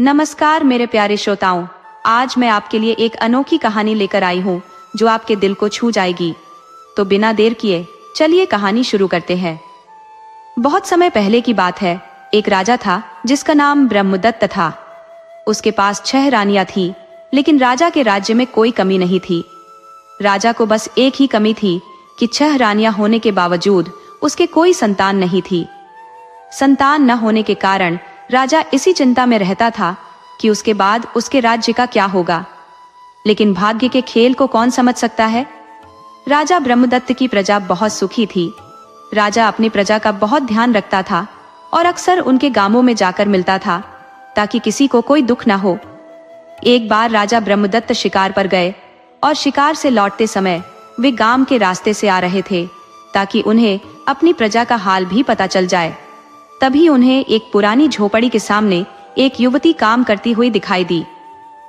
नमस्कार मेरे प्यारे श्रोताओं, आज मैं आपके लिए एक अनोखी कहानी लेकर आई हूँ जो आपके दिल को छू जाएगी। तो बिना देर किए चलिए कहानी शुरू करते हैं। बहुत समय पहले की बात है। एक राजा था जिसका नाम ब्रह्मदत्त था। उसके पास 6 रानियां थी, लेकिन राजा के राज्य में कोई कमी नहीं थी। राजा को बस एक ही कमी थी कि 6 रानियां होने के बावजूद उसके कोई संतान नहीं थी। संतान न होने के कारण राजा इसी चिंता में रहता था कि उसके बाद उसके राज्य का क्या होगा। लेकिन भाग्य के खेल को कौन समझ सकता है। राजा ब्रह्मदत्त की प्रजा बहुत सुखी थी। राजा अपनी प्रजा का बहुत ध्यान रखता था और अक्सर उनके गांवों में जाकर मिलता था ताकि किसी को कोई दुख न हो। एक बार राजा ब्रह्मदत्त शिकार पर गए और शिकार से लौटते समय वे गांव के रास्ते से आ रहे थे ताकि उन्हें अपनी प्रजा का हाल भी पता चल जाए। तभी उन्हें एक पुरानी झोपड़ी के सामने एक युवती काम करती हुई दिखाई दी।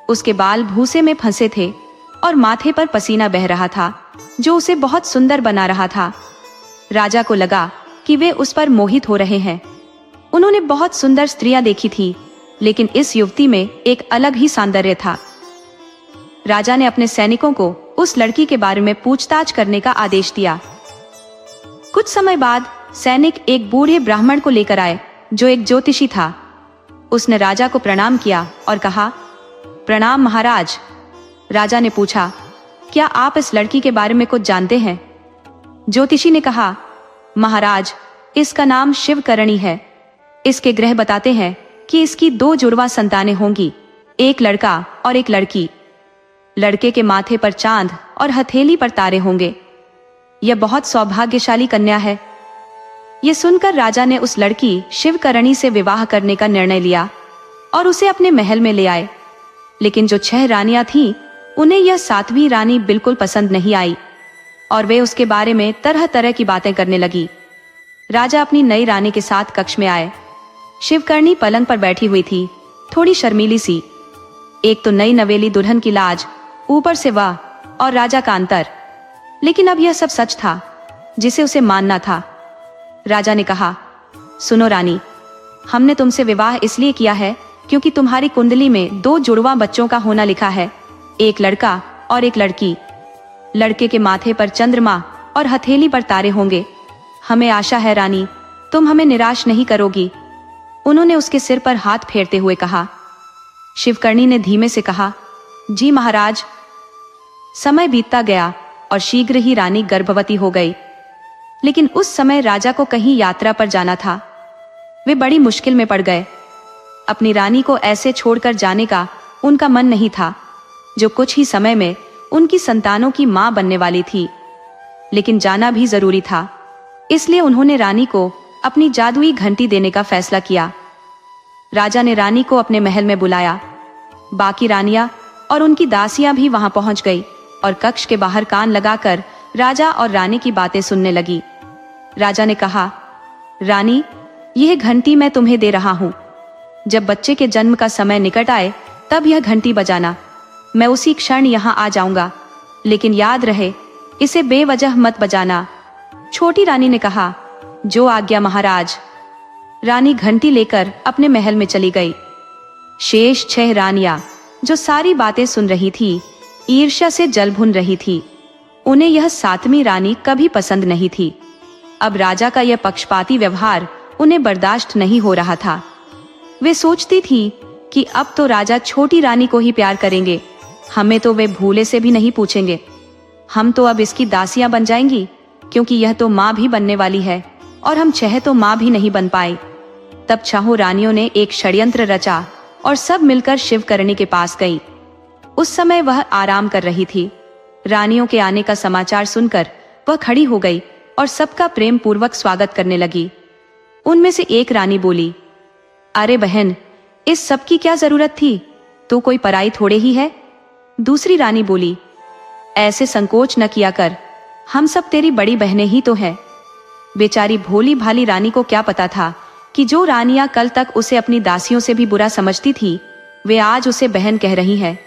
उसके बाल भूसे में फंसे थे और माथे पर पसीना बह रहा था, जो उसे बहुत सुंदर बना रहा था। राजा को लगा कि वे उस पर मोहित हो रहे हैं। उन्होंने बहुत सुंदर स्त्रियां देखी थी, लेकिन इस युवती में एक अलग ही सौंदर्य था। राजा ने अपने सैनिकों को उस लड़की के बारे में पूछताछ करने का आदेश दिया। कुछ समय बाद सैनिक एक बूढ़े ब्राह्मण को लेकर आए जो एक ज्योतिषी था। उसने राजा को प्रणाम किया और कहा, प्रणाम महाराज। राजा ने पूछा, क्या आप इस लड़की के बारे में कुछ जानते हैं? ज्योतिषी ने कहा, महाराज, इसका नाम शिवकरणी है। इसके ग्रह बताते हैं कि इसकी 2 जुड़वा संतानें होंगी, एक लड़का और एक लड़की। लड़के के माथे पर चांद और हथेली पर तारे होंगे। यह बहुत सौभाग्यशाली कन्या है। ये सुनकर राजा ने उस लड़की शिवकरणी से विवाह करने का निर्णय लिया और उसे अपने महल में ले आए। लेकिन जो 6 रानियां थीं, उन्हें यह 7वीं रानी बिल्कुल पसंद नहीं आई और वे उसके बारे में तरह तरह की बातें करने लगी। राजा अपनी नई रानी के साथ कक्ष में आए। शिवकरणी पलंग पर बैठी हुई थी, थोड़ी शर्मीली सी। एक तो नई नवेली दुल्हन की लाज, ऊपर से वह और राजा का अंतर। लेकिन अब यह सब सच था जिसे उसे मानना था। राजा ने कहा, सुनो रानी, हमने तुमसे विवाह इसलिए किया है क्योंकि तुम्हारी कुंडली में 2 जुड़वा बच्चों का होना लिखा है, एक लड़का और एक लड़की। लड़के के माथे पर चंद्रमा और हथेली पर तारे होंगे। हमें आशा है रानी, तुम हमें निराश नहीं करोगी। उन्होंने उसके सिर पर हाथ फेरते हुए कहा। शिवकर्णी ने धीमे से कहा, जी महाराज। समय बीतता गया और शीघ्र ही रानी गर्भवती हो गई। लेकिन उस समय राजा को कहीं यात्रा पर जाना था। वे बड़ी मुश्किल में पड़ गए। अपनी रानी को ऐसे छोड़कर जाने का उनका मन नहीं था, जो कुछ ही समय में उनकी संतानों की मां बनने वाली थी। लेकिन जाना भी जरूरी था, इसलिए उन्होंने रानी को अपनी जादुई घंटी देने का फैसला किया। राजा ने रानी को अपने महल में बुलाया। बाकी रानियां और उनकी दासियां भी वहां पहुंच गई और कक्ष के बाहर कान लगाकर राजा और रानी की बातें सुनने लगी। राजा ने कहा, रानी, यह घंटी मैं तुम्हें दे रहा हूं। जब बच्चे के जन्म का समय निकट आए तब यह घंटी बजाना। मैं उसी क्षण यहां आ जाऊंगा, लेकिन याद रहे, इसे बेवजह मत बजाना। छोटी रानी ने कहा, जो आज्ञा महाराज। रानी घंटी लेकर अपने महल में चली गई। शेष 6 रानियां जो सारी बातें सुन रही थी, ईर्ष्या से जल भुन रही थी। उन्हें यह 7वीं रानी कभी पसंद नहीं थी। अब राजा का यह पक्षपाती व्यवहार उन्हें बर्दाश्त नहीं हो रहा था। वे सोचती थी कि अब तो राजा छोटी रानी को ही प्यार करेंगे, हमें तो वे भूले से भी नहीं पूछेंगे। हम तो अब इसकी दासियां बन जाएंगी, क्योंकि यह तो माँ भी बनने वाली है और हम 6 तो माँ भी नहीं बन पाए। तब 6 रानियों ने एक षड्यंत्र रचा और सब मिलकर शिवकरणी के पास गई। उस समय वह आराम कर रही थी। रानियों के आने का समाचार सुनकर वह खड़ी हो गई और सबका प्रेम पूर्वक स्वागत करने लगी। उनमें से एक रानी बोली, अरे बहन, इस सब की क्या जरूरत थी? तू कोई पराई थोड़े ही है। दूसरी रानी बोली, ऐसे संकोच न किया कर, हम सब तेरी बड़ी बहनें ही तो हैं। बेचारी भोली भाली रानी को क्या पता था कि जो रानियां कल तक उसे अपनी दासियों से भी बुरा समझती थी, वे आज उसे बहन कह रही हैं।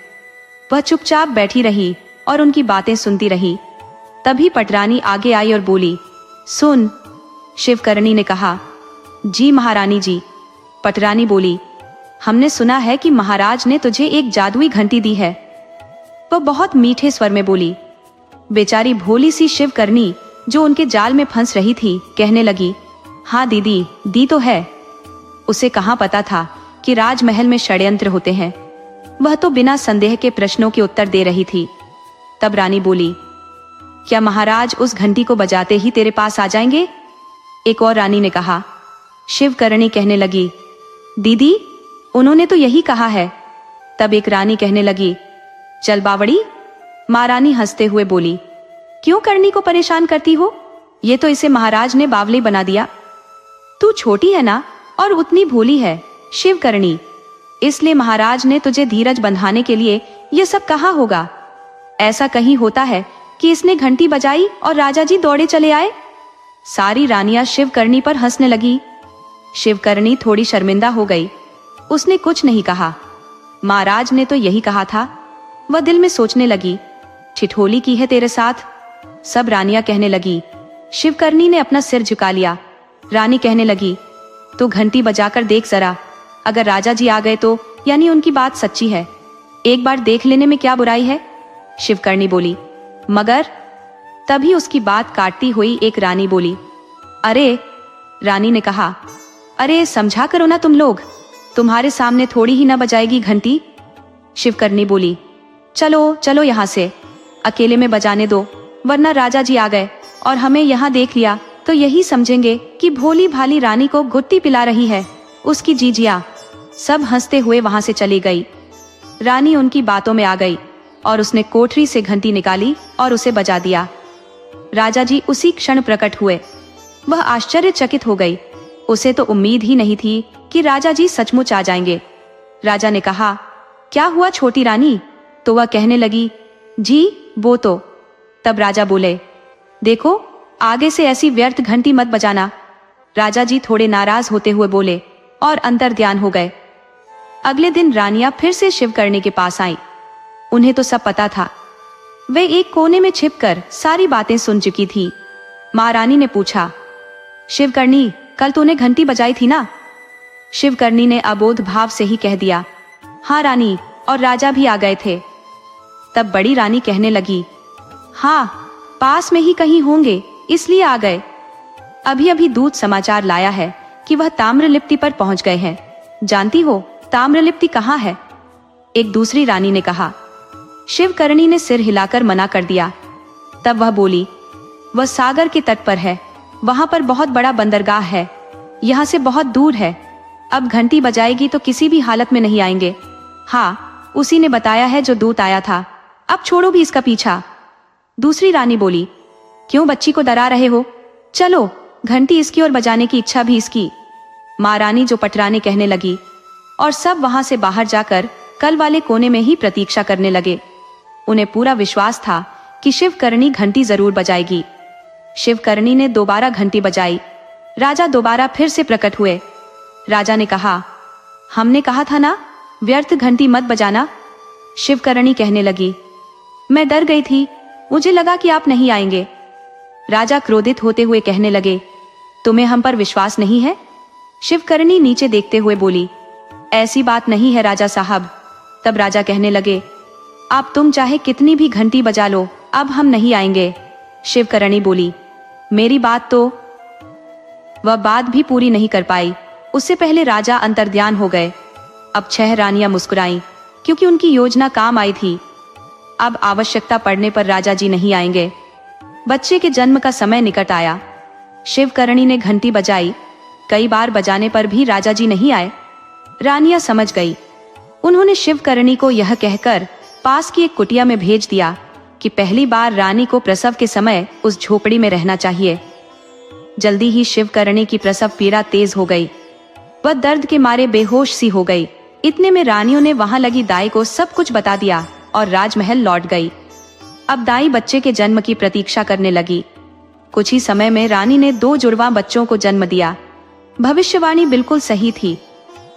वह चुपचाप बैठी रही और उनकी बातें सुनती रही। तभी पटरानी आगे आई और बोली, सुन। शिवकरणी ने कहा, जी महारानी जी। पटरानी बोली, हमने सुना है कि महाराज ने तुझे एक जादुई घंटी दी है। वह बहुत मीठे स्वर में बोली। बेचारी भोली सी शिवकर्णी जो उनके जाल में फंस रही थी कहने लगी, हाँ दीदी, दी तो है। उसे कहाँ पता था कि राजमहल में षड्यंत्र होते हैं। वह तो बिना संदेह के प्रश्नों के उत्तर दे रही थी। तब रानी बोली, क्या महाराज उस घंटी को बजाते ही तेरे पास आ जाएंगे? एक और रानी ने कहा। शिवकर्णी कहने लगी, दीदी, उन्होंने तो यही कहा है। तब एक रानी कहने लगी, चल बावड़ी। महारानी हंसते हुए बोली, क्यों करनी को परेशान करती हो? ये तो इसे महाराज ने बावली बना दिया। तू छोटी है ना और उतनी भोली है शिवकर्णी, इसलिए महाराज ने तुझे धीरज बंधाने के लिए ये सब कहा होगा। ऐसा कहीं होता है कि इसने घंटी बजाई और राजा जी दौड़े चले आए? सारी रानियां शिवकर्णी पर हंसने लगी। शिवकर्णी थोड़ी शर्मिंदा हो गई। उसने कुछ नहीं कहा। महाराज ने तो यही कहा था। वह दिल में सोचने लगी, ठिठोली की है तेरे साथ। सब रानियां कहने लगी। शिवकर्णी ने अपना सिर झुका लिया। रानी कहने लगी, तो घंटी बजाकर देख जरा, अगर राजा जी आ गए तो यानी उनकी बात सच्ची है। एक बार देख लेने में क्या बुराई है? शिवकर्णी बोली। मगर तभी उसकी बात काटती हुई एक रानी बोली, अरे, रानी ने कहा, अरे समझा करो ना तुम लोग, तुम्हारे सामने थोड़ी ही ना बजाएगी घंटी। शिवकर्णी बोली, चलो चलो यहाँ से, अकेले में बजाने दो, वरना राजा जी आ गए और हमें यहाँ देख लिया तो यही समझेंगे कि भोली भाली रानी को घुट्टी पिला रही है उसकी जीजिया। सब हंसते हुए वहां से चली गई। रानी उनकी बातों में आ गई और उसने कोठरी से घंटी निकाली और उसे बजा दिया। राजा जी उसी क्षण प्रकट हुए। वह आश्चर्यचकित हो गई। उसे तो उम्मीद ही नहीं थी कि राजा जी सचमुच आ जाएंगे। राजा ने कहा, क्या हुआ छोटी रानी? तो वह कहने लगी, जी वो तो। तब राजा बोले, देखो, आगे से ऐसी व्यर्थ घंटी मत बजाना। राजा जी थोड़े नाराज होते हुए बोले और अंतर्ध्यान हो गए। अगले दिन रानियां फिर से शिवकर्णी के पास आईं। उन्हें तो सब पता था। वे एक कोने में छिपकर सारी बातें सुन चुकी थी। महारानी ने पूछा, शिवकर्णी, कल तूने घंटी बजाई थी ना? शिवकर्णी ने अबोध भाव से ही कह दिया, हाँ रानी, और राजा भी आ गए थे। तब बड़ी रानी कहने लगी, हाँ, पास में ही कहीं होंगे इसलिए आ गए। अभी अभी दूत समाचार लाया है कि वह ताम्रलिप्ति पर पहुंच गए हैं। जानती हो ताम्रलिप्ति कहाँ है? एक दूसरी रानी ने कहा। शिवकर्णी ने सिर हिलाकर मना कर दिया। तब वह बोली, वह सागर के तट पर है, वहां पर बहुत बड़ा बंदरगाह है, यहाँ से बहुत दूर है। अब घंटी बजाएगी तो किसी भी हालत में नहीं आएंगे। हाँ, उसी ने बताया है जो दूत आया था। अब छोड़ो भी इसका पीछा। दूसरी रानी बोली, क्यों बच्ची को डरा रहे हो? चलो, घंटी इसकी और बजाने की इच्छा भी इसकी। महारानी जो पटरानी कहने लगी और सब वहां से बाहर जाकर कल वाले कोने में ही प्रतीक्षा करने लगे। उन्हें पूरा विश्वास था कि शिवकर्णी घंटी जरूर बजाएगी। शिवकर्णी ने दोबारा घंटी बजाई। राजा दोबारा फिर से प्रकट हुए। राजा ने कहा, हमने कहा था ना, व्यर्थ घंटी मत बजाना। शिवकर्णी कहने लगी, मैं डर गई थी, मुझे लगा कि आप नहीं आएंगे। राजा क्रोधित होते हुए कहने लगे, तुम्हें हम पर विश्वास नहीं है? शिवकर्णी नीचे देखते हुए बोली, ऐसी बात नहीं है राजा साहब। तब राजा कहने लगे, आप तुम चाहे कितनी भी घंटी बजा लो, अब हम नहीं आएंगे। शिवकर्णी बोली, मेरी बात तो। वह बात भी पूरी नहीं कर पाई, उससे पहले राजा अंतर्ध्यान हो गए। अब 6 रानियां मुस्कुराईं, क्योंकि उनकी योजना काम आई थी। अब आवश्यकता पड़ने पर राजा जी नहीं आएंगे। बच्चे के जन्म का समय निकट आया। शिवकर्णी ने घंटी बजाई। कई बार बजाने पर भी राजा जी नहीं आए। रानियां समझ गई। उन्होंने शिवकर्णी को यह कहकर पास की एक कुटिया में भेज दिया कि पहली बार रानी को प्रसव के समय उस झोपड़ी में रहना चाहिए। जल्दी ही शिवकर्णी की प्रसव पीड़ा तेज हो गई। वह दर्द के मारे बेहोश सी हो गई। इतने में रानियों ने वहां लगी दाई को सब कुछ बता दिया और राजमहल लौट गई। अब दाई बच्चे के जन्म की प्रतीक्षा करने लगी। कुछ ही समय में रानी ने 2 जुड़वा बच्चों को जन्म दिया। भविष्यवाणी बिल्कुल सही थी।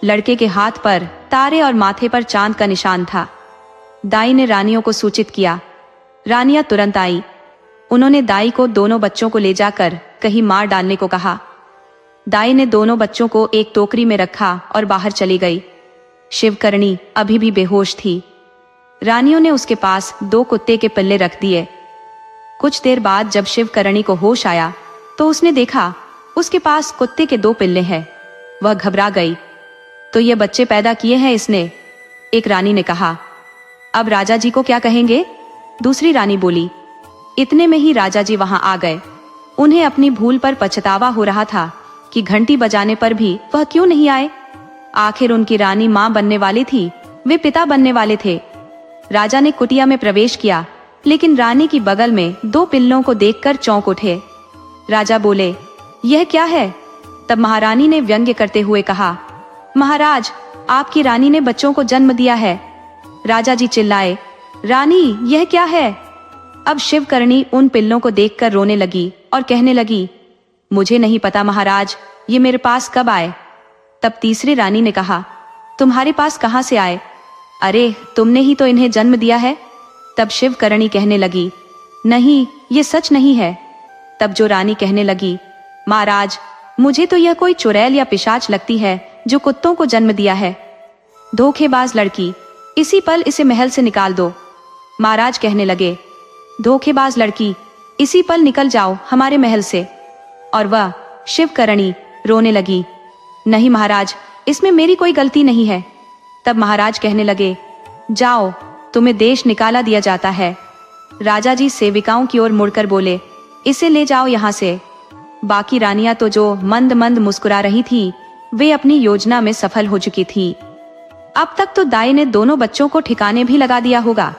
लड़के के हाथ पर तारे और माथे पर चांद का निशान था। दाई ने रानियों को सूचित किया। रानियां तुरंत आई। उन्होंने दाई को दोनों बच्चों को ले जाकर कहीं मार डालने को कहा। दाई ने दोनों बच्चों को एक टोकरी में रखा और बाहर चली गई। शिवकर्णी अभी भी बेहोश थी। रानियों ने उसके पास 2 कुत्ते के पिल्ले रख दिए। कुछ देर बाद जब शिवकर्णी को होश आया तो उसने देखा उसके पास कुत्ते के 2 पिल्ले हैं। वह घबरा गई। तो ये बच्चे पैदा किए हैं इसने, एक रानी ने कहा। अब राजा जी को क्या कहेंगे? दूसरी रानी बोली। इतने में ही राजा जी वहां आ गए। उन्हें अपनी भूल पर पछतावा हो रहा था कि घंटी बजाने पर भी वह क्यों नहीं आए। आखिर उनकी रानी मां बनने वाली थी, वे पिता बनने वाले थे। राजा ने कुटिया में प्रवेश किया, लेकिन रानी की बगल में 2 पिल्लों को देखकर चौंक उठे। राजा बोले, यह क्या है? तब महारानी ने व्यंग्य करते हुए कहा, महाराज, आपकी रानी ने बच्चों को जन्म दिया है। राजा जी चिल्लाए, रानी यह क्या है? अब शिवकर्णी उन पिल्लों को देखकर रोने लगी और कहने लगी, मुझे नहीं पता महाराज, ये मेरे पास कब आए? तब तीसरी रानी ने कहा, तुम्हारे पास कहां से आए? अरे तुमने ही तो इन्हें जन्म दिया है। तब शिवकर्णी कहने लगी, नहीं, ये सच नहीं है। तब जो रानी कहने लगी, महाराज, मुझे तो यह कोई चुड़ैल या पिशाच लगती है जो कुत्तों को जन्म दिया है। धोखेबाज लड़की, इसी पल इसे महल से निकाल दो। महाराज कहने लगे, धोखेबाज लड़की, इसी पल निकल जाओ हमारे महल से। और वह शिवकर्णी रोने लगी, नहीं महाराज, इसमें मेरी कोई गलती नहीं है। तब महाराज कहने लगे, जाओ, तुम्हें देश निकाला दिया जाता है। राजा जी सेविकाओं की ओर मुड़कर बोले, इसे ले जाओ यहाँ से। बाकी रानियां तो जो मंद मंद मुस्कुरा रही थी, वे अपनी योजना में सफल हो चुकी थी। अब तक तो दाई ने दोनों बच्चों को ठिकाने भी लगा दिया होगा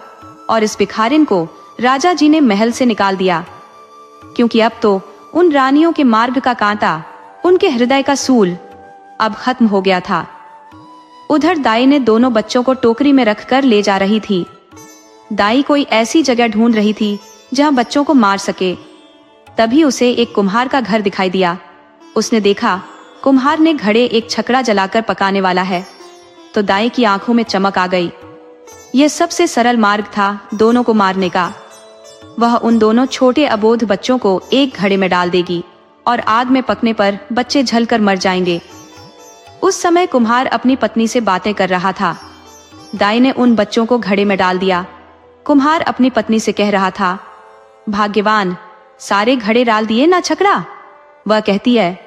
और इस भिखारिन को राजा जी ने महल से निकाल दिया, क्योंकि अब तो उन रानियों के मार्ग का कांटा, उनके हृदय का सूल अब खत्म हो गया था। उधर दाई ने दोनों बच्चों को टोकरी में रखकर ले जा रही थी। दाई कोई ऐसी जगह ढूंढ रही थी जहां बच्चों को मार सके। तभी उसे एक कुम्हार का घर दिखाई दिया। उसने देखा कुम्हार ने घड़े एक छकड़ा जलाकर पकाने वाला है, तो दाई की आंखों में चमक आ गई। यह सबसे सरल मार्ग था दोनों को मारने का। वह उन दोनों छोटे अबोध बच्चों को एक घड़े में डाल देगी और आग में पकने पर बच्चे जलकर मर जाएंगे। उस समय कुम्हार अपनी पत्नी से बातें कर रहा था। दाई ने उन बच्चों को घड़े में डाल दिया। कुम्हार अपनी पत्नी से कह रहा था, भाग्यवान, सारे घड़े डाल दिए ना छकड़ा? वह कहती है,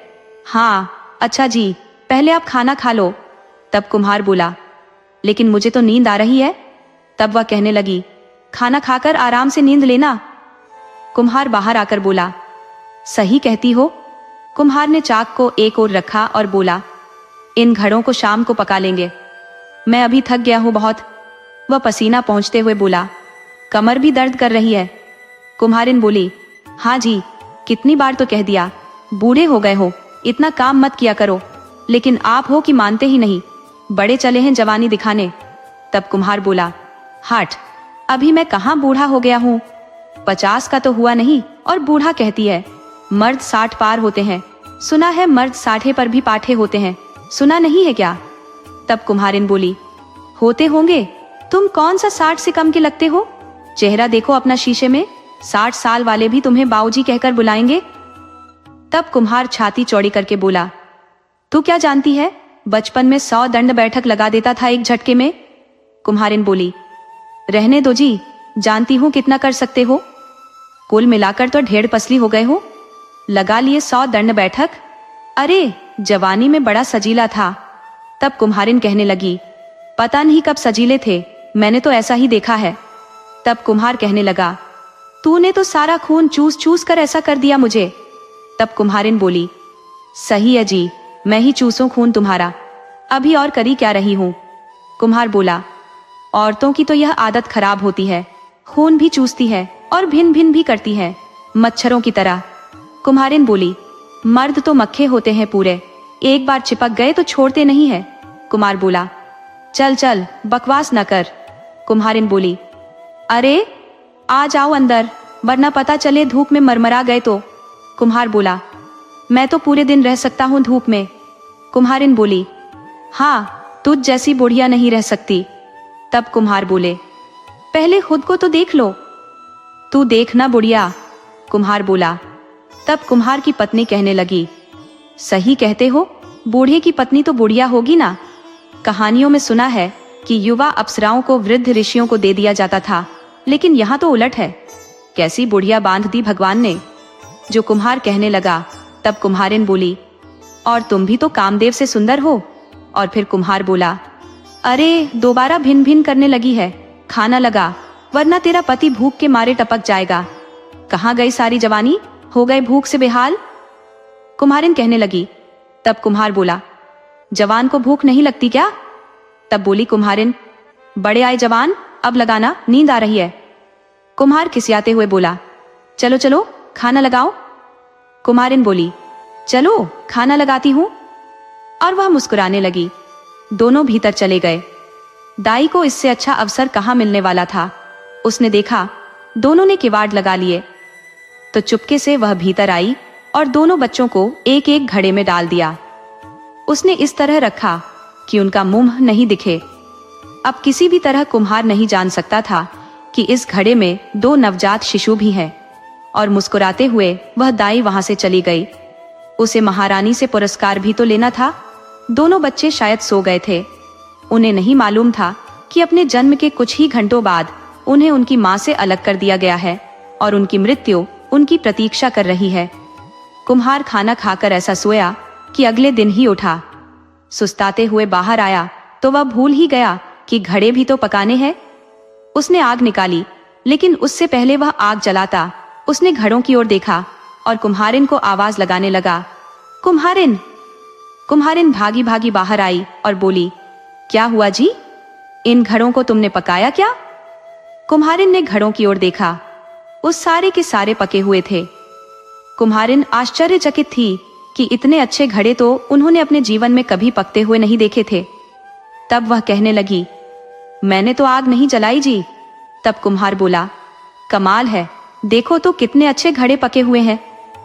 हाँ अच्छा जी, पहले आप खाना खा लो। तब कुम्हार बोला, लेकिन मुझे तो नींद आ रही है। तब वह कहने लगी, खाना खाकर आराम से नींद लेना। कुम्हार बाहर आकर बोला, सही कहती हो। कुम्हार ने चाक को एक ओर रखा और बोला, इन घड़ों को शाम को पका लेंगे, मैं अभी थक गया हूं बहुत। वह पसीना पोंछते हुए बोला, कमर भी दर्द कर रही है। कुम्हारिन बोली, हाँ जी, कितनी बार तो कह दिया, बूढ़े हो गए हो, इतना काम मत किया करो, लेकिन आप हो कि मानते ही नहीं, बड़े चले हैं जवानी दिखाने। तब कुम्हार बोला, हट, अभी मैं कहाँ बूढ़ा हो गया हूँ, 50 का तो हुआ नहीं और बूढ़ा कहती है। मर्द 60 पार होते हैं, सुना है मर्द 60 पर भी पाठे होते हैं, सुना नहीं है क्या? तब कुम्हारिन बोली, होते होंगे, तुम कौन सा 60 से कम के लगते हो? चेहरा देखो अपना शीशे में, 60 साल वाले भी तुम्हें बाऊजी कहकर बुलाएंगे। तब कुम्हार छाती चौड़ी करके बोला, तू क्या जानती है, बचपन में 100 दंड बैठक लगा देता था एक झटके में। कुम्हारिन बोली, रहने दो जी, जानती हूं कितना कर सकते हो, कुल मिलाकर तो ढेर पसली हो गए हो, लगा लिए 100 दंड बैठक। अरे जवानी में बड़ा सजीला था। तब कुम्हारिन कहने लगी, पता नहीं कब सजीले थे, मैंने तो ऐसा ही देखा है। तब कुम्हार कहने लगा, तूने तो सारा खून चूस चूस कर ऐसा कर दिया मुझे। तब कुम्हारिन बोली, सही है जी, मैं ही चूसूं खून तुम्हारा, अभी और करी क्या रही हूं। कुम्हार बोला, औरतों की तो यह आदत खराब होती है, खून भी चूसती है और भिन भिन भी करती है, मच्छरों की तरह। कुम्हारिन बोली, मर्द तो मक्खे होते हैं पूरे, एक बार चिपक गए तो छोड़ते नहीं है। कुम्हार बोला, चल चल बकवास न कर। कुम्हारिन बोली, अरे आ जाओ अंदर, वरना पता चले धूप में मरमरा गए तो। कुम्हार बोला, मैं तो पूरे दिन रह सकता हूँ धूप में। कुम्हारिन बोली, हाँ, तुझ जैसी बुढ़िया नहीं रह सकती। तब कुम्हार बोले, पहले खुद को तो देख लो। तू देखना बुढ़िया, कुम्हार बोला। तब कुम्हार की पत्नी कहने लगी, सही कहते हो, बूढ़े की पत्नी तो बुढ़िया होगी ना। कहानियों में सुना है कि युवा अप्सराओं को वृद्ध ऋषियों को दे दिया जाता था, लेकिन यहाँ तो उलट है। कैसी बुढ़िया बांध दी भगवान ने। जो कुम्हार कहने लगा, तब कुम्हारिन बोली, और तुम भी तो कामदेव से सुंदर हो। और फिर कुम्हार बोला, अरे दोबारा भिन भिन करने लगी है, खाना लगा, वरना तेरा पति भूख के मारे टपक जाएगा। कहाँ गई सारी जवानी, हो गए भूख से बेहाल। कुम्हारिन कहने लगी। तब कुम्हार बोला, जवान को भूख नहीं लगती क्या? तब बोली कुम्हारिन, बड़े आए जवान, अब लगाना, नींद आ रही है। कुम्हार खिसियाते हुए बोला, चलो चलो खाना लगाओ। कुम्हारिन बोली, चलो खाना लगाती हूं। और वह मुस्कुराने लगी। दोनों भीतर चले गए। दाई को इससे अच्छा अवसर कहाँ मिलने वाला था। उसने देखा दोनों ने किवाड़ लगा लिए, तो चुपके से वह भीतर आई और दोनों बच्चों को एक एक घड़े में डाल दिया। उसने इस तरह रखा कि उनका मुंह नहीं दिखे। अब किसी भी तरह कुम्हार नहीं जान सकता था कि इस घड़े में 2 नवजात शिशु भी हैं। और मुस्कुराते हुए वह दाई वहां से चली गई। उसे महारानी से पुरस्कार भी तो लेना था। दोनों बच्चे शायद सो गए थे। उन्हें नहीं मालूम था कि अपने जन्म के कुछ ही घंटों बाद उन्हें उनकी मां से अलग कर दिया गया है और उनकी मृत्यु उनकी प्रतीक्षा कर रही है। कुम्हार खाना खाकर ऐसा सोया कि अगले दिन ही उठा। सुस्ताते हुए बाहर आया तो वह भूल ही गया कि घड़े भी तो पकाने हैं। उसने आग निकाली, लेकिन उससे पहले वह आग जलाता उसने घड़ों की ओर देखा और कुम्हारिन को आवाज लगाने लगा, कुम्हारिन। कुम्हारिन भागी भागी बाहर आई और बोली, क्या हुआ जी, इन घड़ों को तुमने पकाया क्या? कुम्हारिन ने घड़ों की ओर देखा। उस सारे के सारे पके हुए थे। कुम्हारिन आश्चर्यचकित थी कि इतने अच्छे घड़े तो उन्होंने अपने जीवन में कभी पकते हुए नहीं देखे थे। तब वह कहने लगी, मैंने तो आग नहीं जलाई जी। तब कुम्हार बोला, कमाल है, देखो तो कितने अच्छे घड़े पके हुए हैं।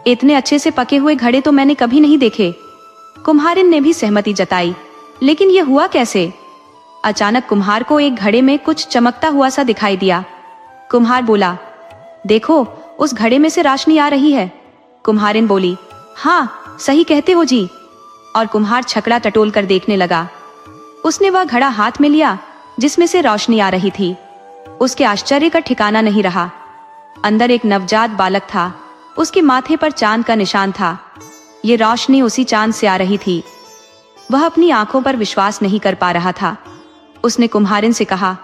इतने अच्छे से पके हुए घड़े तो मैंने कभी नहीं देखे। कुम्हारिन ने भी सहमति जताई, लेकिन यह हुआ कैसे? अचानक कुम्हार को एक घड़े में कुछ चमकता हुआ सा दिखाई दिया। कुम्हार बोला, देखो उस घड़े में से रोशनी आ रही है। कुम्हारिन बोली, हाँ सही कहते हो जी। और कुम्हार छकड़ा टटोल कर देखने लगा। उसने वह घड़ा हाथ में लिया जिसमें से रोशनी आ रही थी। उसके आश्चर्य का ठिकाना नहीं रहा। अंदर एक नवजात बालक था। उसके माथे पर चांद का निशान था। ये रोशनी उसी चांद से आ रही थी। वह अपनी आंखों पर विश्वास नहीं कर पा रहा था। उसने कुम्हारिन से कहा,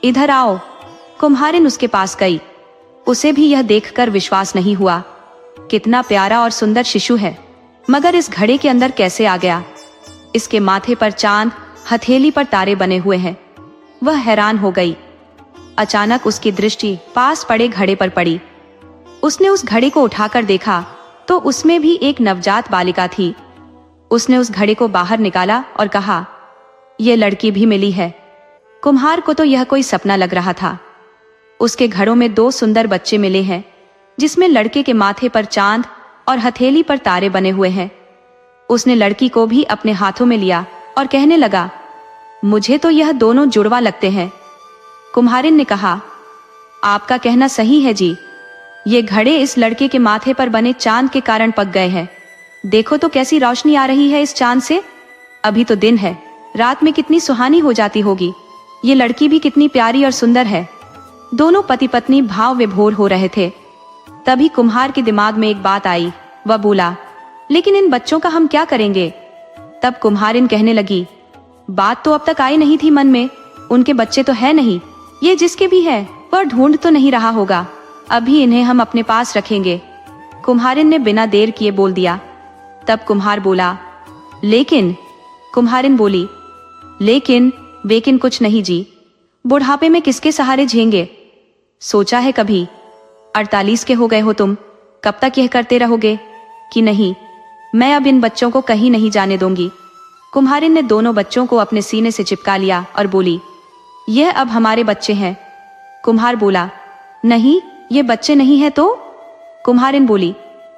इधर आओ। कुम्हारिन उसके पास गई। उसे भी यह देखकर विश्वास नहीं हुआ। कितना प्यारा और सुंदर शिशु है, मगर इस घड़े के अंदर कैसे आ गया? इसके माथे पर चांद, हथेली पर तारे बने हुए हैं। वह हैरान हो गई। अचानक उसकी दृष्टि पास पड़े घड़े पर पड़ी। उसने उस घड़े को उठाकर देखा तो उसमें भी एक नवजात बालिका थी। उसने उस घड़े को बाहर निकाला और कहा, यह लड़की भी मिली है। कुम्हार को तो यह कोई सपना लग रहा था। उसके घड़ों में 2 सुंदर बच्चे मिले हैं, जिसमें लड़के के माथे पर चांद और हथेली पर तारे बने हुए हैं। उसने लड़की को भी अपने हाथों में लिया और कहने लगा, मुझे तो यह दोनों जुड़वा लगते हैं। कुम्हारिन ने कहा, आपका कहना सही है जी। ये घड़े इस लड़के के माथे पर बने चांद के कारण पक गए हैं। देखो तो कैसी रोशनी आ रही है इस चांद से। अभी तो दिन है, रात में कितनी सुहानी हो जाती होगी। ये लड़की भी कितनी प्यारी और सुंदर है। दोनों पति पत्नी भाव विभोर हो रहे थे। तभी कुम्हार के दिमाग में एक बात आई। वह बोला, लेकिन इन बच्चों का हम क्या करेंगे? तब कुम्हारिन कहने लगी, बात तो अब तक आई नहीं थी मन में। उनके बच्चे तो है नहीं। ये जिसके भी है वह ढूंढ तो नहीं रहा होगा। अभी इन्हें हम अपने पास रखेंगे। कुम्हारिन ने बिना देर किए बोल दिया। तब कुम्हार बोला, लेकिन। कुम्हारिन बोली, लेकिन कुछ नहीं जी। बुढ़ापे में किसके सहारे झेंगे? सोचा है कभी? 48 के हो गए हो तुम, कब तक यह करते रहोगे? कि नहीं, मैं अब इन बच्चों को कहीं नहीं जाने दूंगी। कुम्हारिन ने दोनों बच्चों को अपने सीने से चिपका लिया और बोली, यह अब हमारे बच्चे हैं। कुम्हार बोला, नहीं, ये बच्चे नहीं है तो? कुम्हारिन बोली,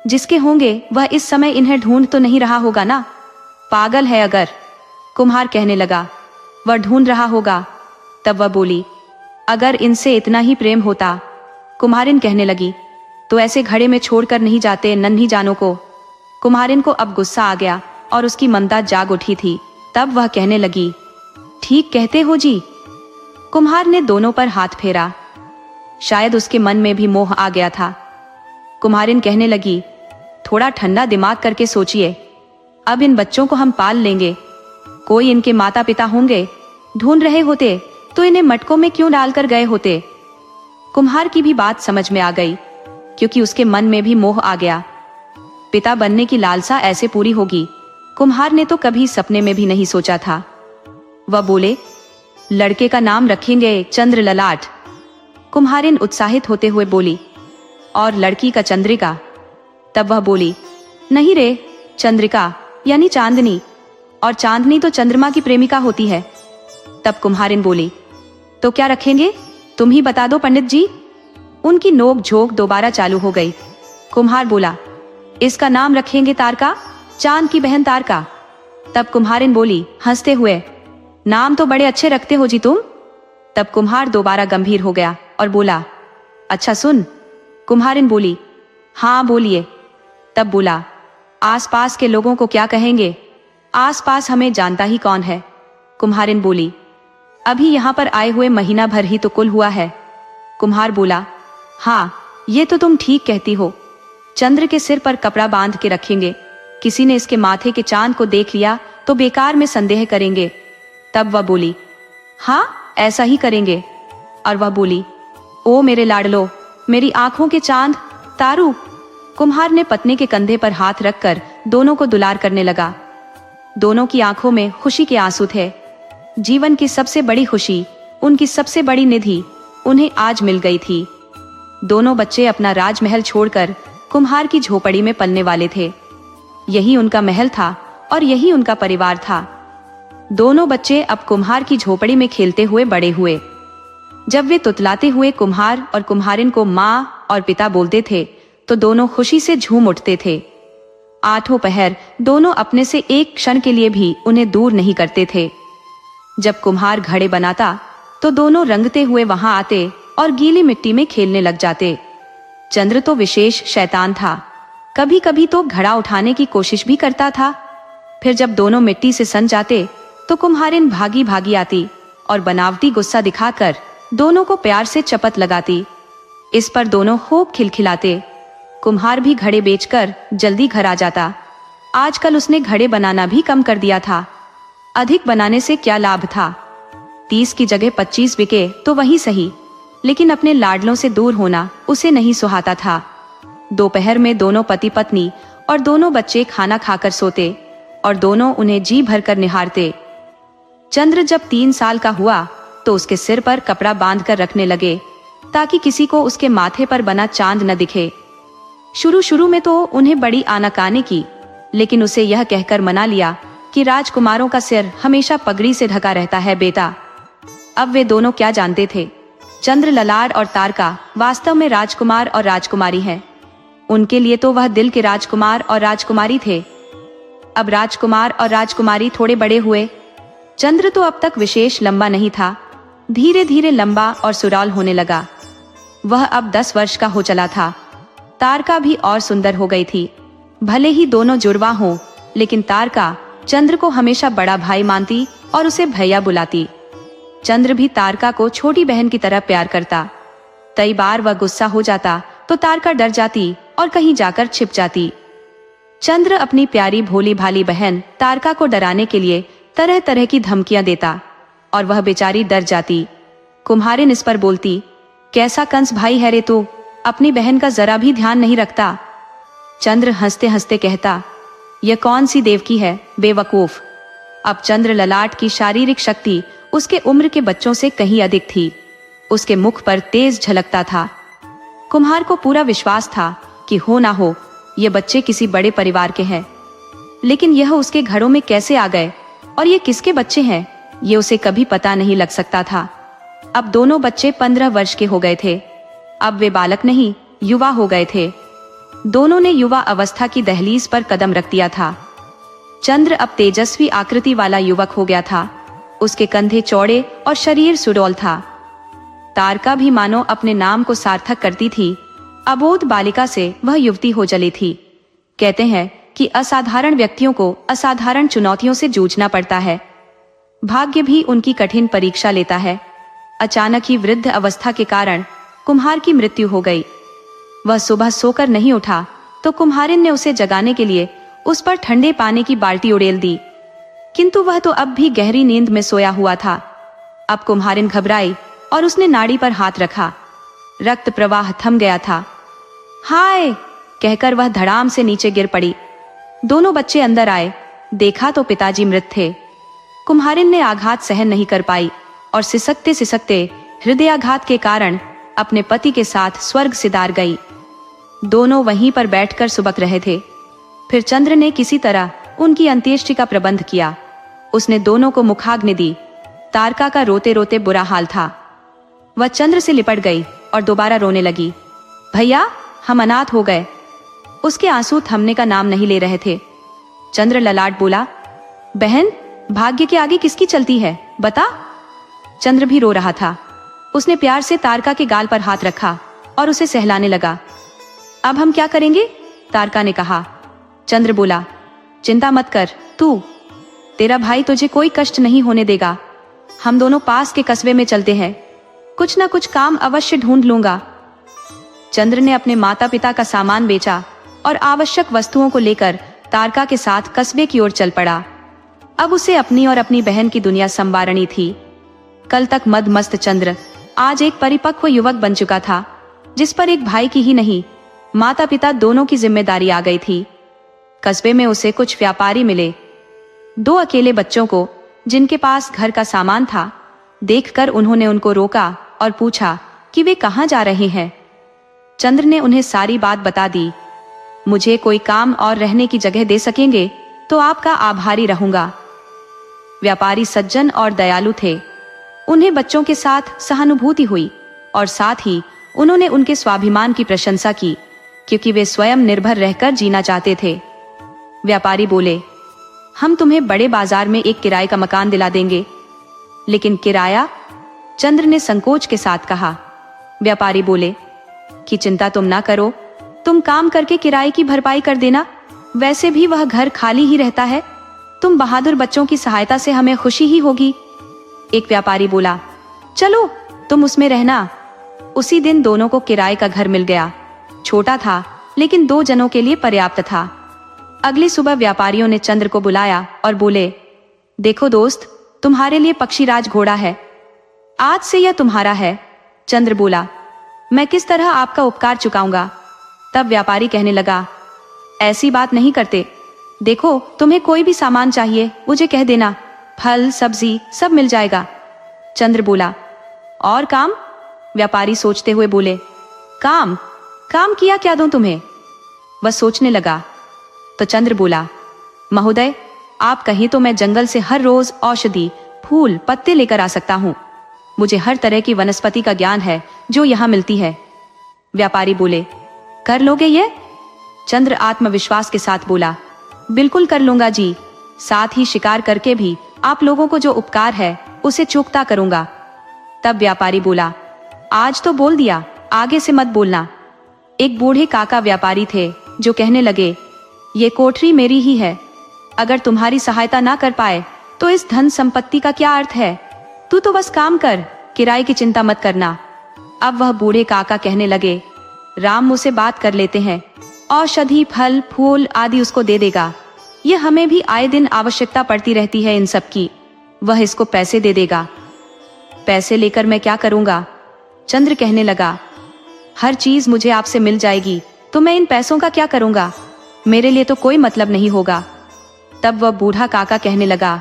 जिसके होंगे वह इस समय इन्हें ढूंढ तो नहीं रहा होगा ना? पागल है अगर। कुम्हार कहने लगा, वह ढूंढ रहा होगा। तब वह बोली, अगर इनसे इतना ही प्रेम होता। कुम्हारिन कहने लगी, तो ऐसे घड़े में छोड़कर नहीं जाते नन्ही जानों को। कुम्हारिन को अब गुस्सा आ गया और उसकी ममता जाग उठी थी। तब वह कहने लगी, ठीक कहते हो जी। कुम्हार ने दोनों पर हाथ फेरा। शायद उसके मन में भी मोह आ गया था। कुम्हारिन कहने लगी, थोड़ा ठंडा दिमाग करके सोचिए, अब इन बच्चों को हम पाल लेंगे। कोई इनके माता पिता होंगे, ढूंढ रहे होते तो इन्हें मटकों में क्यों डालकर गए होते। कुम्हार की भी बात समझ में आ गई, क्योंकि उसके मन में भी मोह आ गया। पिता बनने की लालसा ऐसे पूरी होगी, कुम्हार ने तो कभी सपने में भी नहीं सोचा था। वह बोले, लड़के का नाम रखेंगे चंद्र ललाट। कुम्हारिन उत्साहित होते हुए बोली, और लड़की का चंद्रिका। तब वह बोली, नहीं रे, चंद्रिका यानी चांदनी, और चांदनी तो चंद्रमा की प्रेमिका होती है। तब कुम्हारिन बोली, तो क्या रखेंगे, तुम ही बता दो पंडित जी। उनकी नोक झोंक दोबारा चालू हो गई। कुम्हार बोला, इसका नाम रखेंगे तारका, चांद की बहन तारका। तब कुम्हारिन बोली हंसते हुए, नाम तो बड़े अच्छे रखते हो जी तुम। तब कुम्हार दोबारा गंभीर हो गया और बोला, अच्छा सुन। कुम्हारिन बोली, हाँ बोलिए। तब बोला, आसपास के लोगों को क्या कहेंगे, आसपास हमें जानता ही कौन है। कुम्हारिन बोली, अभी यहाँ पर आए हुए महीना भर ही तो कुल हुआ है। कुम्हार बोला, हाँ ये तो तुम ठीक कहती हो। चंद्र के सिर पर कपड़ा बांध के रखेंगे, किसी ने इसके माथे के चांद को देख लिया तो बेकार में संदेह करेंगे। तब वह बोली, हाँ ऐसा ही करेंगे। और वह बोली, ओ मेरे लाडलो, मेरी आंखों के चांद तारू। कुम्हार ने पत्नी के कंधे पर हाथ रखकर दोनों को दुलार करने लगा। दोनों की आंखों में खुशी के आंसू थे। जीवन की सबसे बड़ी खुशी, उनकी सबसे बड़ी निधि उन्हें आज मिल गई थी। दोनों बच्चे अपना राजमहल छोड़कर कुम्हार की झोपड़ी में पलने वाले थे। यही उनका महल था और यही उनका परिवार था। दोनों बच्चे अब कुम्हार की झोपड़ी में खेलते हुए बड़े हुए। जब वे तुतलाते हुए कुम्हार और कुम्हारिन को माँ और पिता बोलते थे तो दोनों खुशी से झूम उठते थे। आठों पहर दोनों अपने से एक क्षण के लिए भी उन्हें दूर नहीं करते थे। जब कुम्हार घड़े बनाता तो दोनों रंगते हुए वहां आते और गीली मिट्टी में खेलने लग जाते। चंद्र तो विशेष शैतान था, कभी कभी तो घड़ा उठाने की कोशिश भी करता था। फिर जब दोनों मिट्टी से सन जाते तो कुम्हारिन भागी भागी आती और बनावटी गुस्सा दिखाकर दोनों को प्यार से चपत लगाती। इस पर दोनों खूब खिलखिलाते। कुम्हार भी घड़े बेचकर जल्दी घर आ जाता। आजकल उसने घड़े बनाना भी कम कर दिया था। अधिक बनाने से क्या लाभ था, 30 की जगह 25 बिके तो वही सही, लेकिन अपने लाडलों से दूर होना उसे नहीं सुहाता था। दोपहर में दोनों पति पत्नी और दोनों बच्चे खाना खाकर सोते और दोनों उन्हें जी भरकर निहारते। चंद्र जब 3 साल का हुआ तो उसके सिर पर कपड़ा बांधकर रखने लगे ताकि किसी को उसके माथे पर बना चांद न दिखे। शुरू शुरू में तो उन्हें बड़ी आनाकानी की, लेकिन उसे यह कहकर मना लिया कि राजकुमारों का सिर हमेशा पगड़ी से ढका रहता है बेटा। अब वे दोनों क्या जानते थे, चंद्र ललाट और तारका वास्तव में राजकुमार और राजकुमारी हैं। उनके लिए तो वह दिल के राजकुमार और राजकुमारी थे। अब राजकुमार और राजकुमारी थोड़े बड़े हुए। चंद्र तो अब तक विशेष लंबा नहीं था, धीरे धीरे लंबा और सुडौल होने लगा। वह अब 10 वर्ष का हो चला था। तारका भी और सुंदर हो गई थी। भले ही दोनों जुड़वा हों, लेकिन तारका चंद्र को हमेशा बड़ा भाई मानती और उसे भैया बुलाती। चंद्र भी तारका को छोटी बहन की तरह प्यार करता। कई बार वह गुस्सा हो जाता तो तारका डर जाती और कहीं जाकर छिप जाती। चंद्र अपनी प्यारी भोली भाली बहन तारका को डराने के लिए तरह तरह की धमकियां देता और वह बेचारी डर जाती। कुम्हारिन इस पर बोलती, कैसा कंस भाई है रे तू, अपनी बहन का जरा भी ध्यान नहीं रखता। चंद्र हंसते हंसते कहता, यह कौन सी देवकी है बेवकूफ। अब चंद्र ललाट की शारीरिक शक्ति उसके उम्र के बच्चों से कहीं अधिक थी। उसके मुख पर तेज झलकता था। कुम्हार को पूरा विश्वास था कि हो ना हो ये बच्चे किसी बड़े परिवार के हैं, लेकिन यह उसके घरों में कैसे आ गए और ये किसके बच्चे हैं, ये उसे कभी पता नहीं लग सकता था। अब दोनों बच्चे 15 वर्ष के हो गए थे। अब वे बालक नहीं, युवा हो गए थे। दोनों ने युवा अवस्था की दहलीज पर कदम रख दिया था। चंद्र अब तेजस्वी आकृति वाला युवक हो गया था। उसके कंधे चौड़े और शरीर सुडौल था। तारका भी मानो अपने नाम को सार्थक करती थी। अबोध बालिका से वह युवती हो चली थी। कहते हैं कि असाधारण व्यक्तियों को असाधारण चुनौतियों से जूझना पड़ता है। भाग्य भी उनकी कठिन परीक्षा लेता है। अचानक ही वृद्ध अवस्था के कारण कुम्हार की मृत्यु हो गई। वह सुबह सोकर नहीं उठा तो कुम्हारिन ने उसे जगाने के लिए उस पर ठंडे पानी की बाल्टी उड़ेल दी, किंतु वह तो अब भी गहरी नींद में सोया हुआ था। अब कुम्हारिन घबराई और उसने नाड़ी पर हाथ रखा। रक्त प्रवाह थम गया था। हाय कहकर वह धड़ाम से नीचे गिर पड़ी। दोनों बच्चे अंदर आए, देखा तो पिताजी मृत थे। कुम्हारिन ने आघात सहन नहीं कर पाई और सिसकते सिसकते हृदयाघात के कारण अपने पति के साथ स्वर्ग सिधार गई। दोनों वहीं पर बैठकर सुबक रहे थे। फिर चंद्र ने किसी तरह उनकी अंत्येष्टि का प्रबंध किया। उसने दोनों को मुखाग्नि दी। तारका का रोते रोते बुरा हाल था। वह चंद्र से लिपट गई और दोबारा रोने लगी। भैया, हम अनाथ हो गए। उसके आंसू थमने का नाम नहीं ले रहे थे। चंद्र ललाट बोला, बहन, भाग्य के आगे किसकी चलती है, बता। चंद्र भी रो रहा था। उसने प्यार से तारका के गाल पर हाथ रखा और उसे सहलाने लगा। अब हम क्या करेंगे, तारका ने कहा। चंद्र बोला, चिंता मत कर, तेरा भाई तुझे कोई कष्ट नहीं होने देगा। हम दोनों पास के कस्बे में चलते हैं, कुछ ना कुछ काम अवश्य ढूंढ लूंगा। चंद्र ने अपने माता पिता का सामान बेचा और आवश्यक वस्तुओं को लेकर तारका के साथ कस्बे की ओर चल पड़ा। अब उसे अपनी और अपनी बहन की दुनिया संवारणी थी। कल तक मदमस्त चंद्र आज एक परिपक्व युवक बन चुका था, जिस पर एक भाई की ही नहीं, माता पिता दोनों की जिम्मेदारी आ गई थी। कस्बे में उसे कुछ व्यापारी मिले। 2 अकेले बच्चों को, जिनके पास घर का सामान था, देखकर उन्होंने उनको रोका और पूछा कि वे कहाँ जा रहे हैं। चंद्र ने उन्हें सारी बात बता दी। मुझे कोई काम और रहने की जगह दे सकेंगे तो आपका आभारी रहूंगा। व्यापारी सज्जन और दयालु थे। उन्हें बच्चों के साथ सहानुभूति हुई और साथ ही उन्होंने उनके स्वाभिमान की प्रशंसा की, क्योंकि वे स्वयं निर्भर रहकर जीना चाहते थे। व्यापारी बोले, हम तुम्हें बड़े बाजार में एक किराए का मकान दिला देंगे। लेकिन किराया? चंद्र ने संकोच के साथ कहा। व्यापारी बोले कि चिंता तुम ना करो, तुम काम करके किराए की भरपाई कर देना, वैसे भी वह घर खाली ही रहता है। तुम बहादुर बच्चों की सहायता से हमें खुशी ही होगी। एक व्यापारी बोला, चलो तुम उसमें रहना। उसी दिन दोनों को किराए का घर मिल गया। छोटा था लेकिन 2 जनों के लिए पर्याप्त था। अगली सुबह व्यापारियों ने चंद्र को बुलाया और बोले, देखो दोस्त, तुम्हारे लिए पक्षीराज घोड़ा है, आज से यह तुम्हारा है। चंद्र बोला, मैं किस तरह आपका उपकार चुकाऊंगा। तब व्यापारी कहने लगा, ऐसी बात नहीं करते। देखो, तुम्हें कोई भी सामान चाहिए मुझे कह देना, फल सब्जी सब मिल जाएगा। चंद्र बोला, और काम? व्यापारी सोचते हुए बोले, काम किया क्या दूं तुम्हें? वह सोचने लगा तो चंद्र बोला, महोदय, आप कहीं तो मैं जंगल से हर रोज औषधि, फूल, पत्ते लेकर आ सकता हूँ। मुझे हर तरह की वनस्पति का ज्ञान है जो यहाँ मिलती है। व्यापारी बोले, कर लोगे ये? चंद्र आत्मविश्वास के साथ बोला, बिल्कुल कर लूंगा जी। साथ ही शिकार करके भी आप लोगों को जो उपकार है उसे चूकता करूंगा। तब व्यापारी बोला, आज तो बोल दिया, आगे से मत बोलना। एक बूढ़े काका व्यापारी थे जो कहने लगे, ये कोठरी मेरी ही है, अगर तुम्हारी सहायता ना कर पाए तो इस धन संपत्ति का क्या अर्थ है। तू तो बस काम कर, किराए की चिंता मत करना। अब वह बूढ़े काका कहने लगे, राम मुझसे बात कर लेते हैं, औषधि, फल, फूल आदि उसको दे देगा। ये हमें भी आए दिन आवश्यकता पड़ती रहती है इन सब की, वह इसको पैसे दे देगा। पैसे लेकर मैं क्या करूंगा? चंद्र कहने लगा, हर चीज मुझे आपसे मिल जाएगी तो मैं इन पैसों का क्या करूंगा, मेरे लिए तो कोई मतलब नहीं होगा। तब वह बूढ़ा काका कहने लगा,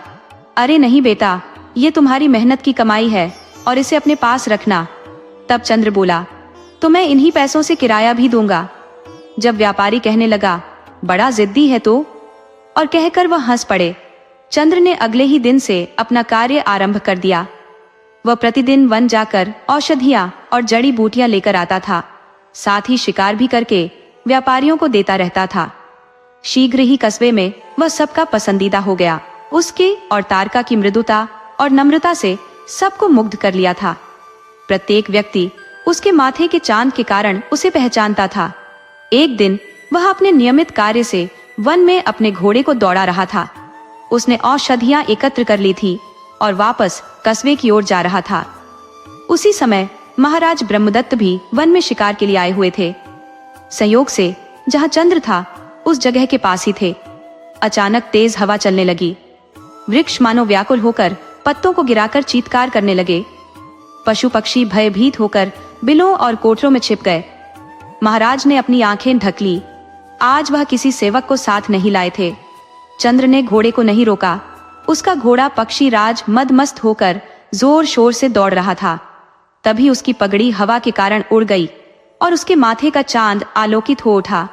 अरे नहीं बेटा, ये तुम्हारी मेहनत की कमाई है और इसे अपने पास रखना। तब चंद्र बोला, तो मैं इन्हीं पैसों से किराया भी दूंगा। जब व्यापारी कहने लगा, बड़ा जिद्दी है तो, और कहकर वह हंस पड़े। चंद्र ने अगले ही दिन से अपना कार्य आरंभ कर दिया। वह प्रतिदिन वन जाकर औषधियां और जड़ी बूटियां लेकर आता था, साथ ही शिकार भी करके व्यापारियों को देता रहता था। शीघ्र ही कस्बे में वह सबका पसंदीदा हो गया। उसके और तारका की मृदुता और नम्रता से सबको मुग्ध कर लिया था। प्रत्येक व्यक्ति उसके माथे के चांद के कारण उसे पहचानता था। एक दिन वह अपने नियमित कार्य से वन में अपने घोड़े को दौड़ा रहा था। उसने औषधियां एकत्र कर ली थी और वापस कस्बे की ओर जा रहा था। उसी समय महाराज ब्रह्मदत्त भी वन में शिकार के लिए आए हुए थे। संयोग से जहां चंद्र था उस जगह के पास ही थे। अचानक तेज हवा चलने लगी। वृक्ष मानो व्याकुल होकर पत्तों को गिराकर चीत्कार करने लगे। पशु पक्षी भयभीत होकर बिलों और कोठरों में छिप गए। महाराज ने अपनी आंखें ढक ली। आज वह किसी सेवक को साथ नहीं लाए थे। चंद्र ने घोड़े को नहीं रोका। उसका घोड़ा पक्षी राज मदमस्त होकर जोर शोर से दौड़ रहा था। तभी उसकी पगड़ी हवा के कारण उड़ गई और उसके माथे का चांद आलोकित हो उठा।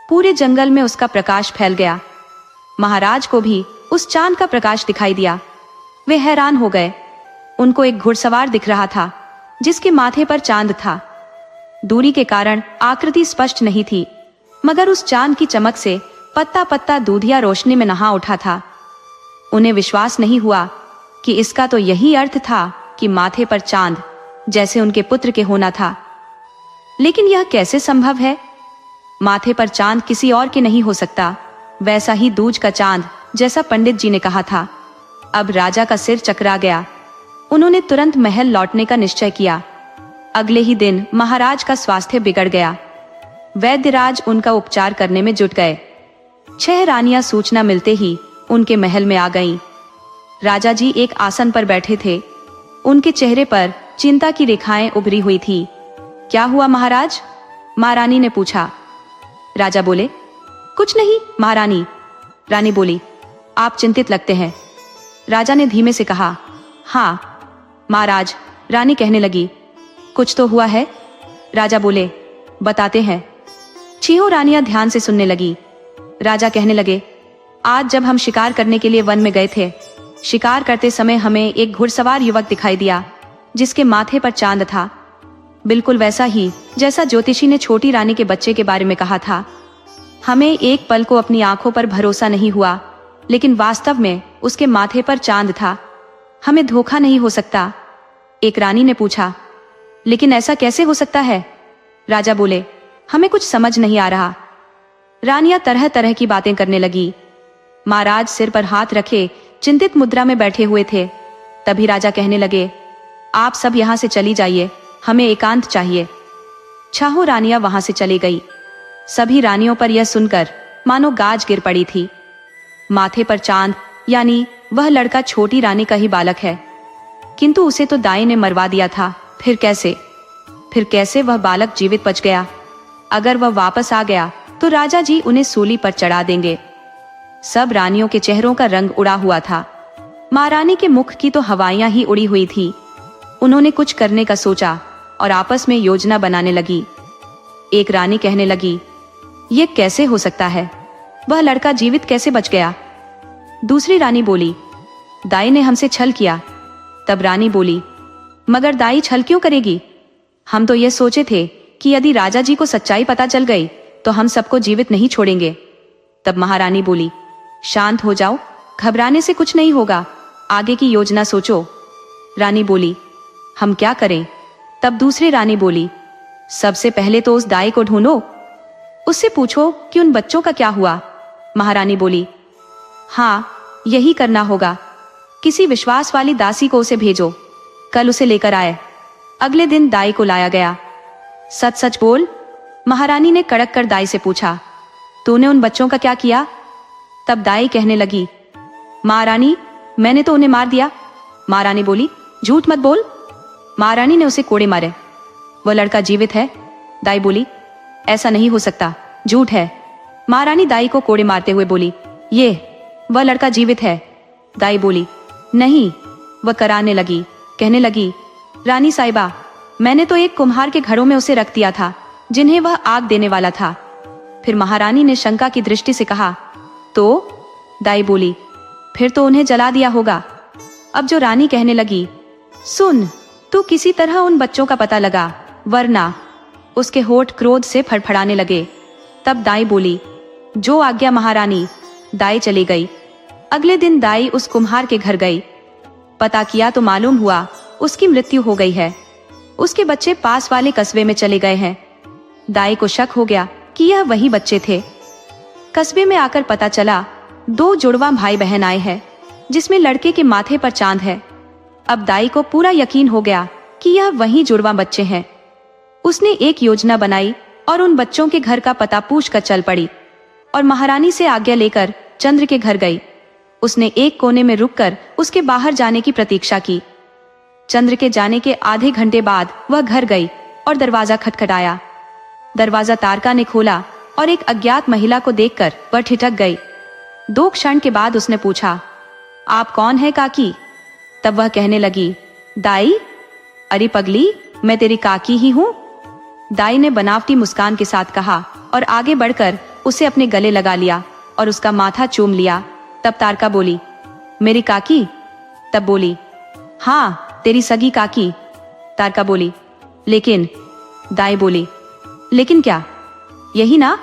पूरे जंगल में उसका प्रकाश फैल गया। महाराज को भी उस चांद का प्रकाश दिखाई दिया। वे हैरान हो गए। उनको एक घुड़सवार दिख रहा था जिसके माथे पर चांद था। दूरी के कारण आकृति स्पष्ट नहीं थी, मगर उस चांद की चमक से पत्ता पत्ता दूधिया रोशनी में नहा उठा था। उन्हें विश्वास नहीं हुआ कि इसका तो यही अर्थ था कि माथे पर चांद जैसे उनके पुत्र के होना था। लेकिन यह कैसे संभव है? माथे पर चांद किसी और के नहीं हो सकता, वैसा ही दूज का चांद जैसा पंडित जी ने कहा था। अब राजा का सिर चकरा गया। उन्होंने तुरंत महल लौटने का निश्चय किया। अगले ही दिन महाराज का स्वास्थ्य बिगड़ गया। वैद्यराज उनका उपचार करने में जुट गए। 6 रानियां सूचना मिलते ही उनके महल में आ गईं। राजा जी एक आसन पर बैठे थे। उनके चेहरे पर चिंता की रेखाएं उभरी हुई थी। क्या हुआ महाराज? महारानी ने पूछा। राजा बोले, कुछ नहीं महारानी। रानी बोली, आप चिंतित लगते हैं। राजा ने धीमे से कहा, हाँ महाराज। रानी कहने लगी, कुछ तो हुआ है? राजा बोले, बताते हैं। 6 रानियां ध्यान से सुनने लगी। राजा कहने लगे, आज जब हम शिकार करने के लिए वन में गए थे, शिकार करते समय हमें एक घुड़सवार युवक दिखाई दिया जिसके माथे पर चांद था। बिल्कुल वैसा ही जैसा ज्योतिषी ने छोटी रानी के बच्चे के बारे में कहा था। हमें एक पल को अपनी आंखों पर भरोसा नहीं हुआ, लेकिन वास्तव में उसके माथे पर चांद था। हमें धोखा नहीं हो सकता। एक रानी ने पूछा, लेकिन ऐसा कैसे हो सकता है? राजा बोले, हमें कुछ समझ नहीं आ रहा। रानियां तरह तरह की बातें करने लगी। महाराज सिर पर हाथ रखे चिंतित मुद्रा में बैठे हुए थे। तभी राजा कहने लगे, आप सब यहां से चली जाइए, हमें एकांत चाहिए। 6 रानियां वहां से चली गई। सभी रानियों पर यह सुनकर मानो गाज गिर पड़ी थी। माथे पर चांद यानी वह लड़का छोटी रानी का ही बालक है, किंतु उसे तो दाई ने मरवा दिया था। फिर कैसे वह बालक जीवित बच गया? अगर वह वापस आ गया तो राजा जी उन्हें सूली पर चढ़ा देंगे। सब रानियों के चेहरों का रंग उड़ा हुआ था। महारानी के मुख की तो हवाइयां ही उड़ी हुई थी। उन्होंने कुछ करने का सोचा और आपस में योजना बनाने लगी। एक रानी कहने लगी, ये कैसे हो सकता है? वह लड़का जीवित कैसे बच गया? दूसरी रानी बोली, दाई ने हमसे छल किया। तब रानी बोली, मगर दाई छल क्यों करेगी? हम तो ये सोचे थे कि यदि राजा जी को सच्चाई पता चल गई तो हम सबको जीवित नहीं छोड़ेंगे। तब महारानी बोली, शांत हो जाओ, घबराने से कुछ नहीं होगा, आगे की योजना सोचो। रानी बोली, हम क्या करें? तब दूसरी रानी बोली, सबसे पहले तो उस दाई को ढूंढो, उससे पूछो कि उन बच्चों का क्या हुआ। महारानी बोली, हाँ यही करना होगा। किसी विश्वास वाली दासी को उसे भेजो, कल उसे लेकर आए। अगले दिन दाई को लाया गया। सच सच बोल, महारानी ने कड़क कर दाई से पूछा, तूने उन बच्चों का क्या किया? तब दाई कहने लगी, महारानी मैंने तो उन्हें मार दिया। महारानी बोली, झूठ मत बोल। महारानी ने उसे कोड़े मारे। वह लड़का जीवित है। दाई बोली, ऐसा नहीं हो सकता, झूठ है। महारानी दाई को कोड़े मारते हुए बोली, वह लड़का जीवित है। दाई बोली, नहीं। वह कराने लगी, कहने लगी, रानी साहिबा, मैंने तो एक कुम्हार के घरों में उसे रख दिया था जिन्हें वह आग देने वाला था। फिर महारानी ने शंका की दृष्टि से कहा, तो? दाई बोली, फिर तो उन्हें जला दिया होगा। अब जो रानी कहने लगी, सुन, तू किसी तरह उन बच्चों का पता लगा, वरना। उसके होठ क्रोध से फड़फड़ाने लगे। तब दाई बोली, जो आज्ञा महारानी। दाई चली गई। अगले दिन दाई उस कुम्हार के घर गई। पता किया तो मालूम हुआ उसकी मृत्यु हो गई है। उसके बच्चे पास वाले कस्बे में चले गए हैं। दाई को शक हो गया कि यह वही बच्चे थे। कस्बे में आकर पता चला 2 जुड़वा भाई बहन आए हैं। जिसमें लड़के के माथे पर चांद है। अब दाई को पूरा यकीन हो गया कि यह वही जुड़वा बच्चे हैं। उसने एक योजना बनाई और उन बच्चों के घर का पता पूछकर चल पड़ी और महारानी से आज्ञा लेकर चंद्र के घर गई। उसने एक कोने में रुककर उसके बाहर जाने की प्रतीक्षा की। चंद्र के जाने के आधे घंटे बाद वह घर गई और दरवाजा खटखटाया। दरवाजा तारका ने खोला और एक अज्ञात महिला को देखकर वह ठिठक गई। 2 क्षण के बाद उसने पूछा, आप कौन है काकी? तब वह कहने लगी, दाई। अरे पगली, मैं तेरी काकी ही हूँ। दाई ने बनावटी मुस्कान के साथ कहा और आगे बढ़कर उसे अपने गले लगा लिया और उसका माथा चूम लिया। तब तारका बोली, मेरी काकी? तब बोली, हाँ, तेरी सगी काकी। तारका बोली, लेकिन? दाई बोली, लेकिन क्या? यही ना,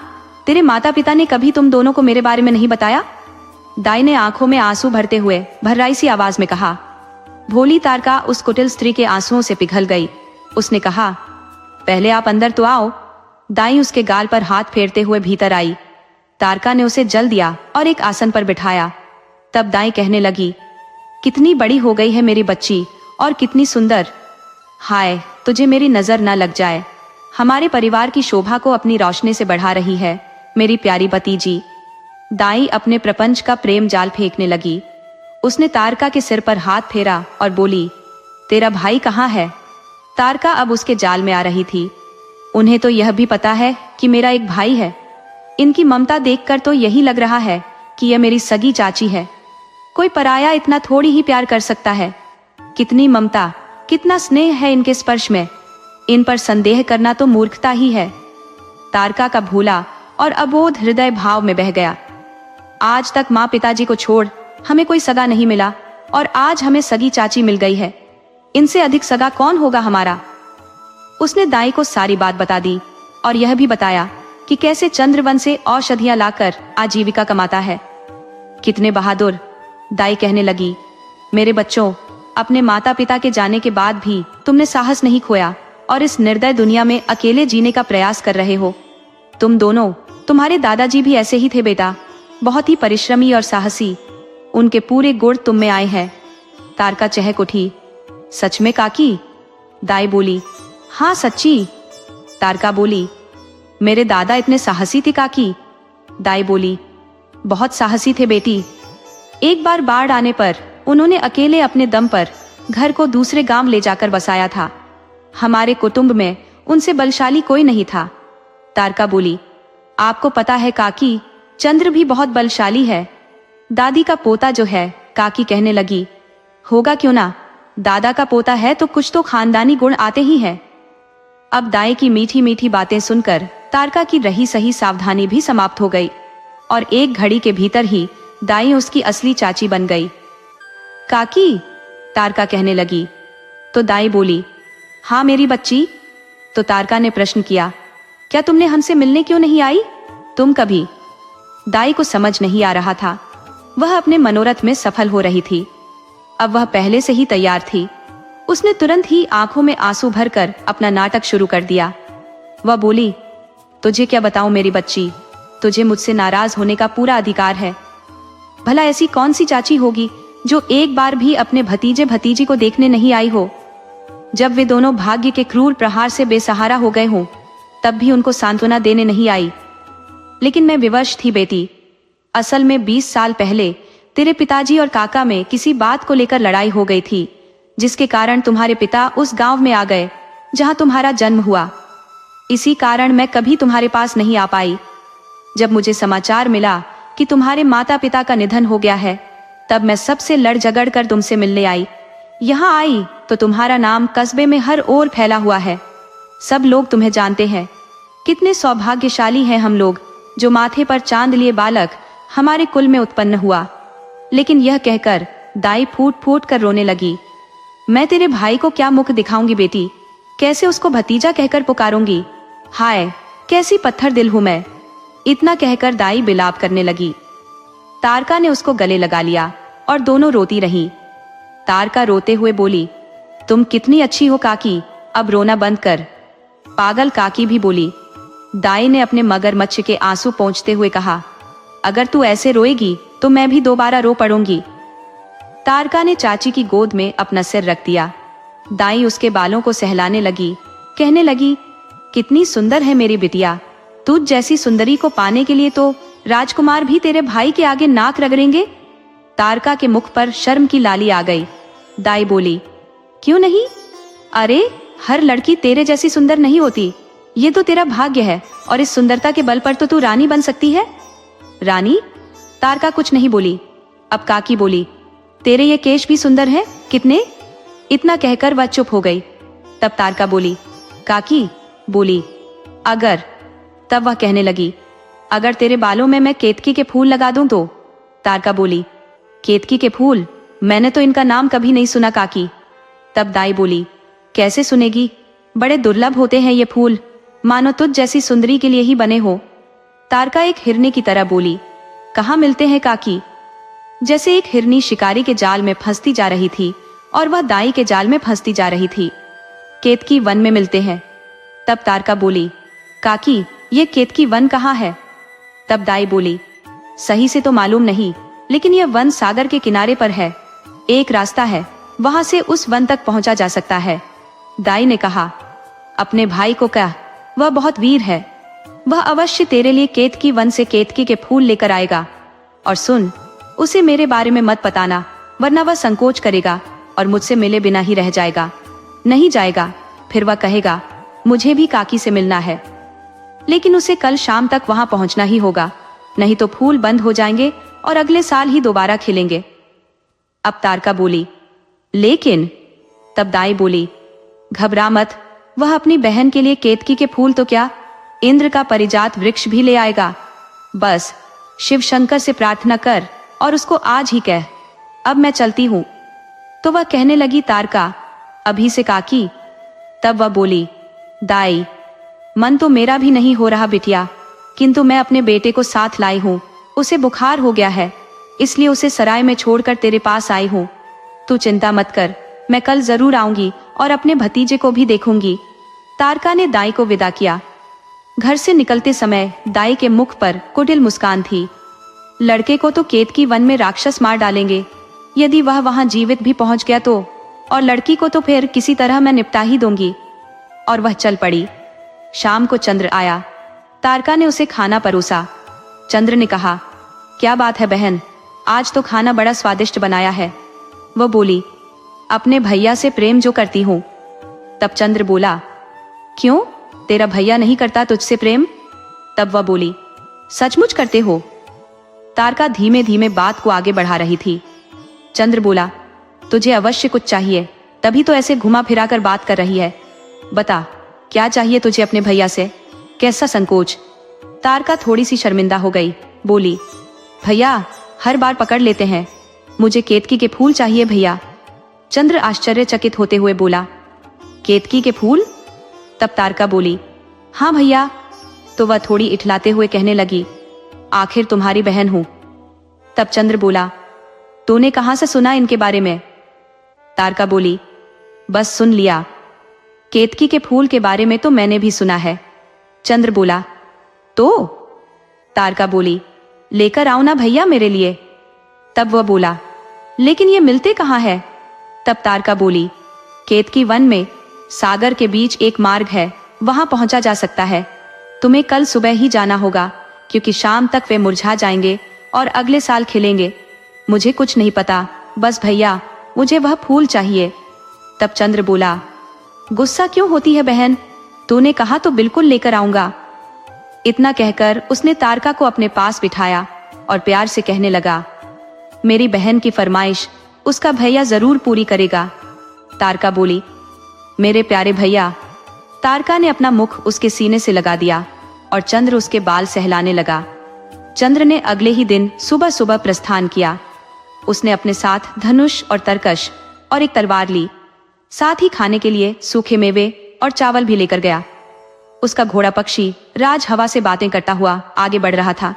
तेरे माता पिता ने कभी तुम दोनों को मेरे बारे में नहीं बताया? दाई ने आंखों में आंसू भरते हुए भर्राई सी आवाज में कहा। भोली तारका उस कुटिल स्त्री के आंसुओं से पिघल गई। उसने कहा, पहले आप अंदर तो आओ। दाई उसके गाल पर हाथ फेरते हुए भीतर आई। तारका ने उसे जल दिया और एक आसन पर बिठाया। तब दाई कहने लगी, कितनी बड़ी हो गई है मेरी बच्ची और कितनी सुंदर। हाय, तुझे मेरी नजर न लग जाए। हमारे परिवार की शोभा को अपनी रोशनी से बढ़ा रही है मेरी प्यारी भतीजी। दाई अपने प्रपंच का प्रेम जाल फेंकने लगी। उसने तारका के सिर पर हाथ फेरा और बोली, तेरा भाई कहाँ है? तारका अब उसके जाल में आ रही थी। उन्हें तो यह भी पता है कि मेरा एक भाई है। इनकी ममता देखकर तो यही लग रहा है कि यह मेरी सगी चाची है। कोई पराया इतना थोड़ी ही प्यार कर सकता है। कितनी ममता, कितना स्नेह है इनके स्पर्श में। इन पर संदेह करना तो मूर्खता ही है। तारका का भूला और अबोध हृदय भाव में बह गया। आज तक माँ पिताजी को छोड़ हमें कोई सगा नहीं मिला और आज हमें सगी चाची मिल गई है। इनसे अधिक सगा कौन होगा हमारा? उसने दाई को सारी बात बता दी और यह भी बताया कि कैसे चंद्रवन से औषधियां लाकर आजीविका कमाता है। कितने बहादुर। दाई कहने लगी, मेरे बच्चों, अपने माता पिता के जाने के बाद भी तुमने साहस नहीं खोया और इस निर्दय दुनिया में अकेले जीने का प्रयास कर रहे हो। तुम दोनों, तुम्हारे दादाजी भी ऐसे ही थे बेटा, बहुत ही परिश्रमी और साहसी। उनके पूरे गुण तुम में आए हैं। तारका चहक उठी, सच में काकी? दाई बोली, हाँ सच्ची। तारका बोली, मेरे दादा इतने साहसी थे काकी? दाई बोली, बहुत साहसी थे बेटी। एक बार बाढ़ आने पर उन्होंने अकेले अपने दम पर घर को दूसरे गांव ले जाकर बसाया था। हमारे कुटुंब में उनसे बलशाली कोई नहीं था। तारका बोली, आपको पता है काकी, चंद्र भी बहुत बलशाली है। दादी का पोता जो है, काकी कहने लगी, होगा क्यों ना, दादा का पोता है तो कुछ तो खानदानी गुण आते ही हैं। अब दाई की मीठी मीठी बातें सुनकर तारका की रही सही सावधानी भी समाप्त हो गई और एक घड़ी के भीतर ही दाई उसकी असली चाची बन गई। काकी? तारका कहने लगी। तो दाई बोली, हाँ मेरी बच्ची। तो तारका ने प्रश्न किया, क्या तुमने हमसे मिलने क्यों नहीं आई? तुम कभी? दाई को समझ नहीं आ रहा था। वह अपने मनोरथ में सफल हो रही थी। अब वह पहले से ही तैयार थी। उसने तुरंत ही आंखों में आंसू भरकर अपना नाटक शुरू कर दिया। वह बोली, तुझे क्या बताऊं मेरी बच्ची, तुझे मुझसे नाराज होने का पूरा अधिकार है। भला ऐसी कौन सी चाची होगी जो एक बार भी अपने भतीजे भतीजी को देखने नहीं आई हो? जब वे दोनों भाग्य के क्रूर प्रहार से बेसहारा हो गए हों, तब भी उनको सांत्वना देने नहीं आई। लेकिन मैं विवश थी बेटी। असल में 20 साल पहले तेरे पिताजी और काका में किसी बात को लेकर लड़ाई हो गई थी, जिसके कारण तुम्हारे पिता उस गांव में आ गए जहां तुम्हारा जन्म हुआ। इसी कारण मैं कभी तुम्हारे पास नहीं आ पाई। जब मुझे समाचार मिला कि तुम्हारे माता पिता का निधन हो गया है, तब मैं सबसे लड़ झगड़ कर तुमसे मिलने आई। यहाँ आई तो तुम्हारा नाम कस्बे में हर ओर फैला हुआ है। सब लोग तुम्हें जानते हैं। कितने सौभाग्यशाली हैं हम लोग, जो माथे पर चांद लिए बालक हमारे कुल में उत्पन्न हुआ। लेकिन यह कहकर दाई फूट फूट कर रोने लगी। मैं तेरे भाई को क्या मुख दिखाऊंगी बेटी, कैसे उसको भतीजा कहकर पुकारूंगी। हाय, कैसी पत्थर दिल हूं मैं। इतना कहकर दाई बिलाप करने लगी। तारका ने उसको गले लगा लिया और दोनों रोती रहीं। तारका रोते हुए बोली, तुम कितनी अच्छी हो काकी, अब रोना बंद कर। पागल काकी भी बोली। दाई ने अपने मगरमच्छ के आंसू पोंछते हुए कहा, अगर तू ऐसे रोएगी तो मैं भी दोबारा रो पड़ूंगी। तारका ने चाची की गोद में अपना सिर रख दिया। दाई उसके बालों को सहलाने लगी, कहने लगी, कितनी सुंदर है मेरी बिटिया, तुझ जैसी सुंदरी को पाने के लिए तो राजकुमार भी तेरे भाई के आगे नाक रगड़ेंगे। तारका के मुख पर शर्म की लाली आ गई। दाई बोली, क्यों नहीं? अरे हर लड़की तेरे जैसी सुंदर नहीं होती, ये तो तेरा भाग्य है और इस सुंदरता के बल पर तो तू रानी बन सकती है। रानी? तारका कुछ नहीं बोली। अब काकी बोली, तेरे ये केश भी सुंदर है, कितने? इतना कहकर वह चुप हो गई। तब तारका बोली, काकी बोली, अगर। तब वह कहने लगी, अगर तेरे बालों में मैं केतकी के फूल लगा दूं तो? तारका बोली, केतकी के फूल? मैंने तो इनका नाम कभी नहीं सुना काकी। तब दाई बोली, कैसे सुनेगी, बड़े दुर्लभ होते हैं ये फूल, मानो तुझ जैसी सुंदरी के लिए ही बने हो। तारका एक हिरनी की तरह बोली, कहाँ मिलते हैं काकी? जैसे एक हिरनी शिकारी के जाल में फंसती जा रही थी और वह दाई के जाल में फंसती जा रही थी। केतकी वन में मिलते हैं। तब तारका बोली, काकी ये केतकी वन कहाँ है? तब दाई बोली, सही से तो मालूम नहीं, लेकिन यह वन सागर के किनारे पर है। एक रास्ता है, वहां से उस वन तक पहुंचा जा सकता है। दाई ने कहा, अपने भाई को कह, वह बहुत वीर है, वह अवश्य तेरे लिए केतकी वन से केतकी के फूल लेकर आएगा। और सुन, उसे मेरे बारे में मत बताना, वरना वह संकोच करेगा और मुझसे मिले बिना ही रह जाएगा। नहीं जाएगा, फिर वह कहेगा, मुझे भी काकी से मिलना है। लेकिन उसे कल शाम तक वहां पहुंचना ही होगा, नहीं तो फूल बंद हो जाएंगे और अगले साल ही दोबारा खिलेंगे। अब तारका बोली, लेकिन? तब दाई बोली, घबरा मत, वह अपनी बहन के लिए केतकी के फूल तो क्या, इंद्र का परिजात वृक्ष भी ले आएगा। बस शिव शंकर से प्रार्थना कर और उसको आज ही कह, अब मैं चलती हूं। तो वह कहने लगी, तारका अभी से काकी? तब वह बोली, दाई मन तो मेरा भी नहीं हो रहा बिटिया, किंतु मैं अपने बेटे को साथ लाई हूं, उसे बुखार हो गया है, इसलिए उसे सराय में छोड़कर तेरे पास आई हूं। तू चिंता मत कर, मैं कल जरूर आऊंगी और अपने भतीजे को भी देखूंगी। तारका ने दाई को विदा किया। घर से निकलते समय दाई के मुख पर कुटिल मुस्कान थी। लड़के को तो केतकी वन में राक्षस मार डालेंगे, यदि वह वहां जीवित भी पहुंच गया तो, और लड़की को तो फिर किसी तरह मैं निपटा ही दूंगी। और वह चल पड़ी। शाम को चंद्र आया। तारका ने उसे खाना परोसा। चंद्र ने कहा, क्या बात है बहन, आज तो खाना बड़ा स्वादिष्ट बनाया है। वह बोली, अपने भैया से प्रेम जो करती हूं। तब चंद्र बोला, क्यों, तेरा भैया नहीं करता तुझसे प्रेम? तब वह बोली, सचमुच करते हो? तारका धीमे धीमे बात को आगे बढ़ा रही थी। चंद्र बोला, तुझे अवश्य कुछ चाहिए, तभी तो ऐसे घुमा फिरा कर बात कर रही है। बता, क्या चाहिए तुझे अपने भैया से? कैसा संकोच? तारका थोड़ी सी शर्मिंदा हो गई, बोली, भैया हर बार पकड़ लेते हैं, मुझे केतकी के फूल चाहिए भैया। चंद्र आश्चर्यचकित होते हुए बोला, केतकी के फूल? तब तारका बोली, हाँ भैया। तो वह थोड़ी इठलाते हुए कहने लगी, आखिर तुम्हारी बहन हूं। तब चंद्र बोला, तूने कहां से सुना इनके बारे में? तारका बोली, बस सुन लिया, केतकी के फूल के बारे में तो मैंने भी सुना है। चंद्र बोला, तो? तारका बोली, लेकर आओ ना भैया मेरे लिए। तब वह बोला, लेकिन ये मिलते कहाँ है? तब तारका बोली, केतकी वन में सागर के बीच एक मार्ग है, वहां पहुंचा जा सकता है। तुम्हें कल सुबह ही जाना होगा, क्योंकि शाम तक वे मुरझा जाएंगे और अगले साल खिलेंगे। मुझे कुछ नहीं पता, बस भैया मुझे वह फूल चाहिए। तब चंद्र बोला, गुस्सा क्यों होती है बहन, तूने कहा तो बिल्कुल लेकर आऊंगा। इतना कहकर उसने तारका को अपने पास बिठाया और प्यार से कहने लगा, मेरी बहन की फरमाइश उसका भैया जरूर पूरी करेगा। तारका बोली, मेरे प्यारे भैया। तारका ने अपना मुख उसके सीने से लगा दिया और चंद्र उसके बाल सहलाने लगा। चंद्र ने अगले ही दिन सुबह सुबह प्रस्थान किया। उसने अपने साथ धनुष और तरकश और एक तलवार ली, साथ ही खाने के लिए सूखे मेवे और चावल भी लेकर गया। उसका घोड़ा पक्षी राज हवा से बातें करता हुआ आगे बढ़ रहा था।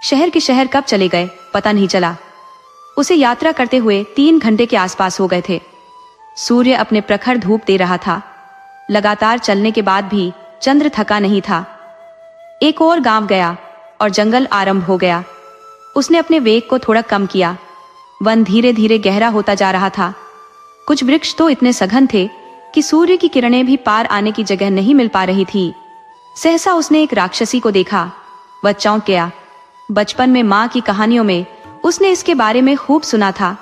शहर के शहर कब चले गए पता नहीं चला। उसे यात्रा करते हुए 3 घंटे के आसपास हो गए थे। सूर्य अपने प्रखर धूप दे रहा था। लगातार चलने के बाद भी चंद्र थका नहीं था। एक और गांव गया और जंगल आरंभ हो गया। उसने अपने वेग को थोड़ा कम किया। वन धीरे धीरे गहरा होता जा रहा था। कुछ वृक्ष तो इतने सघन थे कि सूर्य की किरणें भी पार आने की जगह नहीं मिल पा रही थी। सहसा उसने एक राक्षसी को देखा। वह चौंक गया। बचपन में माँ की कहानियों में उसने इसके बारे में खूब सुना था।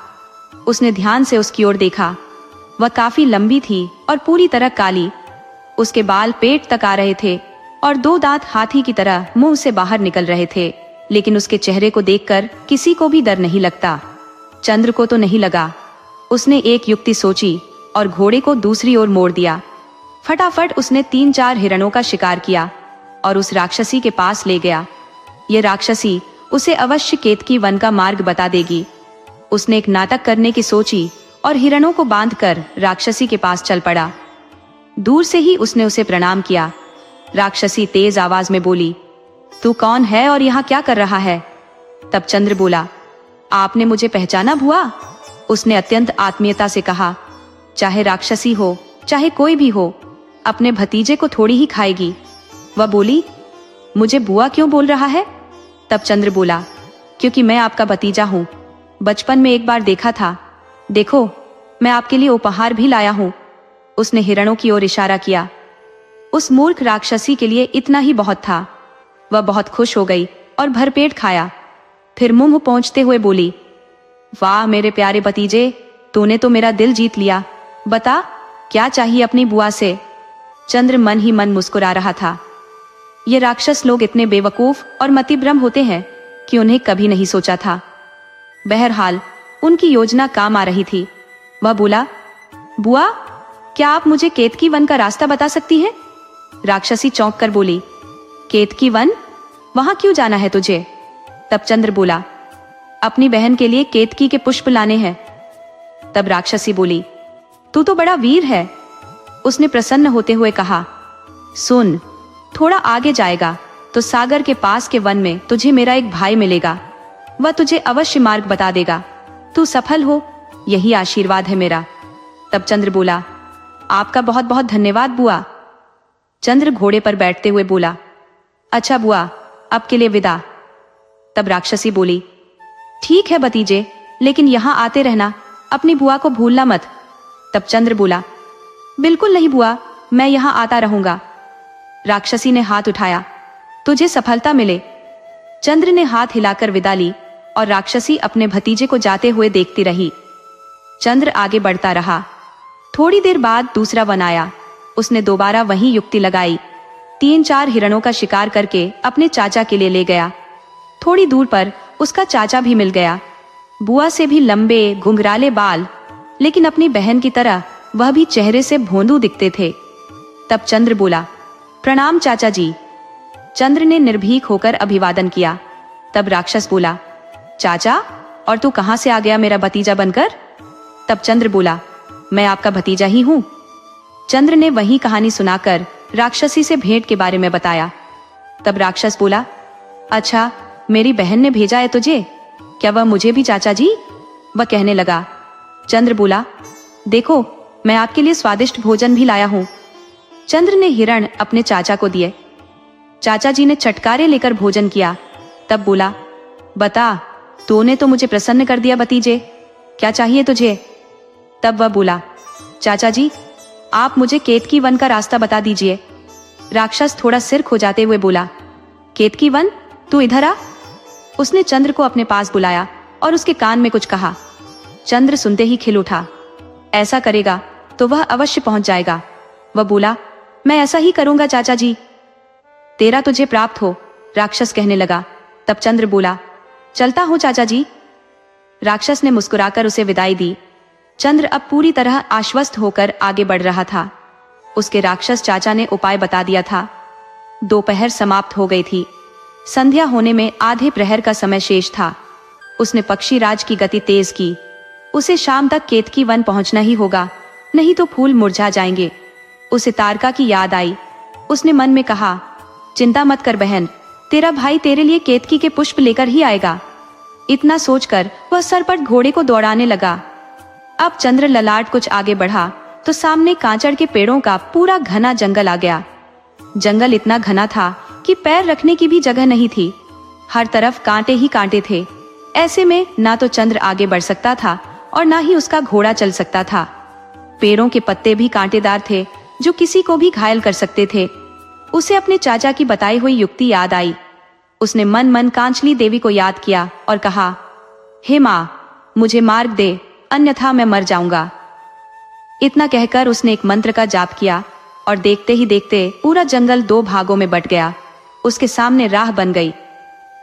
उसने ध्यान से उसकी ओर देखा। वह काफी लंबी थी और पूरी तरह काली। उसके बाल पेट तक आ रहे थे और 2 दांत हाथी की तरह मुंह से बाहर निकल रहे थे। लेकिन उसके चेहरे को देखकर किसी को भी डर नहीं लगता। चंद्र को तो नहीं लगा। उसने एक युक्ति सोची और घोड़े को दूसरी ओर मोड़ दिया। फटाफट उसने 3-4 हिरणों का शिकार किया और उस राक्षसी के पास ले गया। ये राक्षसी उसे अवश्य केतकी वन का मार्ग बता देगी। उसने एक नाटक करने की सोची और हिरणों को बांधकर राक्षसी के पास चल पड़ा। दूर से ही उसने उसे प्रणाम किया। राक्षसी तेज आवाज में बोली, तू कौन है और यहाँ क्या कर रहा है? तब चंद्र बोला, आपने मुझे पहचाना बुआ? उसने अत्यंत आत्मीयता से कहा, चाहे राक्षसी हो चाहे कोई भी हो, अपने भतीजे को थोड़ी ही खाएगी। वह बोली, मुझे बुआ क्यों बोल रहा है? तब चंद्र बोला, क्योंकि मैं आपका भतीजा हूँ। बचपन में एक बार देखा था। देखो, मैं आपके लिए उपहार भी लाया हूँ। उसने हिरणों की ओर इशारा किया। उस मूर्ख राक्षसी के लिए इतना ही बहुत था। वह बहुत खुश हो गई और भरपेट खाया। फिर मुंह पहुंचते हुए बोली, वाह मेरे प्यारे भतीजे, तूने तो मेरा दिल जीत लिया। बता, क्या चाहिए अपनी बुआ से? चंद्र मन ही मन मुस्कुरा रहा था। ये राक्षस लोग इतने बेवकूफ और मतिभ्रम होते हैं कि उन्हें कभी नहीं सोचा था। बहरहाल उनकी योजना काम आ रही थी। वह बोला, बुआ, क्या आप मुझे केतकी वन का रास्ता बता सकती हैं? राक्षसी चौंक कर बोली, केतकी वन? वहां क्यों जाना है तुझे? तब चंद्र बोला, अपनी बहन के लिए केतकी के पुष्प लाने हैं। तब राक्षसी बोली, तू तो बड़ा वीर है। उसने प्रसन्न होते हुए कहा, सुन, थोड़ा आगे जाएगा तो सागर के पास के वन में तुझे मेरा एक भाई मिलेगा। वह तुझे अवश्य मार्ग बता देगा। तू सफल हो, यही आशीर्वाद है मेरा। तब चंद्र बोला, आपका बहुत बहुत धन्यवाद बुआ। चंद्र घोड़े पर बैठते हुए बोला, अच्छा बुआ, अब के लिए विदा। तब राक्षसी बोली, ठीक है भतीजे, लेकिन यहाँ आते रहना, अपनी बुआ को भूलना मत। तब चंद्र बोला, बिल्कुल नहीं बुआ, मैं यहाँ आता रहूंगा। राक्षसी ने हाथ उठाया, तुझे सफलता मिले। चंद्र ने हाथ हिलाकर विदा ली और राक्षसी अपने भतीजे को जाते हुए देखती रही। चंद्र आगे बढ़ता रहा। थोड़ी देर बाद दूसरा वन आया। उसने दोबारा वही युक्ति लगाई। 3-4 हिरणों का शिकार करके अपने चाचा के लिए ले गया। थोड़ी दूर पर उसका चाचा भी मिल गया। बुआ से भी लंबे घुंघराले बाल, लेकिन अपनी बहन की तरह वह भी चेहरे से भोंदू दिखते थे। तब चंद्र बोला, प्रणाम चाचा जी। चंद्र ने निर्भीक होकर अभिवादन किया। तब राक्षस बोला, चाचा, और तू कहां से आ गया मेरा भतीजा बनकर? तब चंद्र बोला, मैं आपका भतीजा ही हूं। चंद्र ने वही कहानी सुनाकर राक्षसी से भेंट के बारे में बताया। तब राक्षस बोला, अच्छा, मेरी बहन ने भेजा है तुझे? क्या वह मुझे भी चाचा जी? वह कहने लगा। चंद्र बोला, देखो, मैं आपके लिए स्वादिष्ट भोजन भी लाया हूं। चंद्र ने हिरण अपने चाचा को दिए। चाचा जी ने चटकारे लेकर भोजन किया। तब बोला, बता, तूने तो मुझे प्रसन्न कर दिया भतीजे, क्या चाहिए तुझे? तब वह बोला, चाचा जी, आप मुझे केतकी वन का रास्ता बता दीजिए। राक्षस थोड़ा सिर खुजाते हुए बोला, केतकी वन, तू इधर आ। उसने चंद्र को अपने पास बुलाया और उसके कान में कुछ कहा। चंद्र सुनते ही खिल उठा। ऐसा करेगा तो वह अवश्य पहुंच जाएगा। वह बोला, मैं ऐसा ही करूंगा चाचा जी। तेरा तुझे प्राप्त हो, राक्षस कहने लगा। तब चंद्र बोला, चलता हूं चाचा जी। राक्षस ने मुस्कुराकर उसे विदाई दी। चंद्र अब पूरी तरह आश्वस्त होकर आगे बढ़ रहा था। उसके राक्षस चाचा ने उपाय बता दिया था। दोपहर समाप्त हो गई थी। संध्या होने में आधे प्रहर का समय शेष था। उसने पक्षीराज की गति तेज की। उसे शाम तक केतकी वन पहुंचना ही होगा, नहीं तो फूल मुरझा जाएंगे। उसे तारका की याद आई। उसने मन में कहा, चिंता मत कर बहन, तेरा भाई तेरे लिए केतकी के पुष्प लेकर ही आएगा। इतना सोचकर वह सरपट घोड़े को दौड़ाने लगा। अब चंद्र ललाट कुछ आगे बढ़ा तो सामने कांचड़ के पेड़ों का पूरा घना जंगल आ गया। जंगल इतना घना था कि पैर रखने की भी जगह नहीं थी। हर तरफ कांटे ही कांटे थे। ऐसे में ना तो चंद्र आगे बढ़ सकता था और ना ही उसका घोड़ा चल सकता था। पेड़ों के पत्ते भी कांटेदार थे जो किसी को भी घायल कर सकते थे। उसे अपने चाचा की बताई हुई युक्ति याद आई। उसने मन मन कांचली देवी को याद किया और कहा, हे माँ, मुझे मार्ग दे, अन्यथा मैं मर जाऊंगा। इतना कहकर उसने एक मंत्र का जाप किया और देखते ही देखते पूरा जंगल 2 भागों में बट गया। उसके सामने राह बन गई।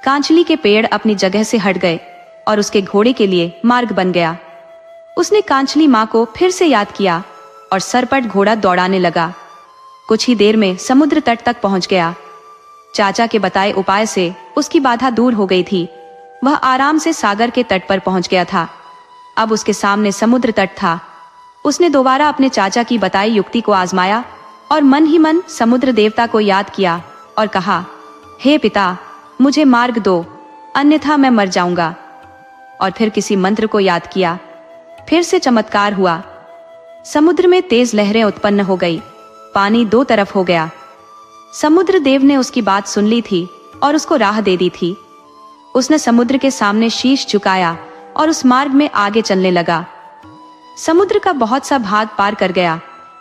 कांचली के पेड़ अपनी जगह से हट गए और उसके घोड़े के लिए मार्ग बन गया। उसने कांचली माँ को फिर से याद किया और सरपट घोड़ा दौड़ाने लगा। कुछ ही देर में समुद्र तट तक पहुंच गया। चाचा के बताए उपाय से उसकी बाधा दूर हो गई थी। वह आराम से सागर के तट पर पहुंच गया था। अब उसके सामने समुद्र तट था। उसने दोबारा अपने चाचा की बताई युक्ति को आजमाया और मन ही मन समुद्र देवता को याद किया और कहा, हे पिता, मुझे मार्ग दो, अन्यथा मैं मर जाऊंगा। और फिर किसी मंत्र को याद किया। फिर से चमत्कार हुआ। समुद्र में तेज लहरें उत्पन्न हो गई। पानी 2 तरफ हो गया। समुद्र देव ने उसकी बात सुन ली थी और उसको राह दे दी थी। उसने समुद्र के सामने शीश झुकाया और उस मार्ग में आगे चलने लगा। समुद्र का बहुत सा भाग पार कर गया,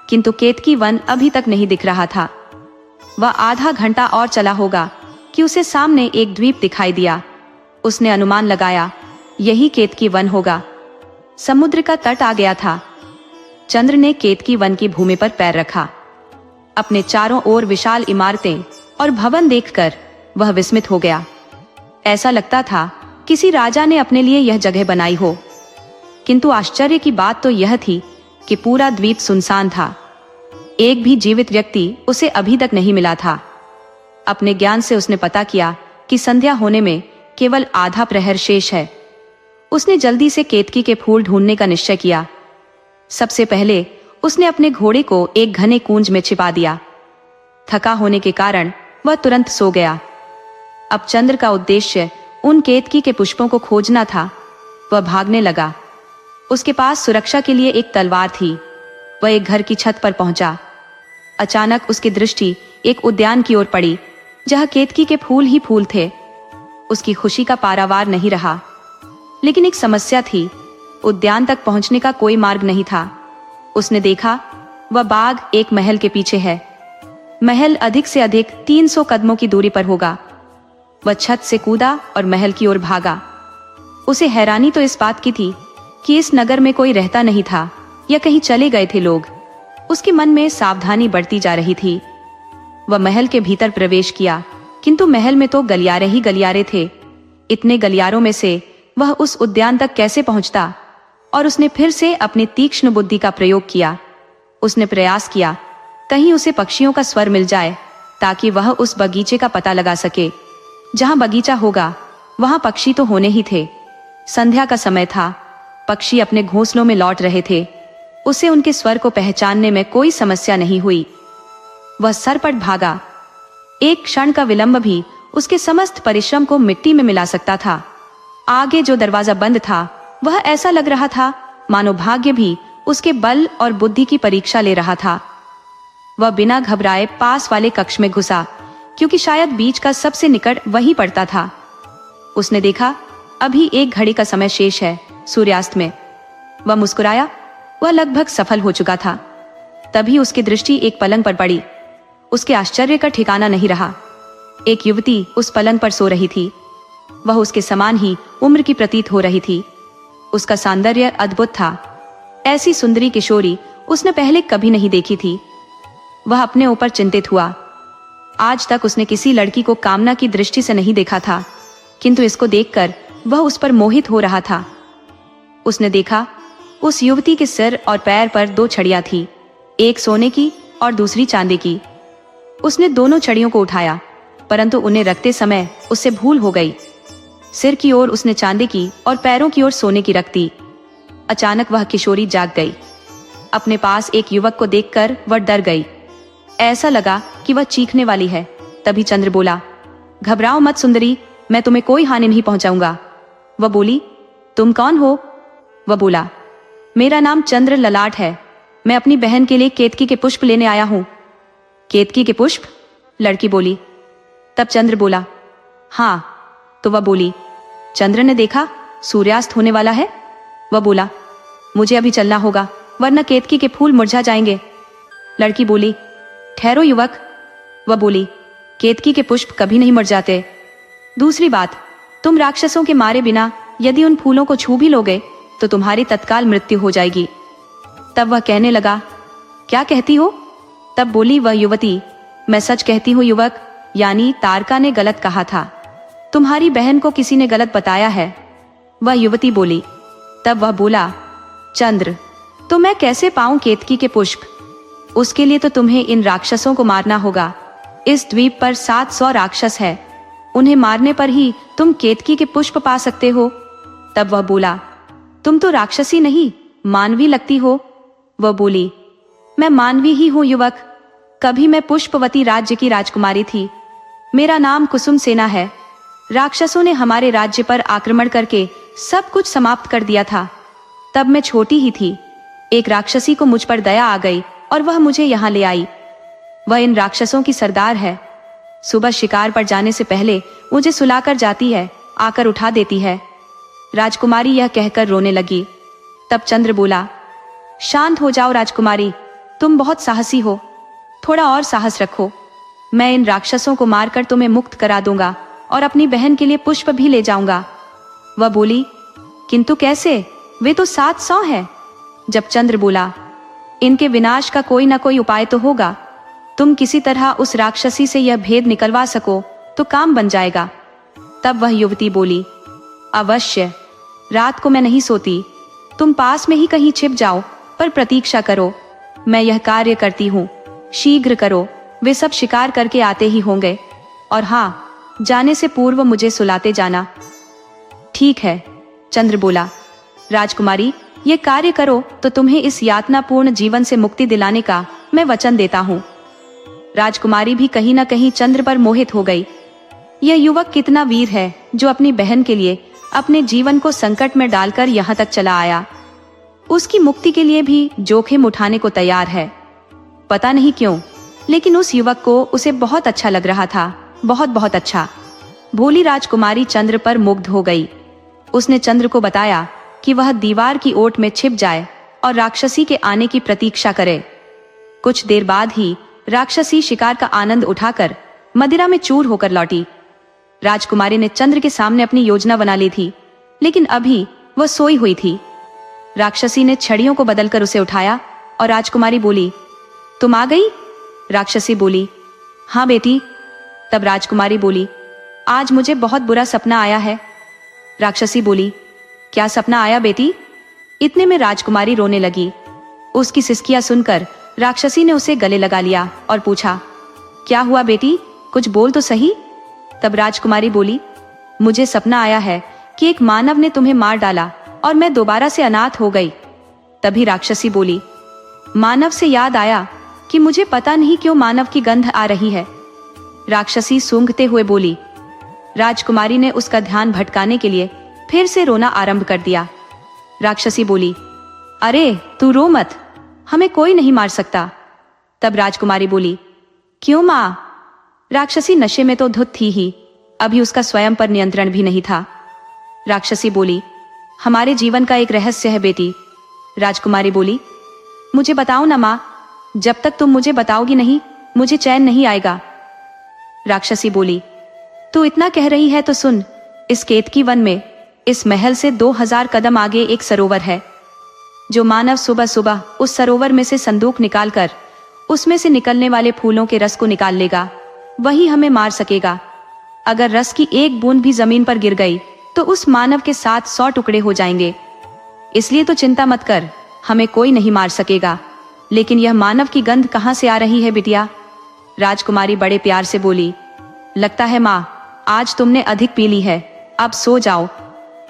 किंतु केतकी वन अभी तक नहीं दिख रहा था। वह आधा घंटा और चला होगा कि उसे सामने एक द्वीप दिखाई दिया। उसने अनुमान लगाया, यही केतकी वन होगा। समुद्र का तट आ गया था। चंद्र ने केतकी वन की भूमि पर पैर रखा। अपने चारों ओर विशाल इमारतें और भवन देखकर वह विस्मित हो गया। ऐसा लगता था किसी राजा ने अपने लिए यह जगह बनाई हो। किंतु आश्चर्य की बात तो यह थी कि पूरा द्वीप सुनसान था। एक भी जीवित व्यक्ति उसे अभी तक नहीं मिला था। अपने ज्ञान से उसने पता किया कि संध्या होने में केवल आधा प्रहर शेष है। उसने जल्दी से केतकी के फूल ढूंढने का निश्चय किया। सबसे पहले उसने अपने घोड़े को एक घने कूंज में छिपा दिया। थका होने के कारण वह तुरंत सो गया। अब चंद्र का उद्देश्य उन केतकी के पुष्पों को खोजना था। वह भागने लगा। उसके पास सुरक्षा के लिए एक तलवार थी। वह एक घर की छत पर पहुंचा। अचानक उसकी दृष्टि एक उद्यान की ओर पड़ी, जहां केतकी के फूल ही फूल थे। उसकी खुशी का पारावार नहीं रहा। लेकिन एक समस्या थी, उद्यान तक पहुंचने का कोई मार्ग नहीं था। उसने देखा, वह बाग एक महल के पीछे है। महल अधिक से अधिक 300 कदमों की दूरी पर होगा। वह छत से कूदा और महल की ओर भागा। उसे हैरानी तो इस बात की थी कि इस नगर में कोई रहता नहीं था या कहीं चले गए थे लोग। उसके मन में सावधानी बढ़ती जा रही थी। वह महल के भीतर प्रवेश किया, किंतु महल में तो गलियारे ही गलियारे थे। इतने गलियारों में से वह उस उद्यान तक कैसे पहुंचता? और उसने फिर से अपनी तीक्ष्ण बुद्धि का प्रयोग किया। उसने प्रयास किया कहीं उसे पक्षियों का स्वर मिल जाए, ताकि वह उस बगीचे का पता लगा सके। जहां बगीचा होगा वहां पक्षी तो होने ही थे। संध्या का समय था। पक्षी अपने घोंसलों में लौट रहे थे। उसे उनके स्वर को पहचानने में कोई समस्या नहीं हुई। वह सरपट भागा। एक क्षण का विलंब भी उसके समस्त परिश्रम को मिट्टी में मिला सकता था। आगे जो दरवाजा बंद था, वह ऐसा लग रहा था मानो भाग्य भी उसके बल और बुद्धि की परीक्षा ले रहा था। वह बिना घबराए पास वाले कक्ष में घुसा, क्योंकि शायद बीच का सबसे निकट वही पड़ता था। उसने देखा, अभी 1 घड़ी का समय शेष है सूर्यास्त में। वह मुस्कुराया। वह लगभग सफल हो चुका था। तभी उसकी दृष्टि एक पलंग पर पड़ी। उसके आश्चर्य का ठिकाना नहीं रहा। एक युवती उस पलंग पर सो रही थी। वह उसके समान ही उम्र की प्रतीत हो रही थी। उसका सौंदर्य अद्भुत था। ऐसी सुंदरी किशोरी उसने पहले कभी नहीं देखी थी। वह अपने ऊपर चिंतित हुआ। आज तक उसने किसी लड़की को कामना की दृष्टि से नहीं देखा था, किंतु इसको देखकर वह उस पर मोहित हो रहा था। उसने देखा, उस युवती के सिर और पैर पर 2 छड़ियां थी, एक सोने की और दूसरी चांदी की। उसने दोनों छड़ियों को उठाया, परंतु उन्हें रखते समय उससे भूल हो गई। सिर की ओर उसने चांदी की और पैरों की ओर सोने की रख दी। अचानक वह किशोरी जाग गई। अपने पास एक युवक को देखकर वह डर गई। ऐसा लगा कि वह चीखने वाली है। तभी चंद्र बोला, घबराओ मत सुंदरी, मैं तुम्हें कोई हानि नहीं पहुंचाऊंगा। वह बोली, तुम कौन हो? वह बोला, मेरा नाम चंद्र ललाट है। मैं अपनी बहन के लिए केतकी के पुष्प लेने आया हूं। केतकी के पुष्प? लड़की बोली। तब चंद्र बोला, हाँ। तो वह बोली। चंद्र ने देखा सूर्यास्त होने वाला है। वह बोला, मुझे अभी चलना होगा वरना केतकी के फूल मुरझा जाएंगे। लड़की बोली, ठहरो युवक। वह बोली, केतकी के पुष्प कभी नहीं मर जाते। दूसरी बात, तुम राक्षसों के मारे बिना यदि उन फूलों को छू भी लोगे तो तुम्हारी तत्काल मृत्यु हो जाएगी। तब वह कहने लगा, क्या कहती हो? तब बोली वह युवती, मैं सच कहती हूँ युवक, यानी तारका ने गलत कहा था, तुम्हारी बहन को किसी ने गलत बताया है। वह युवती बोली। तब वह बोला, चंद्र, तो मैं कैसे पाऊं केतकी के पुष्प? उसके लिए तो तुम्हें इन राक्षसों को मारना होगा। इस द्वीप पर 700 राक्षस है, उन्हें मारने पर ही तुम केतकी के पुष्प पा सकते हो। तब वह बोला, तुम तो राक्षसी नहीं मानवी लगती हो। वह बोली, मैं मानवी ही हूं युवक, कभी मैं पुष्पवती राज्य की राजकुमारी थी। मेरा नाम कुसुम सेना है। राक्षसों ने हमारे राज्य पर आक्रमण करके सब कुछ समाप्त कर दिया था। तब मैं छोटी ही थी, एक राक्षसी को मुझ पर दया आ गई और वह मुझे यहाँ ले आई। वह इन राक्षसों की सरदार है। सुबह शिकार पर जाने से पहले मुझे सुलाकर जाती है, आकर उठा देती है। राजकुमारी यह कहकर रोने लगी। तब चंद्र बोला, शांत हो जाओ राजकुमारी, तुम बहुत साहसी हो, थोड़ा और साहस रखो। मैं इन राक्षसों को मारकर तुम्हें मुक्त करा दूंगा और अपनी बहन के लिए पुष्प भी ले जाऊंगा। वह बोली, किंतु कैसे? वे तो 700 है। जब चंद्र बोला, इनके विनाश का कोई ना कोई उपाय तो होगा। तुम किसी तरह उस राक्षसी से यह भेद निकलवा सको तो काम बन जाएगा। तब वह युवती बोली, अवश्य, रात को मैं नहीं सोती, तुम पास में ही कहीं छिप जाओ, पर प्रतीक्षा करो, मैं यह कार्य करती हूँ, शीघ्र करो। वे सब शिकार करके आते ही होंगे, और हाँ, जाने से पूर्व मुझे सुलाते जाना। ठीक है, चंद्र बोला। राजकुमारी, ये कार्य करो तो तुम्हें इस यातनापूर्ण जीवन से मुक्ति दिलाने का मैं वचन देता हूँ। राजकुमारी भी कहीं न कहीं चंद्र पर मोहित हो गई। यह युवक कितना वीर है जो अपनी बहन के लिए अपने जीवन को संकट में डालकर यहाँ तक चला आया। उसकी मुक्ति के लिए भी जोखिम उठाने को तैयार है। पता नहीं क्यों, लेकिन उस युवक को उसे बहुत अच्छा लग रहा था, बहुत बहुत अच्छा। भोली राजकुमारी चंद्र पर मुग्ध हो गई। उसने चंद्र को बताया कि वह दीवार की ओट में छिप जाए और राक्षसी के आने की प्रतीक्षा करे। कुछ देर बाद ही राक्षसी शिकार का आनंद उठाकर मदिरा में चूर होकर लौटी। राजकुमारी ने चंद्र के सामने अपनी योजना बना ली थी, लेकिन अभी वह सोई हुई थी। राक्षसी ने छड़ियों को बदलकर उसे उठाया और राजकुमारी बोली, तुम आ गई? राक्षसी बोली, हाँ बेटी। तब राजकुमारी बोली, आज मुझे बहुत बुरा सपना आया है। राक्षसी बोली, क्या सपना आया बेटी? इतने में राजकुमारी रोने लगी। उसकी सिसकियां सुनकर राक्षसी ने उसे गले लगा लिया और पूछा, क्या हुआ बेटी, कुछ बोल तो सही। तब राजकुमारी बोली, मुझे सपना आया है कि एक मानव ने तुम्हें मार डाला और मैं दोबारा से अनाथ हो गई। तभी राक्षसी बोली, मानव से याद आया कि मुझे पता नहीं क्यों मानव की गंध आ रही है। राक्षसी सूंघते हुए बोली। राजकुमारी ने उसका ध्यान भटकाने के लिए फिर से रोना आरंभ कर दिया। राक्षसी बोली, अरे तू रो मत, हमें कोई नहीं मार सकता। तब राजकुमारी बोली, क्यों माँ? राक्षसी नशे में तो धुत थी ही, अभी उसका स्वयं पर नियंत्रण भी नहीं था। राक्षसी बोली, हमारे जीवन का एक रहस्य है बेटी। राजकुमारी बोली, मुझे बताओ ना माँ, जब तक तुम मुझे बताओगी नहीं मुझे चैन नहीं आएगा। राक्षसी बोली, तू इतना कह रही है तो सुन, इस केतकी वन में इस महल से 2000 कदम आगे एक सरोवर है। जो मानव सुबह सुबह उस सरोवर में से संदूक निकालकर उसमें से निकलने वाले फूलों के रस को निकाल लेगा, वही हमें मार सकेगा। अगर रस की एक बूंद भी जमीन पर गिर गई तो उस मानव के 700 टुकड़े हो जाएंगे। इसलिए तो चिंता मत कर, हमें कोई नहीं मार सकेगा। लेकिन यह मानव की गंध कहाँ से आ रही है बिटिया? राजकुमारी बड़े प्यार से बोली, लगता है माँ, आज तुमने अधिक पी ली है, अब सो जाओ।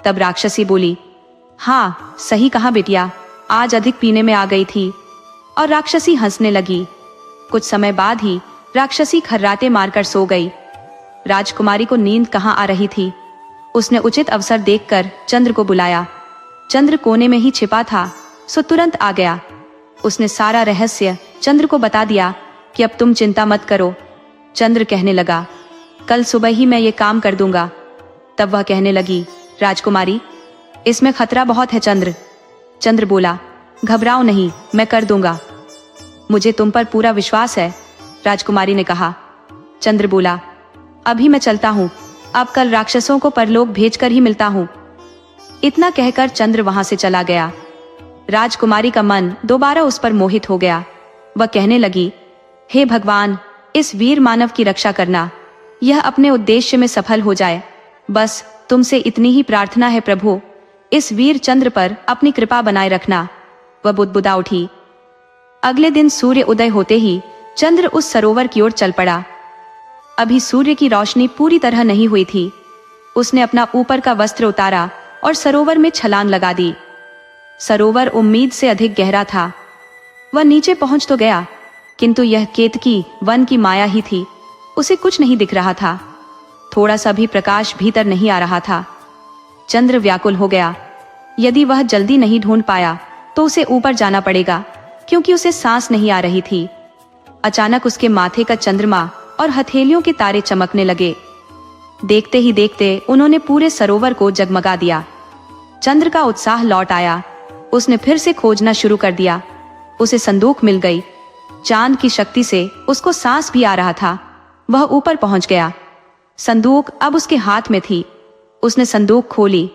तब राक्षसी बोली, हाँ सही कहा बिटिया, आज अधिक पीने में आ गई थी। और राक्षसी हंसने लगी। कुछ समय बाद ही राक्षसी खर्राटे मारकर सो गई। राजकुमारी को नींद कहाँ आ रही थी। उसने उचित अवसर देखकर चंद्र को बुलाया। चंद्र कोने में ही छिपा था, सो तुरंत आ गया। उसने सारा रहस्य चंद्र को बता दिया कि अब तुम चिंता मत करो। चंद्र कहने लगा, कल सुबह ही मैं ये काम कर दूंगा। तब वह कहने लगी, राजकुमारी, इसमें खतरा बहुत है चंद्र। चंद्र बोला, घबराओ नहीं, मैं कर दूंगा। मुझे तुम पर पूरा विश्वास है, राजकुमारी ने कहा। चंद्र बोला, अभी मैं चलता हूँ, अब कल राक्षसों को परलोक भेजकर ही मिलता हूँ। इतना कहकर चंद्र वहां से चला गया। राजकुमारी का मन दोबारा उस पर मोहित हो गया। वह कहने लगी, हे भगवान, इस वीर मानव की रक्षा करना, यह अपने उद्देश्य में सफल हो जाए। बस तुमसे इतनी ही प्रार्थना है प्रभु, इस वीर चंद्र पर अपनी कृपा बनाए रखना। वह बुदबुदा उठी। अगले दिन सूर्य उदय होते ही चंद्र उस सरोवर की ओर चल पड़ा। अभी सूर्य की रोशनी पूरी तरह नहीं हुई थी। उसने अपना ऊपर का वस्त्र उतारा और सरोवर में छलांग लगा दी। सरोवर उम्मीद से अधिक गहरा था। वह नीचे पहुंच तो गया, किंतु यह केतकी वन की माया ही थी। उसे कुछ नहीं दिख रहा था, थोड़ा सा भी प्रकाश भीतर नहीं आ रहा था। चंद्र व्याकुल हो गया। यदि वह जल्दी नहीं ढूंढ पाया तो उसे ऊपर जाना पड़ेगा, क्योंकि उसे सांस नहीं आ रही थी। अचानक उसके माथे का चंद्रमा और हथेलियों के तारे चमकने लगे। देखते ही देखते उन्होंने पूरे सरोवर को जगमगा दिया। चंद्र का उत्साह लौट आया। उसने फिर से खोजना शुरू कर दिया। उसे संदूक मिल गई। चांद की शक्ति से उसको सांस भी आ रहा था। वह ऊपर पहुंच गया। संदूक अब उसके हाथ में थी। उसने संदूक खोली।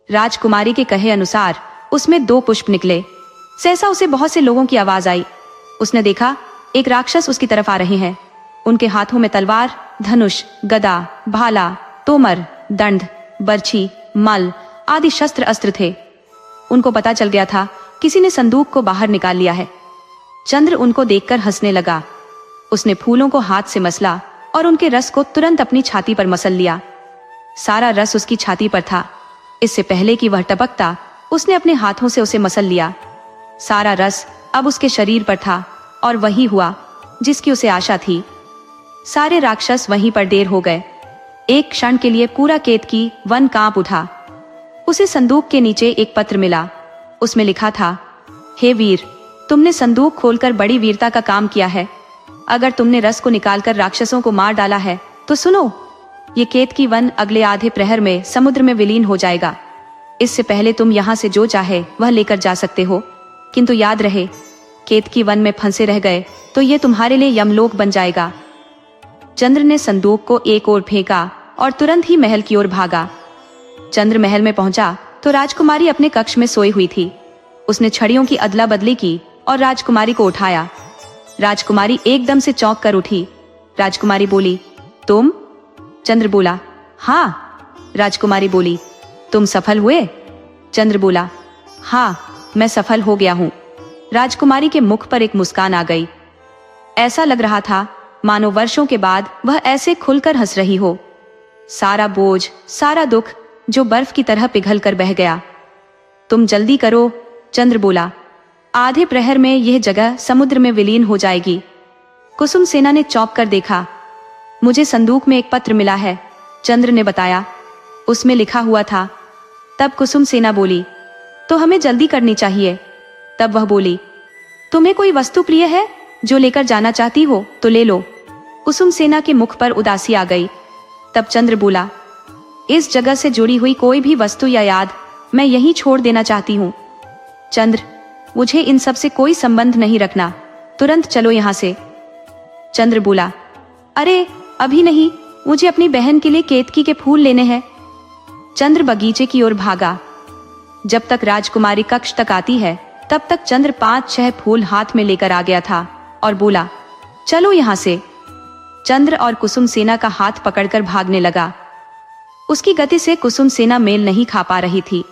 राजकुमारी के कहे अनुसार उसमें 2 पुष्प निकले। सहसा उसे बहुत से लोगों की आवाज आई। उसने देखा एक राक्षस उसकी तरफ आ रहे हैं। उनके हाथों में तलवार, धनुष, गदा, भाला, तोमर, दंड, बर्छी, मल आदि शस्त्र अस्त्र थे। उनको पता चल गया था किसी ने संदूक को बाहर निकाल लिया है। चंद्र उनको देखकर हंसने लगा। उसने फूलों को हाथ से मसला और उनके रस को तुरंत अपनी छाती पर मसल लिया। सारा रस उसकी छाती पर था। इससे पहले कि वह टपकता, उसने अपने हाथों से उसे मसल लिया। सारा रस अब उसके शरीर पर था और वही हुआ जिसकी उसे आशा थी। सारे राक्षस वहीं पर ढेर हो गए। एक क्षण के लिए पूरा केतकी वन कांप उठा। उसे संदूक के नीचे एक पत्र मिला। उसमें लिखा था, हे वीर, तुमने संदूक खोलकर बड़ी वीरता का काम किया है। अगर तुमने रस को निकालकर राक्षसों को मार डाला है तो सुनो, ये केतकी वन अगले आधे प्रहर में समुद्र में विलीन हो जाएगा। इससे पहले तुम यहाँ से जो चाहे वह लेकर जा सकते हो, किंतु याद रहे, केतकी वन में फंसे रह गए तो ये तुम्हारे लिए यमलोक बन जाएगा। चंद्र ने संदूक को एक ओर फेंका और तुरंत ही महल की ओर भागा। चंद्र महल में पहुंचा तो राजकुमारी अपने कक्ष में सोई हुई थी। उसने छड़ियों की अदला बदली की और राजकुमारी को उठाया। राजकुमारी एकदम से चौंक कर उठी। राजकुमारी बोली, तुम? चंद्र बोला, हाँ। राजकुमारी बोली, तुम सफल हुए? चंद्र बोला, हाँ, मैं सफल हो गया हूँ। राजकुमारी के मुख पर एक मुस्कान आ गई। ऐसा लग रहा था मानो वर्षों के बाद वह ऐसे खुलकर हंस रही हो। सारा बोझ, सारा दुख जो बर्फ की तरह पिघल कर बह गया। तुम जल्दी करो, चंद्र बोला, आधे प्रहर में यह जगह समुद्र में विलीन हो जाएगी। कुसुम सेना ने चौंक कर देखा। मुझे संदूक में एक पत्र मिला है, चंद्र ने बताया। उसमें लिखा हुआ था। तब कुसुम सेना बोली, तो हमें जल्दी करनी चाहिए। तब वह बोली, तुम्हें कोई वस्तु प्रिय है जो लेकर जाना चाहती हो तो ले लो। कुसुम सेना के मुख पर उदासी आ गई। तब चंद्र बोला, इस जगह से जुड़ी हुई कोई भी वस्तु या याद मैं यहीं छोड़ देना चाहती हूँ। चंद्र, मुझे इन सब से कोई संबंध नहीं रखना, तुरंत चलो यहाँ से। चंद्र बोला, अरे अभी नहीं, मुझे अपनी बहन के लिए केतकी के फूल लेने हैं। चंद्र बगीचे की ओर भागा। जब तक राजकुमारी कक्ष तक आती है तब तक चंद्र 5-6 फूल हाथ में लेकर आ गया था और बोला, चलो यहाँ से। चंद्र और कुसुम सेना का हाथ पकड़कर भागने लगा। उसकी गति से कुसुम सेना मेल नहीं खा पा रही थी।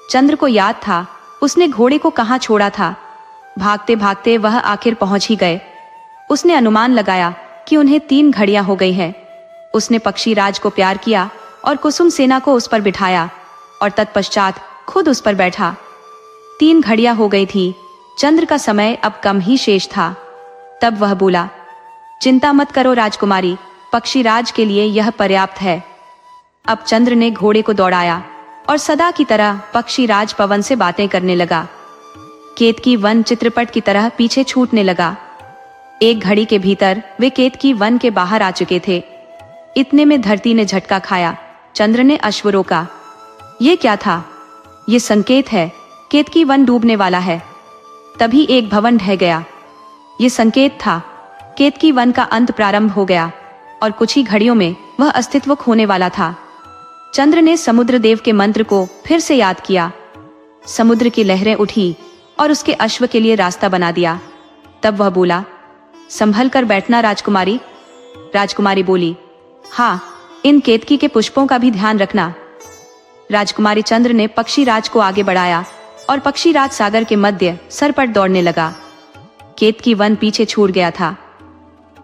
चंद्र को याद था उसने घोड़े को कहाँ छोड़ा था। भागते भागते वह आखिर पहुंच ही गए। उसने अनुमान लगाया कि उन्हें 3 घड़ियां हो गई हैं। उसने पक्षी राज को प्यार किया और कुसुम सेना को उस पर बिठाया और तत्पश्चात खुद उस पर बैठा। 3 घड़ियां हो गई थी। चंद्र का समय अब कम ही शेष था। तब वह बोला, चिंता मत करो राजकुमारी, पक्षी राज के लिए यह पर्याप्त है। अब चंद्र ने घोड़े को दौड़ाया और सदा की तरह पक्षी राज पवन से बातें करने लगा। केतकी वन चित्रपट की तरह पीछे छूटने लगा। 1 घड़ी के भीतर वे केतकी वन के बाहर आ चुके थे। इतने में धरती ने झटका खाया। चंद्र ने अश्व रोका। ये क्या था? ये संकेत है, केतकी वन डूबने वाला है। तभी एक भवन ढह गया। ये संकेत था, केतकी वन का अंत प्रारंभ हो गया और कुछ ही घड़ियों में वह अस्तित्व खोने वाला था। चंद्र ने समुद्र देव के मंत्र को फिर से याद किया। समुद्र की लहरें उठी और उसके अश्व के लिए रास्ता बना दिया। तब वह बोला, संभल कर बैठना राजकुमारी। राजकुमारी बोली, हाँ, इन केतकी के पुष्पों का भी ध्यान रखना। राजकुमारी चंद्र ने पक्षीराज को आगे बढ़ाया और पक्षीराज सागर के मध्य सरपट दौड़ने लगा। केतकी वन पीछे छूट गया था।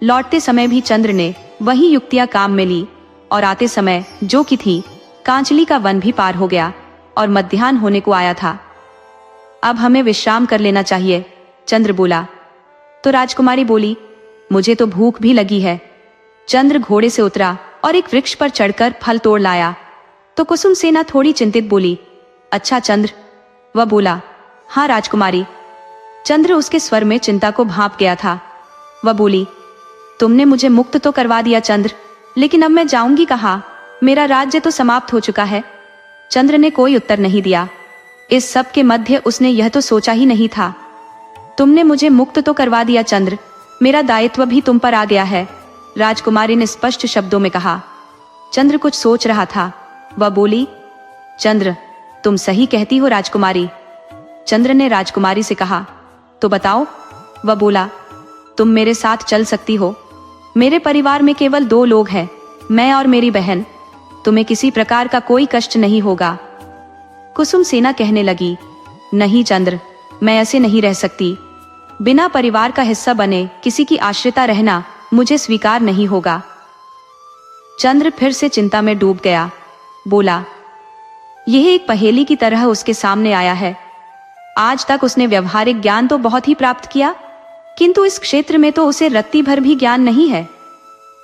लौटते समय भी चंद्र ने वही युक्तियां काम में ली और आते समय जो की थी, कांचली का वन भी पार हो गया और मध्याह्न होने को आया था। अब हमें विश्राम कर लेना चाहिए, चंद्र बोला। तो राजकुमारी बोली, मुझे तो भूख भी लगी है। चंद्र घोड़े से उतरा और एक वृक्ष पर चढ़कर फल तोड़ लाया। तो कुसुम सेना थोड़ी चिंतित बोली, अच्छा चंद्र। वह बोला, हाँ राजकुमारी। चंद्र उसके स्वर में चिंता को भांप गया था। वह बोली, तुमने मुझे मुक्त तो करवा दिया चंद्र, लेकिन अब मैं जाऊंगी कहाँ? मेरा राज्य तो समाप्त हो चुका है। चंद्र ने कोई उत्तर नहीं दिया। इस सब के मध्य उसने यह तो सोचा ही नहीं था। तुमने मुझे मुक्त तो करवा दिया चंद्र, मेरा दायित्व भी तुम पर आ गया है, राजकुमारी ने स्पष्ट शब्दों में कहा। चंद्र कुछ सोच रहा था। वह बोली, चंद्र, तुम सही कहती हो राजकुमारी। चंद्र ने राजकुमारी से कहा, तो बताओ। वह बोला, तुम मेरे साथ चल सकती हो। मेरे परिवार में केवल 2 लोग हैं, मैं और मेरी बहन। तुम्हें किसी प्रकार का कोई कष्ट नहीं होगा। कुसुम सेना कहने लगी, नहीं चंद्र, मैं ऐसे नहीं रह सकती। बिना परिवार का हिस्सा बने किसी की आश्रिता रहना मुझे स्वीकार नहीं होगा। चंद्र फिर से चिंता में डूब गया। बोला, यह एक पहेली की तरह उसके सामने आया है। आज तक उसने व्यवहारिक ज्ञान तो बहुत ही प्राप्त किया, किंतु इस क्षेत्र में तो उसे रत्ती भर भी ज्ञान नहीं है।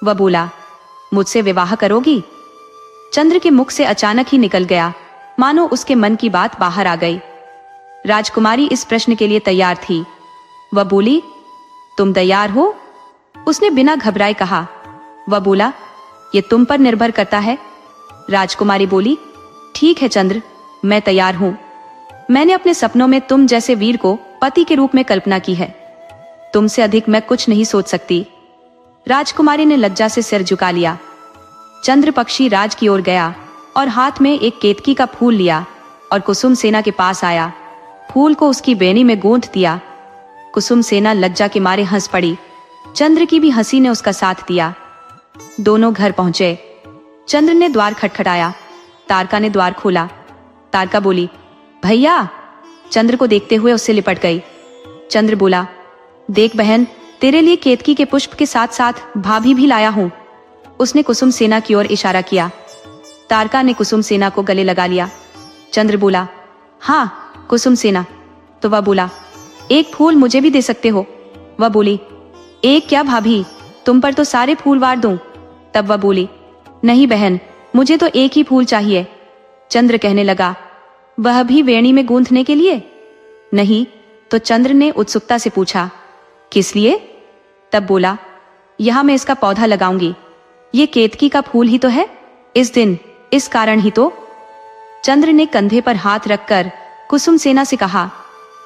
वह बोला, मुझसे विवाह करोगी? चंद्र के मुख से अचानक ही निकल गया, मानो उसके मन की बात बाहर आ गई। राजकुमारी इस प्रश्न के लिए तैयार थी। वह बोली, तुम तैयार हो? उसने बिना घबराए कहा। वह बोला, यह तुम पर निर्भर करता है। राजकुमारी बोली, ठीक है चंद्र, मैं तैयार हूं। मैंने अपने सपनों में तुम जैसे वीर को पति के रूप में कल्पना की है। तुमसे अधिक मैं कुछ नहीं सोच सकती। राजकुमारी ने लज्जा से सिर झुका लिया। चंद्र पक्षी राज की ओर गया और हाथ में एक केतकी का फूल लिया और कुसुम सेना के पास आया। फूल को उसकी बेनी में गूंथ दिया। कुसुम सेना लज्जा के मारे हंस पड़ी। चंद्र की भी हंसी ने उसका साथ दिया। दोनों घर पहुंचे। चंद्र ने द्वार खटखटाया। तारका ने द्वार खोला। तारका बोली, भैया। चंद्र को देखते हुए उससे लिपट गई। चंद्र बोला, देख बहन, तेरे लिए केतकी के पुष्प के साथ साथ भाभी भी लाया हूं। उसने कुसुम सेना की ओर इशारा किया। तारका ने कुसुम सेना को गले लगा लिया। चंद्र बोला, हाँ कुसुम सेना। तो वह बोला, एक फूल मुझे भी दे सकते हो। वह बोली, एक क्या भाभी, तुम पर तो सारे फूल वार दूं। तब वह बोली, नहीं बहन, मुझे तो एक ही फूल चाहिए। चंद्र कहने लगा, वह भी वेणी में गूंथने के लिए? नहीं। तो चंद्र ने उत्सुकता से पूछा, किस लिए? तब बोला, यहां मैं इसका पौधा लगाऊंगी। ये केतकी का फूल ही तो है, इस दिन, इस कारण ही तो। चंद्र ने कंधे पर हाथ रखकर कुसुम सेना से कहा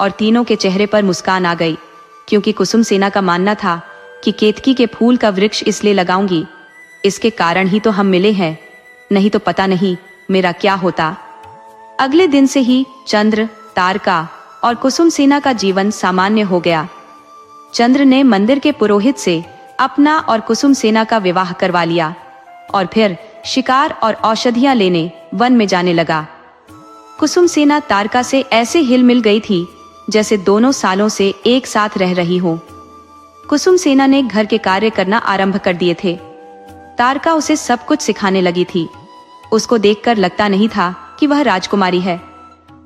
और तीनों के चेहरे पर मुस्कान आ गई, क्योंकि कुसुम सेना का मानना था कि केतकी के फूल का वृक्ष इसलिए लगाऊंगी, इसके कारण ही तो हम मिले हैं, नहीं तो पता नहीं मेरा क्या होता। अगले दिन से ही चंद्र, तारका और कुसुम सेना का जीवन सामान्य हो गया। चंद्र ने मंदिर के पुरोहित से अपना और कुसुम सेना का विवाह करवा लिया और फिर शिकार और औषधियां लेने वन में जाने लगा। कुसुम सेना तारका से ऐसे हिल मिल गई थी जैसे दोनों सालों से एक साथ रह रही हो। कुसुम सेना ने घर के कार्य करना आरंभ कर दिए थे। तारका उसे सब कुछ सिखाने लगी थी। उसको देखकर लगता नहीं था कि वह राजकुमारी है।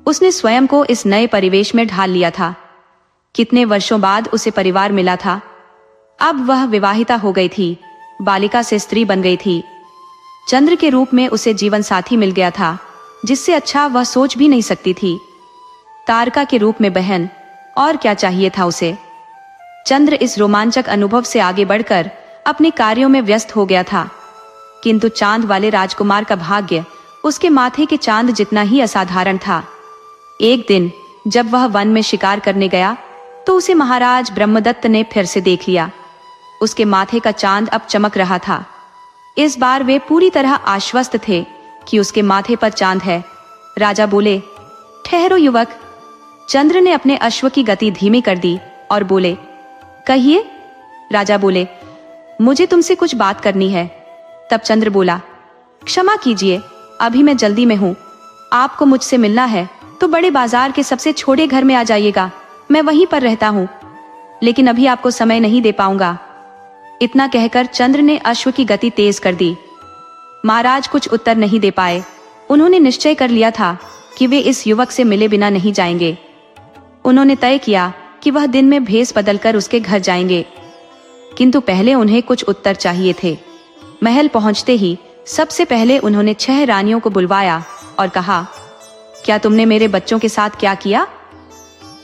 उसने स्वयं को इस नए परिवेश में ढाल लिया था। कितने वर्षों बाद उसे परिवार मिला था। अब वह विवाहिता हो गई थी, बालिका से स्त्री बन गई थी। चंद्र के रूप में उसे जीवन साथी मिल गया था, जिससे अच्छा वह सोच भी नहीं सकती थी। तारका के रूप में बहन, और क्या चाहिए था उसे। चंद्र इस रोमांचक अनुभव से आगे बढ़कर अपने कार्यों में व्यस्त हो गया था, किंतु चांद वाले राजकुमार का भाग्य उसके माथे के चांद जितना ही असाधारण था। एक दिन जब वह वन में शिकार करने गया तो उसे महाराज ब्रह्मदत्त ने फिर से देख लिया। उसके माथे का चांद अब चमक रहा था। इस बार वे पूरी तरह आश्वस्त थे कि उसके माथे पर चांद है। राजा बोले, ठहरो युवक। चंद्र ने अपने अश्व की गति धीमी कर दी और बोले, कहिए। राजा बोले, मुझे तुमसे कुछ बात करनी है। तब चंद्र बोला, क्षमा कीजिए, अभी मैं जल्दी में हूँ। आपको मुझसे मिलना है तो बड़े बाजार के सबसे छोटे घर में आ जाइएगा, मैं वहीं पर रहता हूँ, लेकिन अभी आपको समय नहीं दे पाऊंगा। इतना कहकर चंद्र ने अश्व की गति तेज कर दी। महाराज कुछ उत्तर नहीं दे पाए। उन्होंने निश्चय कर लिया था कि वे इस युवक से मिले बिना नहीं जाएंगे। उन्होंने तय किया कि वह दिन में भेष बदलकर उसके घर जाएंगे, किंतु पहले उन्हें कुछ उत्तर चाहिए थे। महल पहुंचते ही सबसे पहले उन्होंने 6 रानियों को बुलवाया और कहा, क्या तुमने मेरे बच्चों के साथ क्या किया?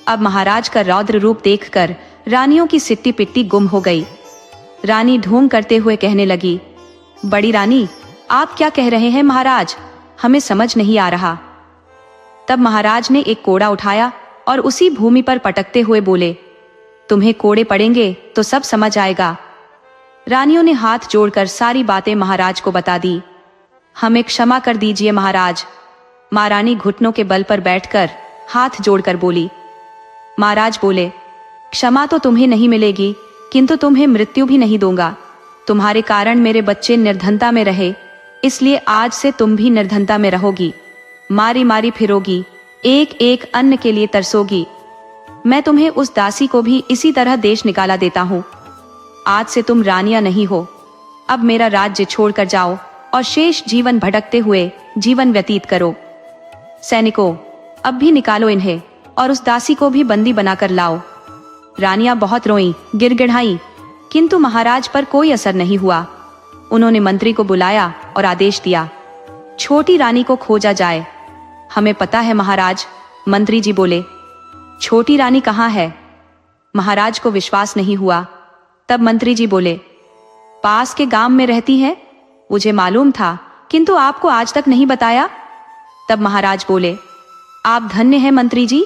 अब महाराज का रौद्र रूप देखकर रानियों की सिट्टी पिट्टी गुम हो गई। रानी ढोंग करते हुए कहने लगी, बड़ी रानी, आप क्या कह रहे हैं महाराज, हमें समझ नहीं आ रहा। तब महाराज ने एक कोड़ा उठाया और उसी भूमि पर पटकते हुए बोले, तुम्हें कोड़े पड़ेंगे तो सब समझ आएगा। रानियों ने हाथ जोड़कर सारी बातें महाराज को बता दी। हमें क्षमा कर दीजिए महाराज। महारानी घुटनों के बल पर बैठकर हाथ जोड़कर बोली। महाराज बोले, क्षमा तो तुम्हें नहीं मिलेगी, किंतु तुम्हें मृत्यु भी नहीं दूंगा। तुम्हारे कारण मेरे बच्चे निर्धनता में रहे, इसलिए आज से तुम भी निर्धनता में रहोगी। मारी मारी फिरोगी, एक एक अन्न के लिए तरसोगी। मैं तुम्हें उस दासी को भी इसी तरह देश निकाला देता हूँ। आज से तुम रानियां नहीं हो। अब मेरा राज्य छोड़कर जाओ और शेष जीवन भटकते हुए जीवन व्यतीत करो। सैनिकों, अब भी निकालो इन्हें और उस दासी को भी बंदी बनाकर लाओ। रानियां बहुत रोईं, गिड़गिड़ाईं, किंतु महाराज पर कोई असर नहीं हुआ। उन्होंने मंत्री को बुलाया और आदेश दिया, छोटी रानी को खोजा जाए। हमें पता है महाराज, मंत्री जी बोले। छोटी रानी कहाँ है? महाराज को विश्वास नहीं हुआ। तब मंत्री जी बोले, पास के गांव में रहती है। मुझे मालूम था, किंतु आपको आज तक नहीं बताया। तब महाराज बोले, आप धन्य हैं मंत्री जी,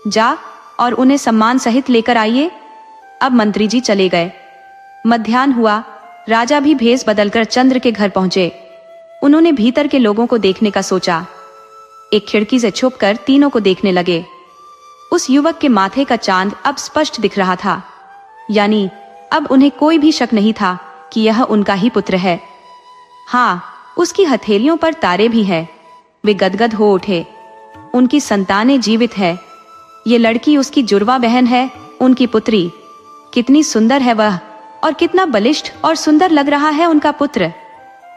जा और उन्हें सम्मान सहित लेकर आइए। अब मंत्री जी चले गए। मध्याह्न हुआ। राजा भी भेष बदलकर चंद्र के घर पहुंचे। उन्होंने भीतर के लोगों को देखने का सोचा। एक खिड़की से छुपकर तीनों को देखने लगे। उस युवक के माथे का चांद अब स्पष्ट दिख रहा था, यानी अब उन्हें कोई भी शक नहीं था कि यह उनका ही पुत्र है। हाँ, उसकी हथेलियों पर तारे भी हैं। वे गदगद हो उठे। उनकी संतानें जीवित है। ये लड़की उसकी जुड़वा बहन है, उनकी पुत्री। कितनी सुंदर है वह, और कितना बलिष्ठ और सुंदर लग रहा है उनका पुत्र।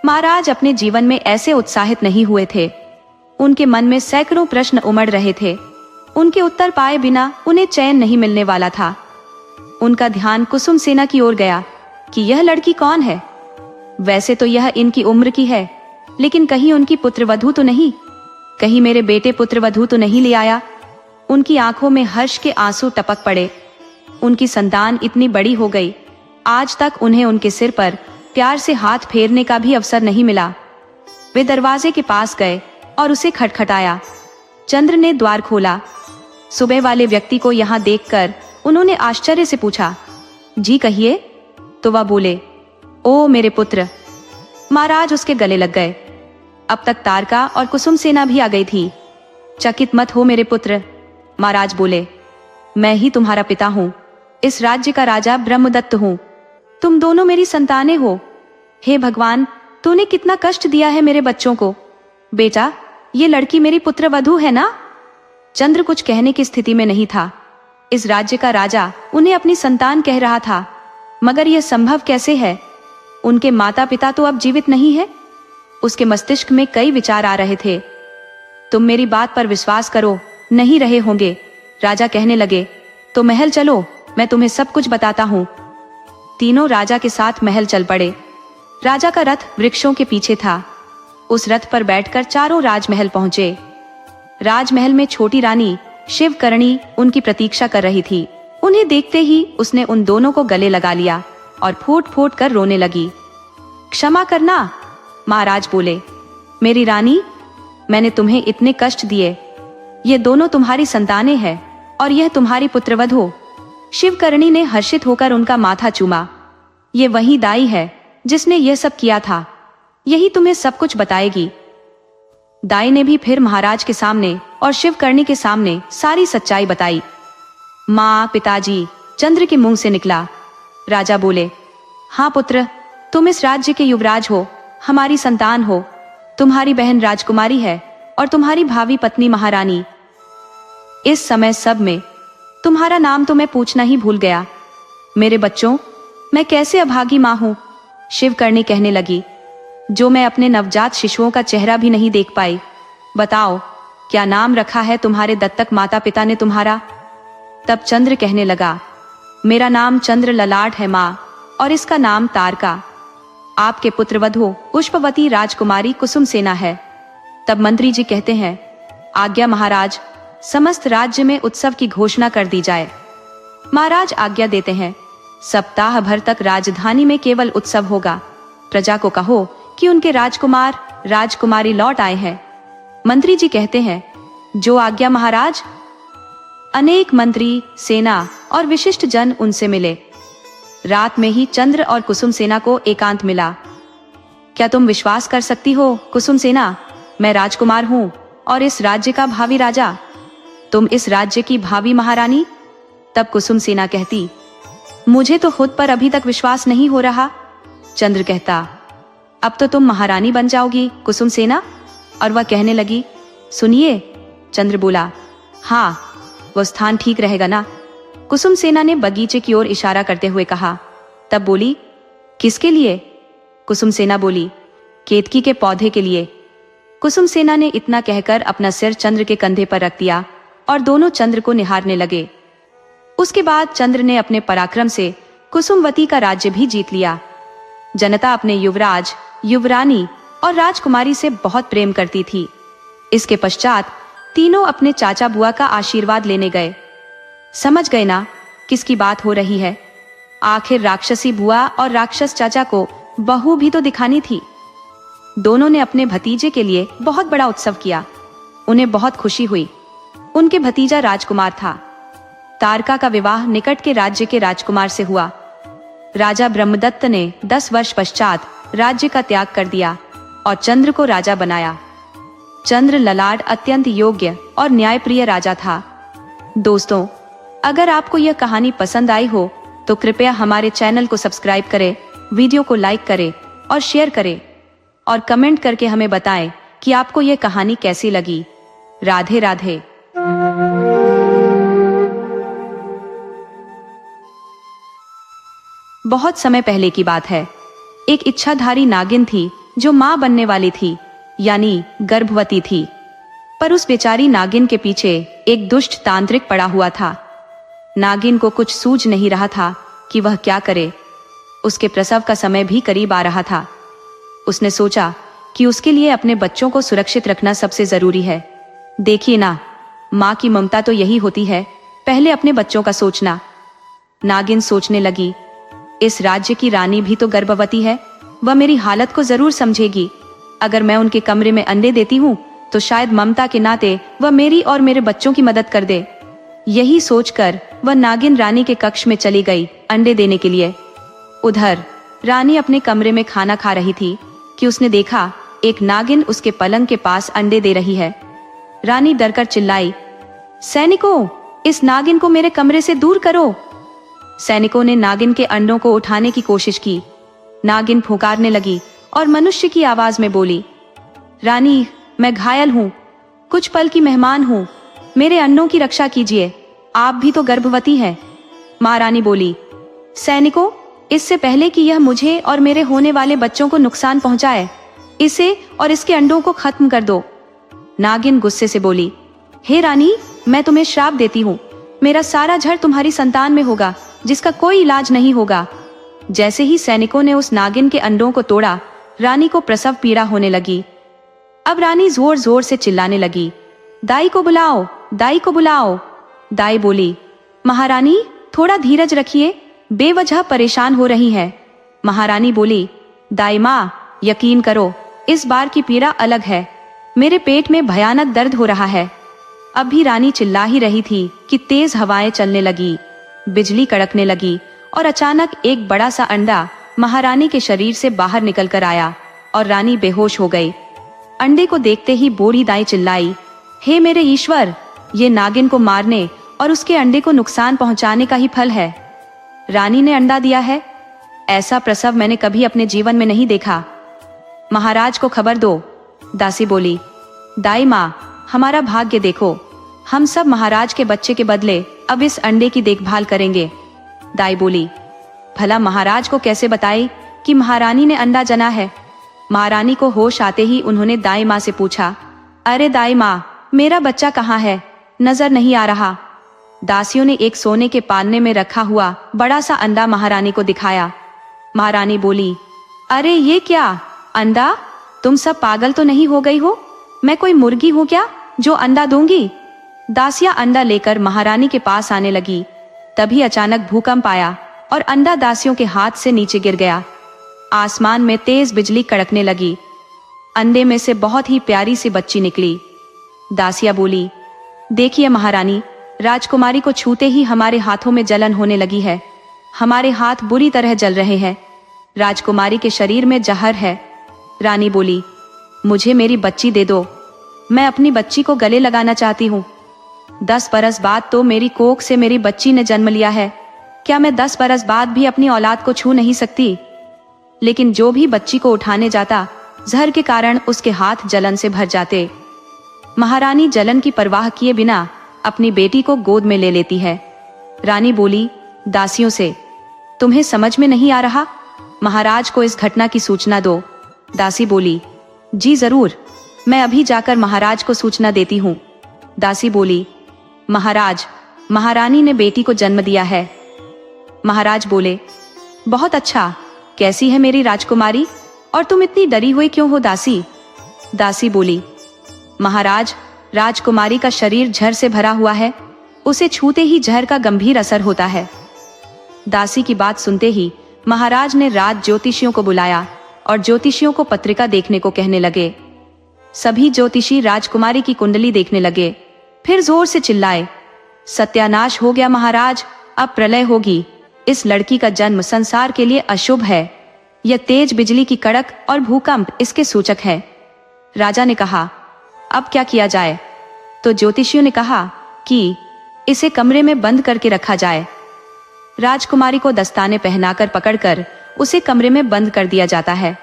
महाराज अपने जीवन में ऐसे उत्साहित नहीं हुए थे। उनके मन में सैकड़ों प्रश्न उमड़ रहे थे। उनके उत्तर पाए बिना उन्हें चैन नहीं मिलने वाला था। उनका ध्यान कुसुम सेना की ओर गया कि यह लड़की कौन है। वैसे तो यह इनकी उम्र की है, लेकिन कहीं उनकी पुत्रवधू तो नहीं, कहीं मेरे बेटे पुत्रवधू तो नहीं ले आया। उनकी आंखों में हर्ष के आंसू टपक पड़े। उनकी संतान इतनी बड़ी हो गई, आज तक उन्हें उनके सिर पर प्यार से हाथ फेरने का भी अवसर नहीं मिला। वे दरवाजे के पास गए और उसे खटखटाया। चंद्र ने द्वार खोला। सुबह वाले व्यक्ति को यहाँ देखकर उन्होंने आश्चर्य से पूछा, जी कहिए। तो वह बोले, ओ मेरे पुत्र। महाराज उसके गले लग गए। अब तक तारका और कुसुम सेना भी आ गई थी। चकित मत हो मेरे पुत्र, महाराज बोले, मैं ही तुम्हारा पिता हूँ। इस राज्य का राजा ब्रह्मदत्त हूँ। तुम दोनों मेरी संतानें हो। हे भगवान, तूने कितना कष्ट दिया है मेरे बच्चों को। बेटा, ये लड़की मेरी पुत्रवधू है ना? चंद्र कुछ कहने की स्थिति में नहीं था। इस राज्य का राजा उन्हें अपनी संतान कह रहा था, मगर यह संभव कैसे है? उनके माता पिता तो अब जीवित नहीं है। उसके मस्तिष्क में कई विचार आ रहे थे। तुम मेरी बात पर विश्वास करो, नहीं रहे होंगे। राजा कहने लगे, तो महल चलो, मैं तुम्हें सब कुछ बताता हूँ। तीनों राजा के साथ महल चल पड़े। राजा का रथ वृक्षों के पीछे था। उस रथ पर बैठकर चारों राजमहल पहुंचे। राजमहल में छोटी रानी शिवकर्णी उनकी प्रतीक्षा कर रही थी। उन्हें देखते ही उसने उन दोनों को गले लगा लिया और फूट फूट कर रोने लगी। क्षमा करना, महाराज बोले। मेरी रानी, मैंने तुम्हें इतने कष्ट दिए। ये दोनों तुम्हारी संतानें हैं और यह तुम्हारी पुत्रवध हो। शिवकर्णी ने हर्षित होकर उनका माथा चूमा। ये वही दाई है जिसने यह सब किया था, यही तुम्हें सब कुछ बताएगी। दाई ने भी फिर महाराज के सामने और शिवकर्णी के सामने सारी सच्चाई बताई। माँ, पिताजी, चंद्र के मुंह से निकला। राजा बोले, हाँ पुत्र, तुम इस राज्य के युवराज हो, हमारी संतान हो। तुम्हारी बहन राजकुमारी है और तुम्हारी भावी पत्नी महारानी। इस समय सब में तुम्हारा नाम तो मैं पूछना ही भूल गया। मेरे बच्चों, मैं कैसे अभागी माँ हूं। शिवकर्णी कहने लगी, जो मैं अपने नवजात शिशुओं का चेहरा भी नहीं देख पाई। बताओ, क्या नाम रखा है तुम्हारे दत्तक माता पिता ने तुम्हारा? तब चंद्र कहने लगा, मेरा नाम चंद्र ललाट है माँ, और इसका नाम तारका। आपके पुत्रवध हो पुष्पवती राजकुमारी कुसुम सेना है। तब मंत्री जी कहते हैं, आज्ञा महाराज, समस्त राज्य में उत्सव की घोषणा कर दी जाए। महाराज आज्ञा देते हैं। सप्ताह भर तक राजधानी में केवल उत्सव होगा। प्रजा को कहो कि उनके राजकुमार राजकुमारी लौट आए हैं। मंत्री जी कहते हैं, जो आज्ञा महाराज। अनेक मंत्री, सेना और विशिष्ट जन उनसे मिले। रात में ही चंद्र और कुसुम सेना को एकांत मिला। क्या तुम विश्वास कर सकती हो कुसुम सेना, मैं राजकुमार हूं और इस राज्य का भावी राजा, तुम इस राज्य की भावी महारानी? तब कुसुम सेना कहती, मुझे तो खुद पर अभी तक विश्वास नहीं हो रहा। चंद्र कहता, अब तो तुम महारानी बन जाओगी कुसुम सेना। और वह कहने लगी, सुनिए। चंद्र बोला, हाँ, वो स्थान ठीक रहेगा ना? कुसुम सेना ने बगीचे की ओर इशारा करते हुए कहा। तब बोली, किसके लिए? कुसुम सेना बोली, केतकी के पौधे के लिए। कुसुम सेना ने इतना कहकर अपना सिर चंद्र के कंधे पर रख दिया और दोनों चंद्र को निहारने लगे। उसके बाद चंद्र ने अपने पराक्रम से कुसुमवती का राज्य भी जीत लिया। जनता अपने युवराज, युवरानी और राजकुमारी से बहुत प्रेम करती थी। इसके पश्चात तीनों अपने चाचा बुआ का आशीर्वाद लेने गए। समझ गए ना किसकी बात हो रही है? आखिर राक्षसी बुआ और राक्षस चाचा को बहू भी तो दिखानी थी। दोनों ने अपने भतीजे के लिए बहुत बड़ा उत्सव किया। उन्हें बहुत खुशी हुई। उनके भतीजा राजकुमार था। तारका का विवाह निकट के राज्य के राजकुमार से हुआ। राजा ब्रह्मदत्त ने 10 वर्ष पश्चात राज्य का त्याग कर दिया और चंद्र को राजा बनाया। चंद्र ललाट अत्यंत योग्य और न्यायप्रिय राजा था। दोस्तों, अगर आपको यह कहानी पसंद आई हो तो कृपया हमारे चैनल को सब्सक्राइब करें, वीडियो को लाइक करें और शेयर करें और कमेंट करके हमें बताएं कि आपको यह कहानी कैसी लगी। राधे राधे। बहुत समय पहले की बात है। एक इच्छाधारी नागिन थी जो मां बनने वाली थी, यानी गर्भवती थी। पर उस बेचारी नागिन के पीछे एक दुष्ट तांत्रिक पड़ा हुआ था। नागिन को कुछ सूझ नहीं रहा था कि वह क्या करे। उसके प्रसव का समय भी करीब आ रहा था। उसने सोचा कि उसके लिए अपने बच्चों को सुरक्षित रखना सबसे जरूरी है। देखिए ना, माँ की ममता तो यही होती है, पहले अपने बच्चों का सोचना। नागिन सोचने लगी, इस राज्य की रानी भी तो गर्भवती है, वह मेरी हालत को जरूर समझेगी। अगर मैं उनके कमरे में अंडे देती हूँ तो शायद ममता के नाते वह मेरी और मेरे बच्चों की मदद कर दे। यही सोचकर वह नागिन रानी के कक्ष में चली गई अंडे देने के लिए। उधर रानी अपने कमरे में खाना खा रही थी कि उसने देखा एक नागिन उसके पलंग के पास अंडे दे रही है। रानी डरकर चिल्लाई, सैनिकों, इस नागिन को मेरे कमरे से दूर करो। सैनिकों ने नागिन के अंडों को उठाने की कोशिश की। नागिन फुंकारने लगी और मनुष्य की आवाज में बोली, रानी, मैं घायल हूँ, कुछ पल की मेहमान हूँ, मेरे अंडों की रक्षा कीजिए, आप भी तो गर्भवती हैं। महारानी बोली, सैनिकों, इससे पहले कि यह मुझे और मेरे होने वाले बच्चों को नुकसान पहुंचाए, इसे और इसके अंडों को खत्म कर दो। नागिन गुस्से से बोली, हे रानी, मैं तुम्हें श्राप देती हूँ, मेरा सारा झड़ तुम्हारी संतान में होगा जिसका कोई इलाज नहीं होगा। जैसे ही सैनिकों ने उस नागिन के अंडों को तोड़ा, रानी को प्रसव पीड़ा होने लगी। अब रानी जोर जोर से चिल्लाने लगी, दाई को बुलाओ, दाई को बुलाओ। दाई बोली, महारानी, थोड़ा धीरज रखिए, बेवजह परेशान हो रही है। महारानी बोली, दाई माँ, यकीन करो, इस बार की पीड़ा अलग है, मेरे पेट में भयानक दर्द हो रहा है। अब भी रानी चिल्ला ही रही थी कि तेज हवाएं चलने लगी, बिजली कड़कने लगी और अचानक एक बड़ा सा अंडा महारानी के शरीर से बाहर निकल कर आया और रानी बेहोश हो गई। अंडे को देखते ही बूढ़ी दाई चिल्लाई, हे मेरे ईश्वर, ये नागिन को मारने और उसके अंडे को नुकसान पहुंचाने का ही फल है। रानी ने अंडा दिया है, ऐसा प्रसव मैंने कभी अपने जीवन में नहीं देखा। महाराज को खबर दो। दासी बोली, दाई माँ, हमारा भाग्य देखो, हम सब महाराज के बच्चे के बदले अब इस अंडे की देखभाल करेंगे। दाई बोली, भला महाराज को कैसे बताई कि महारानी ने अंडा जना है। महारानी को होश आते ही उन्होंने दाई माँ से पूछा, अरे दाई माँ, मेरा बच्चा कहाँ है, नजर नहीं आ रहा। दासियों ने एक सोने के पालने में रखा हुआ बड़ा सा अंडा महारानी को दिखाया। महारानी बोली, अरे ये क्या अंडा, तुम सब पागल तो नहीं हो गई हो, मैं कोई मुर्गी हूँ क्या जो अंडा दूंगी। दासियां अंडा लेकर महारानी के पास आने लगी। तभी अचानक भूकंप आया और अंडा दासियों के हाथ से नीचे गिर गया। आसमान में तेज बिजली कड़कने लगी। अंडे में से बहुत ही प्यारी सी बच्ची निकली। दासिया बोली, देखिए महारानी, राजकुमारी को छूते ही हमारे हाथों में जलन होने लगी है, हमारे हाथ बुरी तरह जल रहे हैं, राजकुमारी के शरीर में जहर है। रानी बोली, मुझे मेरी बच्ची दे दो, मैं अपनी बच्ची को गले लगाना चाहती हूँ। 10 बरस बाद तो मेरी कोख से मेरी बच्ची ने जन्म लिया है, क्या मैं 10 बरस बाद भी अपनी औलाद को छू नहीं सकती। लेकिन जो भी बच्ची को उठाने जाता, जहर के कारण उसके हाथ जलन से भर जाते। महारानी जलन की परवाह किए बिना अपनी बेटी को गोद में ले लेती है। रानी बोली दासियों से, तुम्हें समझ में नहीं आ रहा, महाराज को इस घटना की सूचना दो। दासी बोली, जी जरूर, मैं अभी जाकर महाराज को सूचना देती हूँ। दासी बोली, महाराज, महारानी ने बेटी को जन्म दिया है। महाराज बोले, बहुत अच्छा, कैसी है मेरी राजकुमारी, और तुम इतनी डरी हुई क्यों हो दासी। दासी बोली, महाराज, राजकुमारी का शरीर जहर से भरा हुआ है, उसे छूते ही जहर का गंभीर असर होता है। दासी की बात सुनते ही महाराज ने राज ज्योतिषियों को बुलाया और ज्योतिषियों को पत्रिका देखने को कहने लगे। सभी ज्योतिषी राजकुमारी की कुंडली देखने लगे, फिर जोर से चिल्लाए, सत्यानाश हो गया महाराज, अब प्रलय होगी, इस लड़की का जन्म संसार के लिए अशुभ है, यह तेज बिजली की कड़क और भूकंप इसके सूचक है। राजा ने कहा, अब क्या किया जाए। तो ज्योतिषियों ने कहा कि इसे कमरे में बंद करके रखा जाए। राजकुमारी को दस्ताने पहनाकर पकड़कर उसे कमरे में बंद कर दिया जाता है।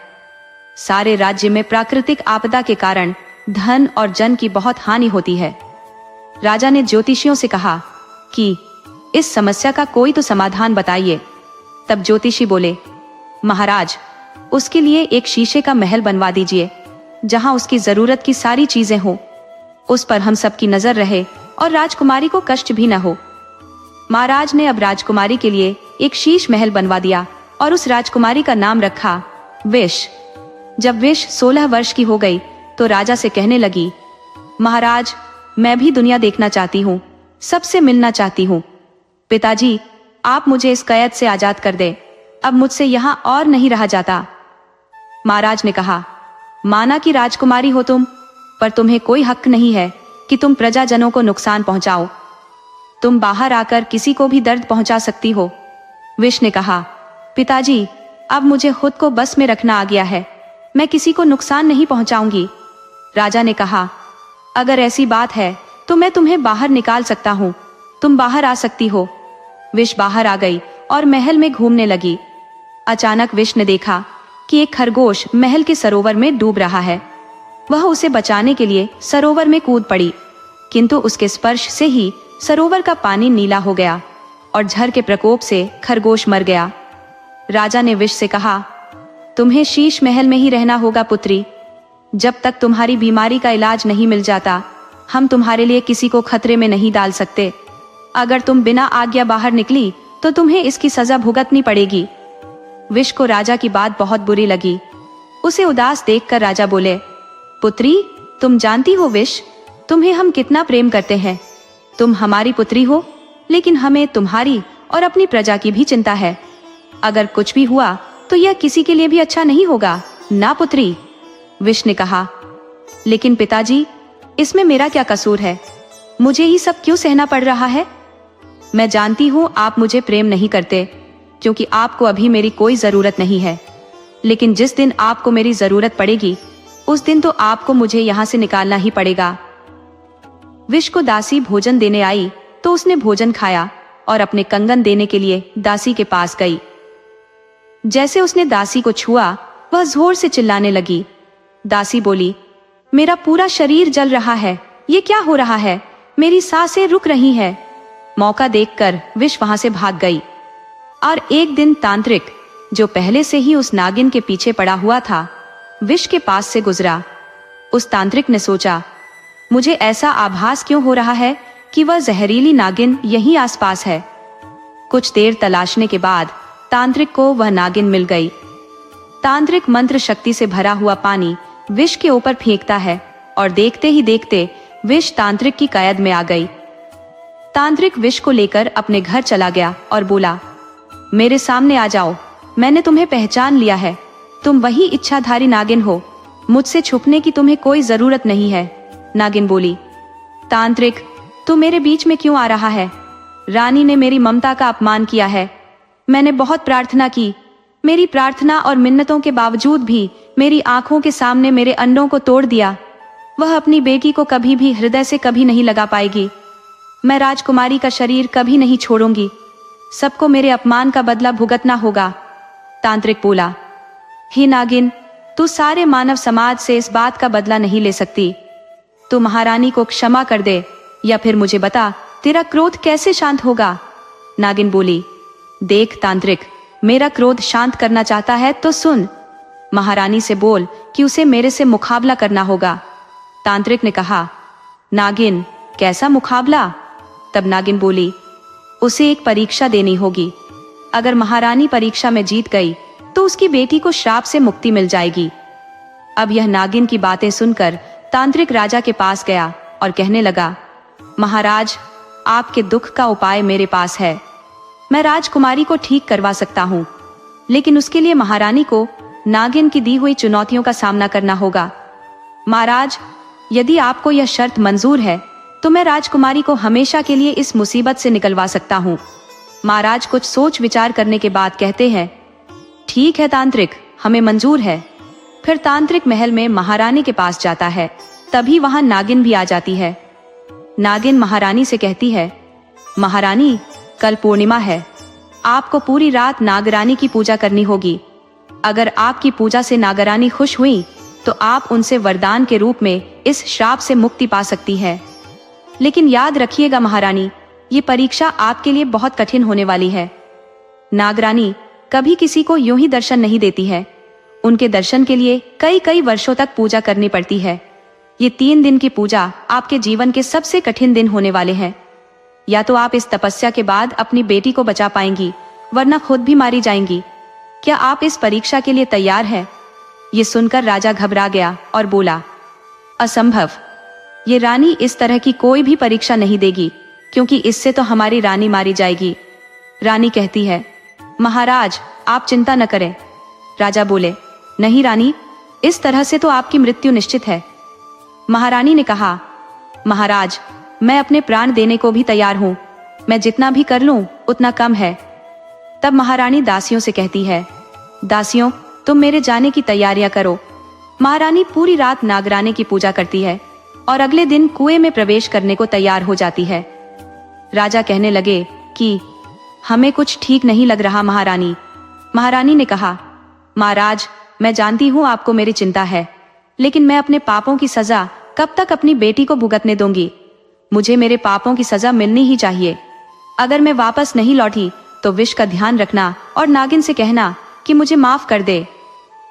सारे राज्य में प्राकृतिक आपदा के कारण धन और जन की बहुत हानि होती है। राजा ने ज्योतिषियों से कहा कि इस समस्या का कोई तो समाधान बताइए। तब ज्योतिषी बोले, महाराज, उसके लिए एक शीशे का महल बनवा दीजिए, जहां उसकी जरूरत की सारी चीजें हो, उस पर हम सबकी नजर रहे और राजकुमारी को कष्ट भी न हो। महाराज ने अब राजकुमारी के लिए एक शीश महल बनवा दिया और उस राजकुमारी का नाम रखा विश। जब विश 16 वर्ष की हो गई तो राजा से कहने लगी, महाराज, मैं भी दुनिया देखना चाहती हूँ, सबसे मिलना चाहती हूँ। पिताजी, आप मुझे इस कैद से आजाद कर दे, अब मुझसे यहाँ और नहीं रहा जाता। महाराज ने कहा, माना कि राजकुमारी हो तुम, पर तुम्हें कोई हक नहीं है कि तुम प्रजाजनों को नुकसान पहुंचाओ। तुम बाहर आकर किसी को भी दर्द पहुंचा सकती हो। विश ने कहा, पिताजी, अब मुझे खुद को बस में रखना आ गया है, मैं किसी को नुकसान नहीं पहुंचाऊंगी। राजा ने कहा, अगर ऐसी बात है तो मैं तुम्हें बाहर निकाल सकता हूँ, तुम बाहर आ सकती हो। विश बाहर आ गई और महल में घूमने लगी। अचानक विश ने देखा कि एक खरगोश महल के सरोवर में डूब रहा है। वह उसे बचाने के लिए सरोवर में कूद पड़ी, किंतु उसके स्पर्श से ही सरोवर का पानी नीला हो गया और जहर के प्रकोप से खरगोश मर गया। राजा ने विश से कहा, तुम्हें शीश महल में ही रहना होगा पुत्री, जब तक तुम्हारी बीमारी का इलाज नहीं मिल जाता हम तुम्हारे लिए किसी को खतरे में नहीं डाल सकते। अगर तुम बिना आज्ञा बाहर निकली तो तुम्हें इसकी सजा भुगतनी पड़ेगी। विश को राजा की बात बहुत बुरी लगी। उसे उदास देखकर राजा बोले, पुत्री, तुम जानती हो विश, तुम्हें हम कितना प्रेम करते हैं। तुम हमारी पुत्री हो, लेकिन हमें तुम्हारी और अपनी प्रजा की भी चिंता है। अगर कुछ भी हुआ तो यह किसी के लिए भी अच्छा नहीं होगा ना पुत्री। विश ने कहा, लेकिन पिताजी, इसमें मेरा क्या कसूर है, मुझे ये सब क्यों सहना पड़ रहा है? मैं जानती हूँ आप मुझे प्रेम नहीं करते, क्योंकि आपको अभी मेरी कोई जरूरत नहीं है। लेकिन जिस दिन आपको मेरी जरूरत पड़ेगी, उस दिन तो आपको मुझे यहाँ से निकालना ही पड़ेगा। विश को दासी भोजन देने आई तो उसने भोजन खाया और अपने कंगन देने के लिए दासी के पास गई। जैसे उसने दासी को छुआ, वह जोर से चिल्लाने लगी। दासी बोली, मेरा पूरा शरीर जल रहा है, ये क्या हो रहा है? मेरी सांसें रुक रही है। मौका देखकर विश वहां से भाग गई। और एक दिन तांत्रिक, जो पहले से ही उस नागिन के पीछे पड़ा हुआ था, विश के पास से गुजरा। उस तांत्रिक ने सोचा, मुझे ऐसा आभास क्यों हो रहा है कि वह जहरीली नागिन यहीं आसपास है। कुछ देर तलाशने के बाद तांत्रिक को वह नागिन मिल गई। तांत्रिक मंत्र शक्ति से भरा हुआ पानी विश के ऊपर फेंकता है और देखते ही देखते विश तांत्रिक की कैद में आ गई। तांत्रिक विश को लेकर अपने घर चला गया और बोला, मेरे सामने आ जाओ, मैंने तुम्हें पहचान लिया है। तुम वही इच्छाधारी नागिन हो, मुझसे छुपने की तुम्हें कोई जरूरत नहीं है। नागिन बोली, तांत्रिक, तू मेरे बीच में क्यों आ रहा है? रानी ने मेरी ममता का अपमान किया है। मैंने बहुत प्रार्थना की, मेरी प्रार्थना और मिन्नतों के बावजूद भी मेरी आंखों के सामने मेरे अंडों को तोड़ दिया। वह अपनी बेटी को कभी भी हृदय से कभी नहीं लगा पाएगी। मैं राजकुमारी का शरीर कभी नहीं छोड़ूंगी। सबको मेरे अपमान का बदला भुगतना होगा। तांत्रिक बोला, हे नागिन, तू सारे मानव समाज से इस बात का बदला नहीं ले सकती। तू महारानी को क्षमा कर दे, या फिर मुझे बता, तेरा क्रोध कैसे शांत होगा? नागिन बोली, देख तांत्रिक, मेरा क्रोध शांत करना चाहता है तो सुन। महारानी से बोल कि उसे मेरे से मुकाबला करना होगा। तांत्रिक ने कहा, नागिन, कैसा मुकाबला? तब नागिन बोली, उसे एक परीक्षा देनी होगी। अगर महारानी परीक्षा में जीत गई तो उसकी बेटी को श्राप से मुक्ति मिल जाएगी। अब यह नागिन की बातें सुनकर तांत्रिक राजा के पास गया और कहने लगा, महाराज, आपके दुख का उपाय मेरे पास है। मैं राजकुमारी को ठीक करवा सकता हूँ, लेकिन उसके लिए महारानी को नागिन की दी हुई चुनौतियों का सामना करना होगा। महाराज, यदि आपको यह शर्त मंजूर है तो मैं राजकुमारी को हमेशा के लिए इस मुसीबत से निकलवा सकता हूँ। महाराज कुछ सोच विचार करने के बाद कहते हैं, ठीक है तांत्रिक, हमें मंजूर है। फिर तांत्रिक महल में महारानी के पास जाता है। तभी वहां नागिन भी आ जाती है। नागिन महारानी से कहती है, महारानी, कल पूर्णिमा है, आपको पूरी रात नागरानी की पूजा करनी होगी। अगर आपकी पूजा से नागरानी खुश हुई तो आप उनसे वरदान के रूप में इस श्राप से मुक्ति पा सकती है। लेकिन याद रखिएगा महारानी, ये परीक्षा आपके लिए बहुत कठिन होने वाली है। नागरानी कभी किसी को यूं ही दर्शन नहीं देती है। उनके दर्शन के लिए कई कई वर्षों तक पूजा करनी पड़ती है। ये 3 दिन की पूजा आपके जीवन के सबसे कठिन दिन होने वाले हैं। या तो आप इस तपस्या के बाद अपनी बेटी को बचा पाएंगी, वरना खुद भी मारी जाएंगी। क्या आप इस परीक्षा के लिए तैयार हैं? ये सुनकर राजा घबरा गया और बोला, असंभव, ये रानी इस तरह की कोई भी परीक्षा नहीं देगी, क्योंकि इससे तो हमारी रानी मारी जाएगी। रानी कहती है, महाराज, आप चिंता न करें। राजा बोले, नहीं रानी, इस तरह से तो आपकी मृत्यु निश्चित है। महारानी ने कहा, महाराज, मैं अपने प्राण देने को भी तैयार हूँ। मैं जितना भी कर लूं उतना कम है। तब महारानी दासियों से कहती है, दासियों, तुम मेरे जाने की तैयारियां करो। महारानी पूरी रात नागरानी की पूजा करती है और अगले दिन कुएं में प्रवेश करने को तैयार हो जाती है। राजा कहने लगे कि हमें कुछ ठीक नहीं लग रहा महारानी। महारानी ने कहा, महाराज, मैं जानती हूँ आपको मेरी चिंता है, लेकिन मैं अपने पापों की सजा कब तक अपनी बेटी को भुगतने दूंगी? मुझे मेरे पापों की सजा मिलनी ही चाहिए। अगर मैं वापस नहीं लौटी तो विष का ध्यान रखना और नागिन से कहना कि मुझे माफ कर दे।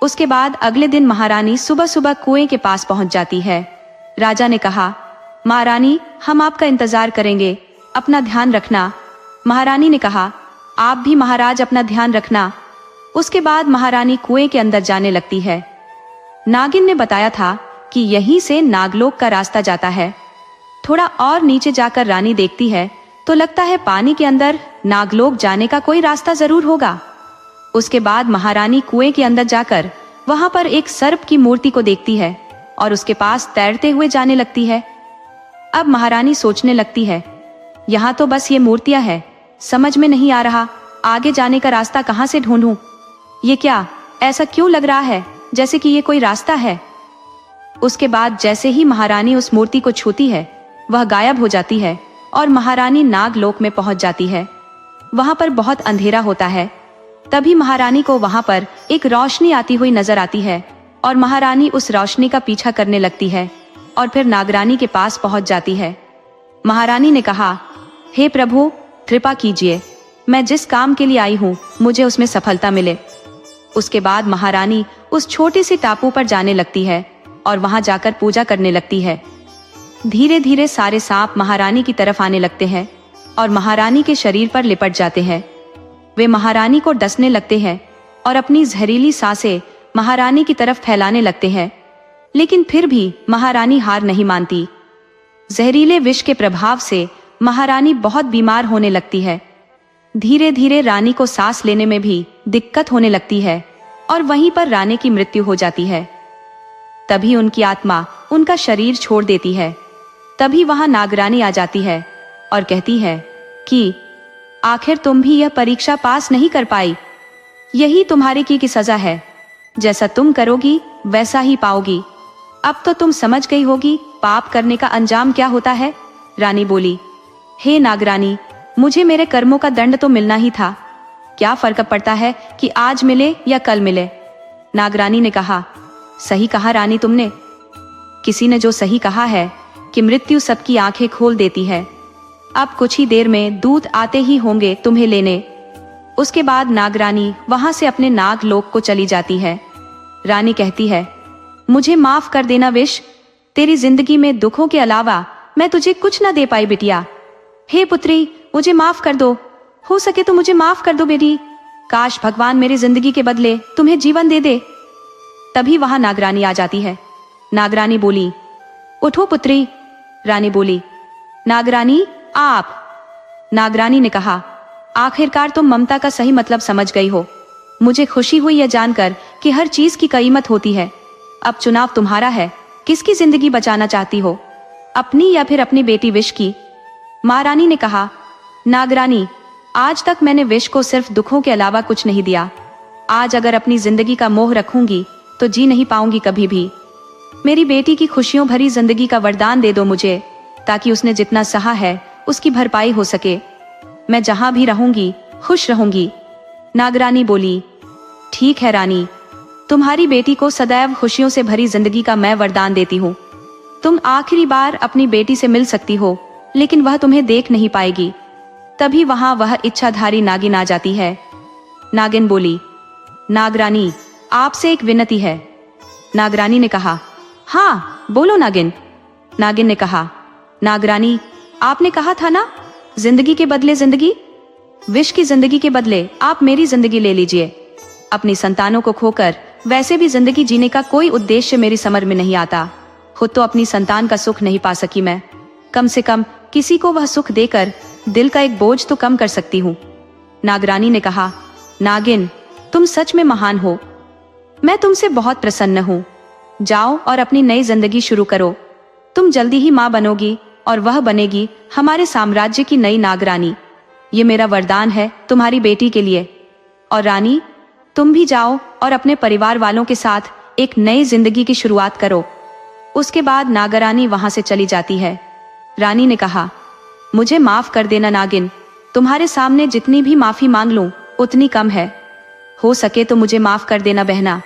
उसके बाद अगले दिन महारानी सुबह सुबह कुएं के पास पहुंच जाती है। राजा ने कहा, महारानी, हम आपका इंतजार करेंगे, अपना ध्यान रखना। महारानी ने कहा, आप भी महाराज अपना ध्यान रखना। उसके बाद महारानी कुएं के अंदर जाने लगती है। नागिन ने बताया था कि यहीं से नागलोक का रास्ता जाता है। थोड़ा और नीचे जाकर रानी देखती है तो लगता है पानी के अंदर नागलोक जाने का कोई रास्ता जरूर होगा। उसके बाद महारानी कुएं के अंदर जाकर वहां पर एक सर्प की मूर्ति को देखती है और उसके पास तैरते हुए जाने लगती है। अब महारानी सोचने लगती है, यहाँ तो बस ये मूर्तियां हैं, समझ में नहीं आ रहा आगे जाने का रास्ता कहाँ से ढूंढूं। ये क्या, ऐसा क्यों लग रहा है जैसे कि ये कोई रास्ता है। उसके बाद जैसे ही महारानी उस मूर्ति को छूती है, वह गायब हो जाती है और महारानी नागलोक में पहुंच जाती है। वहां पर बहुत अंधेरा होता है। तभी महारानी को वहां पर एक रोशनी आती हुई नजर आती है और महारानी उस रोशनी का पीछा करने लगती है और फिर नागरानी के पास पहुंच जाती है। महारानी ने कहा, हे प्रभु, कृपा कीजिए, मैं जिस काम के लिए आई हूँ मुझे उसमें सफलता मिले। उसके बाद महारानी उस छोटे से टापू पर जाने लगती है और वहां जाकर पूजा करने लगती है। धीरे धीरे सारे सांप महारानी की तरफ आने लगते हैं और महारानी के शरीर पर लिपट जाते हैं। वे महारानी को डसने लगते हैं और अपनी जहरीली सांसें महारानी की तरफ फैलाने लगते हैं, लेकिन फिर भी महारानी हार नहीं मानती। जहरीले विष के प्रभाव से महारानी बहुत बीमार होने लगती है। धीरे धीरे रानी को सांस लेने में भी दिक्कत होने लगती है और वहीं पर रानी की मृत्यु हो जाती है। तभी उनकी आत्मा उनका शरीर छोड़ देती है। तभी वहां नागरानी आ जाती है और कहती है कि आखिर तुम भी यह परीक्षा पास नहीं कर पाई, यही तुम्हारे की सजा है। जैसा तुम करोगी वैसा ही पाओगी। अब तो तुम समझ गई होगी पाप करने का अंजाम क्या होता है। रानी बोली, हे नागरानी, मुझे मेरे कर्मों का दंड तो मिलना ही था, क्या फर्क पड़ता है कि आज मिले या कल मिले। नागरानी ने कहा, सही कहा रानी तुमने। किसी ने जो सही कहा है कि मृत्यु सबकी आंखें खोल देती है। अब कुछ ही देर में दूत आते ही होंगे तुम्हें लेने। उसके बाद नागरानी वहां से अपने नागलोक को चली जाती है। रानी कहती है, मुझे माफ कर देना विष, तेरी जिंदगी में दुखों के अलावा मैं तुझे कुछ न दे पाई बिटिया। हे पुत्री, मुझे माफ कर दो, हो सके तो मुझे माफ कर दो बेटी। काश भगवान मेरी जिंदगी के बदले तुम्हें जीवन दे दे। तभी वहां नागरानी आ जाती है। नागरानी बोली, उठो पुत्री। रानी बोली, नागरानी आप। नागरानी ने कहा, आखिरकार तुम ममता का सही मतलब समझ गई हो। मुझे खुशी हुई यह जानकर कि हर चीज की कीमत होती है। अब चुनाव तुम्हारा है, किसकी जिंदगी बचाना चाहती हो, अपनी या फिर अपनी बेटी विष की। महारानी ने कहा, नागरानी, आज तक मैंने विष को सिर्फ दुखों के अलावा कुछ नहीं दिया। आज अगर अपनी जिंदगी का मोह रखूंगी तो जी नहीं पाऊंगी कभी भी। मेरी बेटी की खुशियों भरी जिंदगी का वरदान दे दो मुझे, ताकि उसने जितना सहा है उसकी भरपाई हो सके। मैं जहां भी रहूंगी खुश रहूंगी। नागरानी बोली, ठीक है रानी, तुम्हारी बेटी को सदैव खुशियों से भरी जिंदगी का मैं वरदान देती हूँ। तुम आखिरी बार अपनी बेटी से मिल सकती हो, लेकिन वह तुम्हें देख नहीं पाएगी। तभी वहां वह इच्छाधारी नागिन आ जाती है। नागिन बोली, नागरानी, आपसे एक विनती है। नागरानी ने कहा, हाँ बोलो नागिन। नागिन ने कहा, नागरानी, आपने कहा था ना, जिंदगी के बदले जिंदगी, विष की जिंदगी के बदले आप मेरी जिंदगी ले लीजिए। अपनी संतानों को खोकर वैसे भी जिंदगी जीने का कोई उद्देश्य मेरी समझ में नहीं आता। खुद तो अपनी संतान का सुख नहीं पा सकी मैं, कम से कम किसी को वह सुख देकर दिल का एक बोझ तो कम कर सकती हूँ। नागरानी ने कहा, नागिन, तुम सच में महान हो, मैं तुमसे बहुत प्रसन्न हूँ। जाओ और अपनी नई जिंदगी शुरू करो। तुम जल्दी ही माँ बनोगी और वह बनेगी हमारे साम्राज्य की नई नागरानी। ये मेरा वरदान है तुम्हारी बेटी के लिए। और रानी, तुम भी जाओ और अपने परिवार वालों के साथ एक नई जिंदगी की शुरुआत करो। उसके बाद नागरानी वहां से चली जाती है। रानी ने कहा, मुझे माफ कर देना नागिन, तुम्हारे सामने जितनी भी माफी मांग लूं उतनी कम है। हो सके तो मुझे माफ कर देना बहना।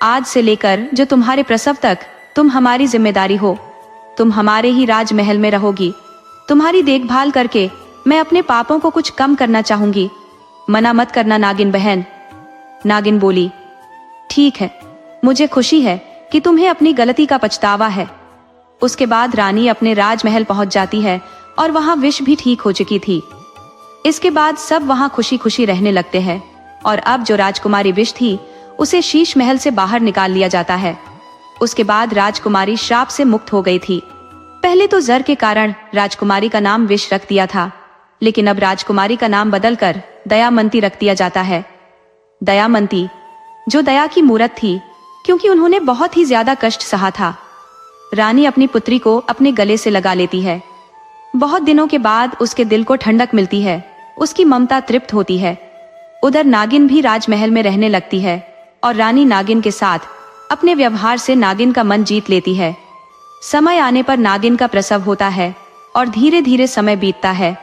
आज से लेकर जो तुम्हारे प्रसव तक तुम हमारी जिम्मेदारी हो। तुम हमारे ही राजमहल में रहोगी। तुम्हारी देखभाल करके मैं अपने पापों को कुछ कम करना चाहूंगी। मना मत करना नागिन बहन। नागिन बोली, ठीक है, मुझे खुशी है कि तुम्हें अपनी गलती का पछतावा है। उसके बाद रानी अपने राजमहल पहुंच जाती है और वहां विष भी ठीक हो चुकी थी। इसके बाद सब वहां खुशी खुशी रहने लगते हैं और अब जो राजकुमारी विष थी उसे शीश महल से बाहर निकाल लिया जाता है। उसके बाद राजकुमारी श्राप से मुक्त हो गई थी। पहले तो जर के कारण राजकुमारी का नाम विष रख दिया था, लेकिन अब राजकुमारी का नाम बदलकर दयामंती रख दिया जाता है। दयामंती, जो दया की मूरत थी, क्योंकि उन्होंने बहुत ही ज्यादा कष्ट सहा था। रानी अपनी पुत्री को अपने गले से लगा लेती है। बहुत दिनों के बाद उसके दिल को ठंडक मिलती है, उसकी ममता तृप्त होती है। उधर नागिन भी राजमहल में रहने लगती है और रानी नागिन के साथ अपने व्यवहार से नागिन का मन जीत लेती है। समय आने पर नागिन का प्रसव होता है और धीरे धीरे समय बीतता है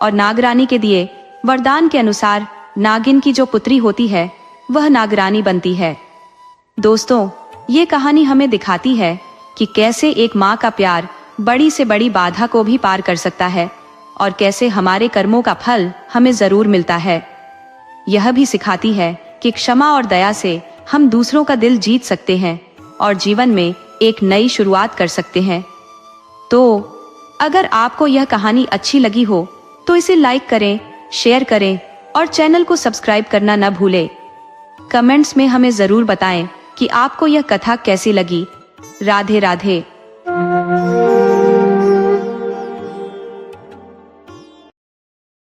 और नागरानी के दिए वरदान के अनुसार नागिन की जो पुत्री होती है वह नागरानी बनती है। दोस्तों, ये कहानी हमें दिखाती है कि कैसे एक माँ का प्यार बड़ी से बड़ी बाधा को भी पार कर सकता है और कैसे हमारे कर्मों का फल हमें जरूर मिलता है। यह भी सिखाती है कि क्षमा और दया से हम दूसरों का दिल जीत सकते हैं और जीवन में एक नई शुरुआत कर सकते हैं। तो अगर आपको यह कहानी अच्छी लगी हो तो इसे लाइक करें, शेयर करें और चैनल को सब्सक्राइब करना न भूलें। कमेंट्स में हमें जरूर बताएं कि आपको यह कथा कैसी लगी। राधे राधे।